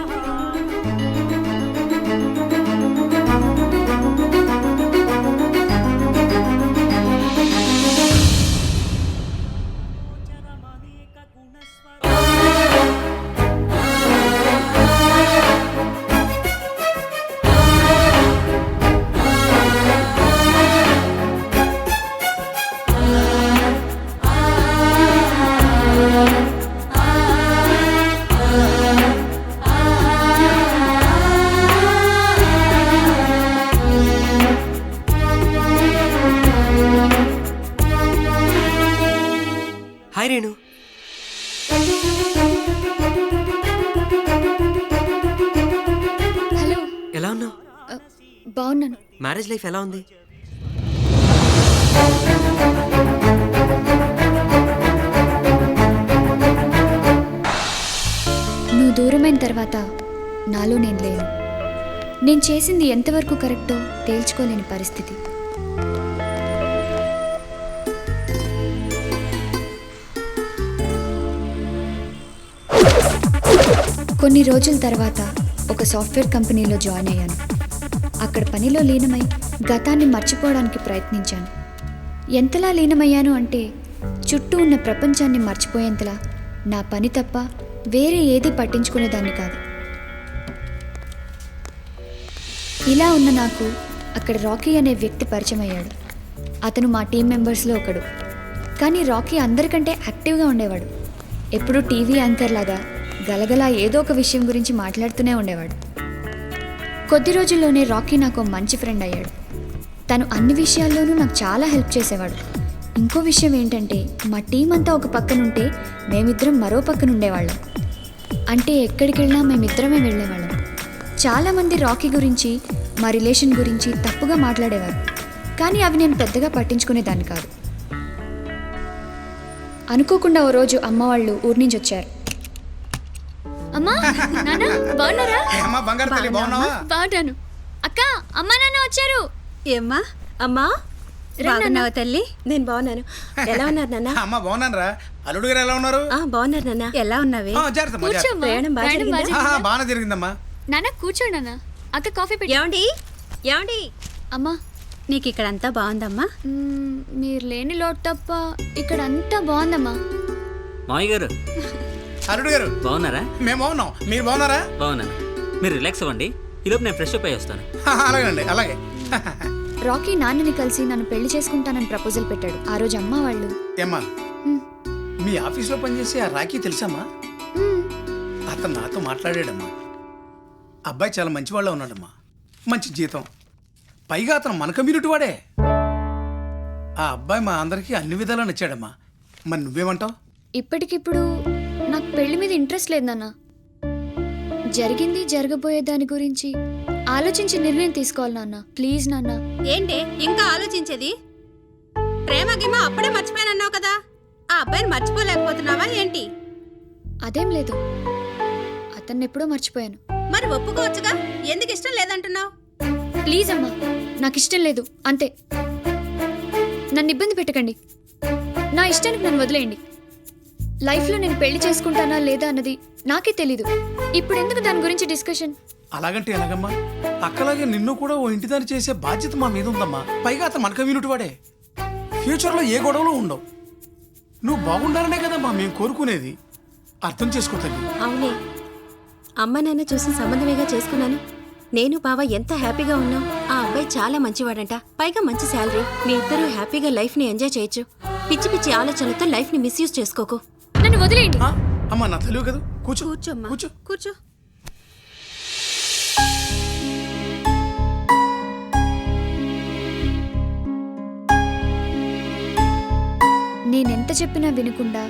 J: హాయ్ రేణు.
F: హలో.
J: ఎలా ఉన్నావు?
F: బాగున్నాను.
J: మ్యారేజ్ లైఫ్ ఎలా ఉంది?
F: నువ్వు దూరమైన తర్వాత నాలో నేను లేను. నేను చేసింది ఎంతవరకు కరెక్టో తేల్చుకోలేని పరిస్థితి. కొన్ని రోజుల తర్వాత ఒక సాఫ్ట్వేర్ కంపెనీలో జాయిన్ అయ్యాను. అక్కడ పనిలో లీనమై గతాన్ని మర్చిపోవడానికి ప్రయత్నించాను. ఎంతలా లీనమయ్యాను అంటే చుట్టూ ఉన్న ప్రపంచాన్ని మర్చిపోయేంతలా నా పని తప్ప వేరే ఏది పట్టించుకునేదాన్ని కాదు. ఇలా ఉన్న నాకు అక్కడ రాకీ అనే వ్యక్తి పరిచయం అయ్యాడు. అతను మా టీం మెంబర్స్లో ఒకడు. కానీ రాకీ అందరికంటే యాక్టివ్గా ఉండేవాడు. ఎప్పుడూ టీవీ యాంకర్ లాగా గలగలా ఏదో ఒక విషయం గురించి మాట్లాడుతూనే ఉండేవాడు. కొద్ది రోజుల్లోనే రాకీ నాకు మంచి ఫ్రెండ్ అయ్యాడు. తను అన్ని విషయాల్లోనూ నాకు చాలా హెల్ప్ చేసేవాడు. ఇంకో విషయం ఏంటంటే మా టీం అంతా ఒక పక్కనుంటే మేమిద్దరం మరో పక్కన ఉండేవాళ్ళం. అంటే ఎక్కడికి వెళ్ళినా మేమిద్దరమే వెళ్ళేవాళ్ళం. చాలామంది రాకీ గురించి మా రిలేషన్ గురించి తప్పుగా మాట్లాడేవారు. కానీ అవి నేను పెద్దగా పట్టించుకునేదాన్ని కాదు. అనుకోకుండా ఓ రోజు అమ్మ వాళ్ళు ఊరి నుంచి వచ్చారు. అమ్మా, నాన్న బాగున్నారా?
B: అమ్మా బంగారు తల్లి బాగున్నావా?
F: బాగున్నాను. అక్క, అమ్మా నాన్న వచ్చారు.
A: ఏమ్మా అమ్మా బాగున్నావా తల్లి? నేను బాగున్నాను. ఎలా ఉన్నారు నాన్న?
B: అమ్మా బాగున్నాను రా. అల్లుడు గారు ఎలా ఉన్నారు?
A: బాగున్నారు నాన్న. ఎలా ఉన్నావే?
B: జాగ్రత్త
F: కూర్చోమ్మా.
A: ప్రయాణం బాగా జరిగిందా?
B: బాగానే జరిగిందమ్మా.
F: నాన్న కూర్చోండి. నాన్న అక్క కాఫీ పెట్టి.
A: ఏమండి ఏమండి
F: అమ్మా
A: నీకు ఇక్కడంతా బాగుందమ్మా?
F: మీరు లేని లోటు తప్ప ఇక్కడ అంతా బాగుందమ్మా.
C: మావయ్య గారు,
B: అల్లుడు గారు
C: బాగున్నారా?
B: మేము బాగున్నాం, మీరు బాగున్నారా?
C: బాగున్నాను. మీరు రిలాక్స్ అవ్వండి, ఈలోపు నేను ఫ్రెష్ అప్ అయ్యి వస్తాను.
B: అలాగండి, అలాగే.
F: రాకీ నాన్నని కలిసి నన్ను పెళ్లి చేసుకుంటానని ప్రపోజల్ పెట్టాడు. ఆ రోజు అమ్మ వాళ్ళు
B: ఏమ్మా, మీ ఆఫీస్లో పనిచేసే ఆ రాఖీ తెలుసమ్మా? అతను నాతో మాట్లాడాడమ్మా. అబ్బాయి చాలా మంచివాళ్ళ ఉన్నాడమ్మా, మంచి జీతం, పైగా అతను మన కమ్యూనిటీ వాడే. ఆ అబ్బాయి మా అందరికీ అన్ని విధాలా నచ్చాడమ్మా. మరి నువ్వేమంటావు?
F: ఇప్పటికిప్పుడు నాకు పెళ్లి మీద ఇంట్రెస్ట్ లేదు నాన్న. జరిగింది జరగబోయే దాని గురించి ఆలోచించి నిర్ణయం తీసుకోవాలి నాన్న. ప్లీజ్ నాన్న.
A: ఏంటి ఇంకా ఆలోచించేది? ప్రేమ గిమ అప్పుడే మర్చిపోయానన్నావు కదా, ఆ అబ్బాయిని మర్చిపోలేకపోతున్నావా ఏంటి?
F: అదేం లేదు, అతన్ని ఎప్పుడో మర్చిపోయాను.
A: మరి ఒప్పుకోవచ్చుగా, ఎందుకు ఇష్టం లేదంటున్నావు?
F: ప్లీజ్ అమ్మా, నాకు ఇష్టం లేదు అంతే. నన్ను ఇబ్బంది పెట్టకండి. నా ఇష్టానికి నన్ను వదిలేయండి. లైఫ్లో నేను పెళ్లి చేసుకుంటానా లేదా అన్నది నాకే తెలీదు. ఇప్పుడు ఎందుకు దాని గురించి డిస్కషన్?
B: అలాగంటే ఎలాగమ్మా? అక్కలాగే నిన్ను కూడా ఓ ఇంటిదాన్ని చేసే బాధ్యత మా మీద ఉందమ్మా. పైగా అతను మన కమ్యూనిటీ వాడే. ఫ్యూచర్లో ఏ గొడవలు ఉండవు. నువ్వు బాగుండాలనే కదమ్మా మేము కోరుకునేది. అర్థం చేసుకో తల్లి.
A: అవునే, అమ్మ నాన్న చూసిన సంబంధమేగా చేసుకున్నాను. నేను బావ ఎంత హ్యాపీగా ఉన్నాం. ఆ అబ్బాయి చాలా మంచివాడంట, పైగా మంచి శాలరీ. మీ ఇద్దరూ హ్యాపీగా లైఫ్ ని ఎంజాయ్ చేయొచ్చు. పిచ్చి పిచ్చి ఆలోచనలతో లైఫ్ ని మిస్యూజ్ చేసుకోకు.
F: నన్ను వదిలేయండి.
B: అమ్మా నా తెలివి కదా, కూర్చో
A: కూర్చోమ్మా,
B: కూర్చో
A: కూర్చో.
F: నేనెంత చెప్పినా వినకుండా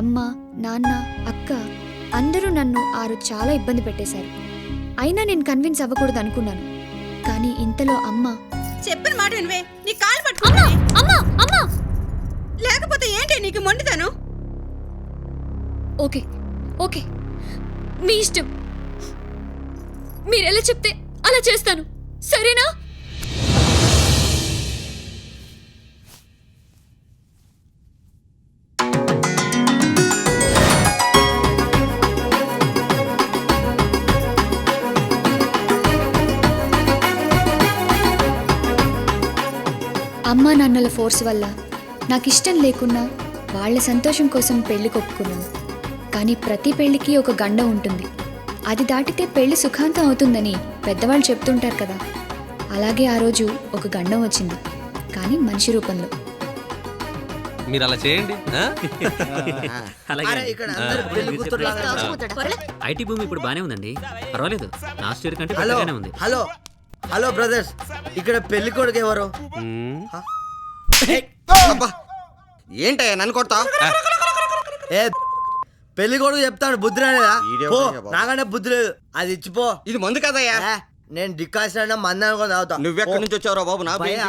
F: అమ్మ, నాన్న, అక్క అందరూ నన్ను ఆ రోజు చాలా ఇబ్బంది పెట్టేశారు. అయినా నేను కన్విన్స్ అవ్వకూడదు అనుకున్నాను. కానీ ఇంతలో అమ్మ
A: చెప్పిన మాట వినవే, నీ కాలు పట్టుకున్నా.
F: అమ్మా అమ్మా,
A: లేకపోతే ఏంటి నీకు మొండితనం?
F: ఓకే ఓకే, మీ ఇష్టం. మీరెలా చెప్తే అలా చేస్తాను, సరేనా? అమ్మా నాన్నల ఫోర్స్ వల్ల నాకు ఇష్టం లేకున్నా వాళ్ళ సంతోషం కోసం పెళ్లి కొప్పుకున్నాను. కానీ ప్రతి పెళ్లికి ఒక గండం ఉంటుంది. అది దాటితే పెళ్లి సుఖాంతం అవుతుందని పెద్దవాళ్ళు చెప్తుంటారు కదా. అలాగే ఆ రోజు ఒక గండం వచ్చింది, కానీ మనిషి రూపంలో.
I: మీరు అలా చేయండి.
C: ఐటీ భూమి ఇప్పుడు బానే ఉందండి, పర్వాలేదు. లాస్ట్ ఇయర్ కంటే
N: హలో
C: బాగానే ఉంది.
N: హలో హలో బ్రదర్స్, ఇక్కడ పెళ్లి కొడుకు ఎవరు?
K: ఏంటయ్యా నన్ను కొడతా?
N: ఏ పెళ్లి కొడుకు చెప్తాను, బుద్ధి రాలేదా? పో, నాకంటే బుద్ధి లేదు. అది ఇచ్చిపో.
K: ఇది మందు కదయ్యా.
N: నేను డికాషన్ మందానికి తాగుతా.
K: నువ్వెక్కడి నుంచి వచ్చావురా బాబు? నా
N: భయ్యా,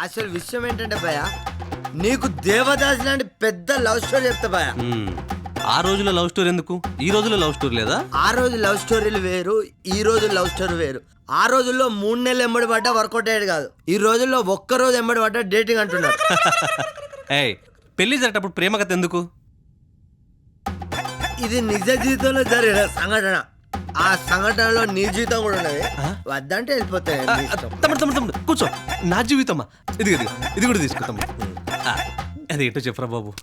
N: అసలు విషయం ఏంటంటే భయ, నీకు దేవదాస్ లాంటి పెద్ద లవ్ స్టోరీ చెప్తా భయ.
I: ఆ రోజుల్లో లవ్ స్టోరీ ఎందుకు, ఈ రోజుల్లో లవ్ స్టోరీ లేదా?
N: ఆ రోజు లవ్ స్టోరీలు వేరు, ఈ రోజు లవ్ స్టోరీ వేరు. ఆ రోజుల్లో 3 నెలలు ఎంబడి పడ్డా వర్కౌట్ అయ్యేది కాదు. ఈ రోజుల్లో ఒక్కరోజు ఎంబడి పడ్డా డేటింగ్ అంటున్నారు.
I: ఏయ్, పెళ్లి జరిగేటప్పుడు ప్రేమ కథ ఎందుకు?
N: ఇది నిజ జీవితంలో జరిగిన సంఘటన. ఆ సంఘటనలో నీ జీవితం కూడా ఉన్నది. వద్దంటే వెళ్ళిపోతాయి.
I: తమ్ముడు తమ్ముడు తమ్ముడు కూర్చో. నా జీవితమా? ఇది ఇది ఇది కూడా తీసుకో తమ్ముడు. అది ఏంటో చెప్పరా బాబు.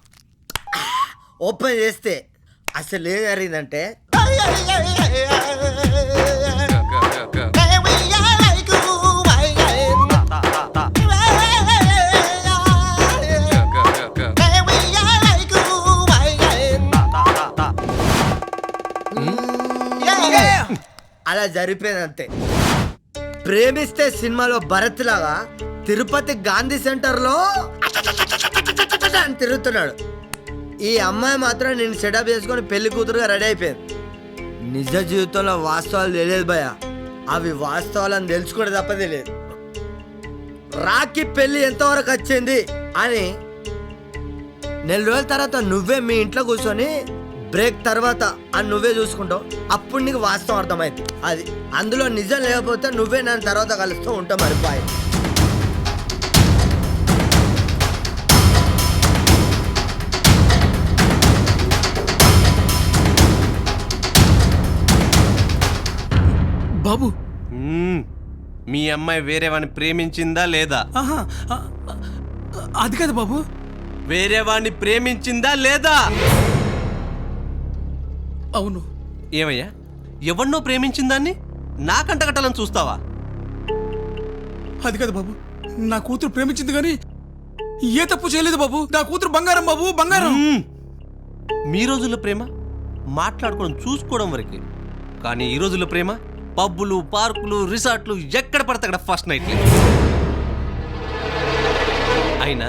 N: ఓపెన్ చేస్తే అసలు ఏం జరిగిందంటే, అలా జరిపోయింది అంతే. ప్రేమిస్తే సినిమాలో భరత్ లాగా తిరుపతి గాంధీ సెంటర్లో తిరుగుతున్నాడు. ఈ అమ్మాయి మాత్రం నేను సెటప్ చేసుకొని పెళ్లి కూతురుగా రెడీ అయిపోయింది. నిజ జీవితంలో వాస్తవాలు తెలియదు భయ, అవి వాస్తవాలని తెలుసుకోవడం తప్ప తెలియదు. రాఖీ పెళ్లి ఎంతవరకు వచ్చింది అని 4 రోజుల తర్వాత నువ్వే మీ ఇంట్లో కూర్చొని బ్రేక్ తర్వాత అని నువ్వే చూసుకుంటావు. అప్పుడు నీకు వాస్తవం అర్థమైంది. అది అందులో నిజం లేకపోతే నువ్వే నన్ను తర్వాత కలుస్తూ ఉంటావు. మరి బాయ్.
B: బాబు
I: మీ అమ్మాయి వేరే వాడిని ప్రేమించిందా లేదా?
B: అది కాదు బాబు.
I: వేరే వాడిని ప్రేమించిందా లేదా?
B: అవును.
I: ఏమయ్యా, ఎవరినో ప్రేమించిందాన్ని నాకంట కట్టాలని చూస్తావా?
B: అది కాదు బాబు, నా కూతురు ప్రేమించింది కానీ ఏ తప్పు చేయలేదు బాబు. నా కూతురు బంగారం బాబు, బంగారం.
I: మీ రోజుల్లో ప్రేమ మాట్లాడుకోవడం చూసుకోవడం వరకే, కానీ ఈ రోజుల్లో ప్రేమ పబ్బులు, పార్కులు, రిసార్ట్లు, ఎక్కడ పడితే అక్కడ ఫస్ట్ నైట్లు. అయినా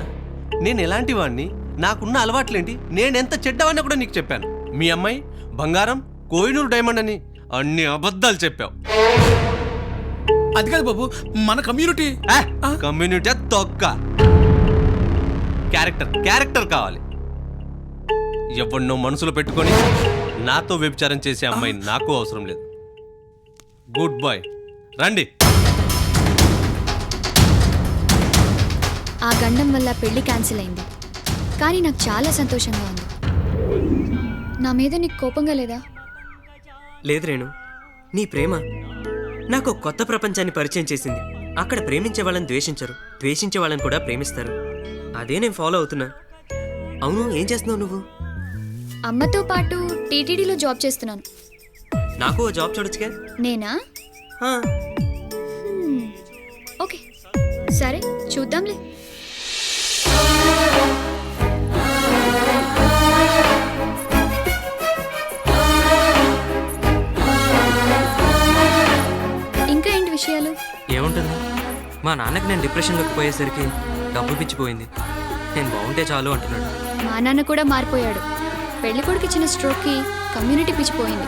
I: నేను ఎలాంటి వాడిని, నాకున్న అలవాట్లేంటి, నేనెంత చెడ్డవాడిని కూడా నీకు చెప్పాను. మీ అమ్మాయి బంగారం, కోహినూరు డైమండ్ అని అన్ని అబద్ధాలు చెప్పావు.
B: అది కాదు బాబు, మన కమ్యూనిటీ.
I: కమ్యూనిటీ తొక్క. క్యారెక్టర్ కావాలి. ఎవరినో మనసులో పెట్టుకొని నాతో వ్యభిచారం చేసే అమ్మాయి నాకు అవసరం లేదు. గుడ్ బాయ్, రండి.
F: ఆ గండం వల్ల పెళ్లి క్యాన్సిల్ అయింది, కానీ నాకు చాలా సంతోషంగా ఉంది. నా మీద నీకు కోపంగా లేదా?
J: లేదు రేణు, నీ ప్రేమ నాకు కొత్త ప్రపంచాన్ని పరిచయం చేసింది. అక్కడ ప్రేమించే వాళ్ళని ద్వేషించరు, ద్వేషించే వాళ్ళని కూడా ప్రేమిస్తారు. అదే నేను ఫాలో అవుతున్నా. అవును, ఏం చేస్తున్నావు నువ్వు?
F: అమ్మతో పాటు టీటీడీలో జాబ్ చేస్తున్నాను.
J: నాకు ఓ జాబ్ చూడొచ్చుగా.
F: నేనా? ఓకే, సరే చూద్దాంలే. ఇంకా ఏంటి విషయాలు?
J: ఏముంటుంది, మా నాన్నకి నేను డిప్రెషన్లోకి పోయేసరికి డబ్బు పిచ్చిపోయింది. నేను బాగుంటే చాలు అంటున్నాడు.
F: మా నాన్న కూడా మారిపోయాడు. పెళ్లి కొడుకు ఇచ్చిన స్ట్రోక్కి కమ్యూనిటీ పిచ్చిపోయింది.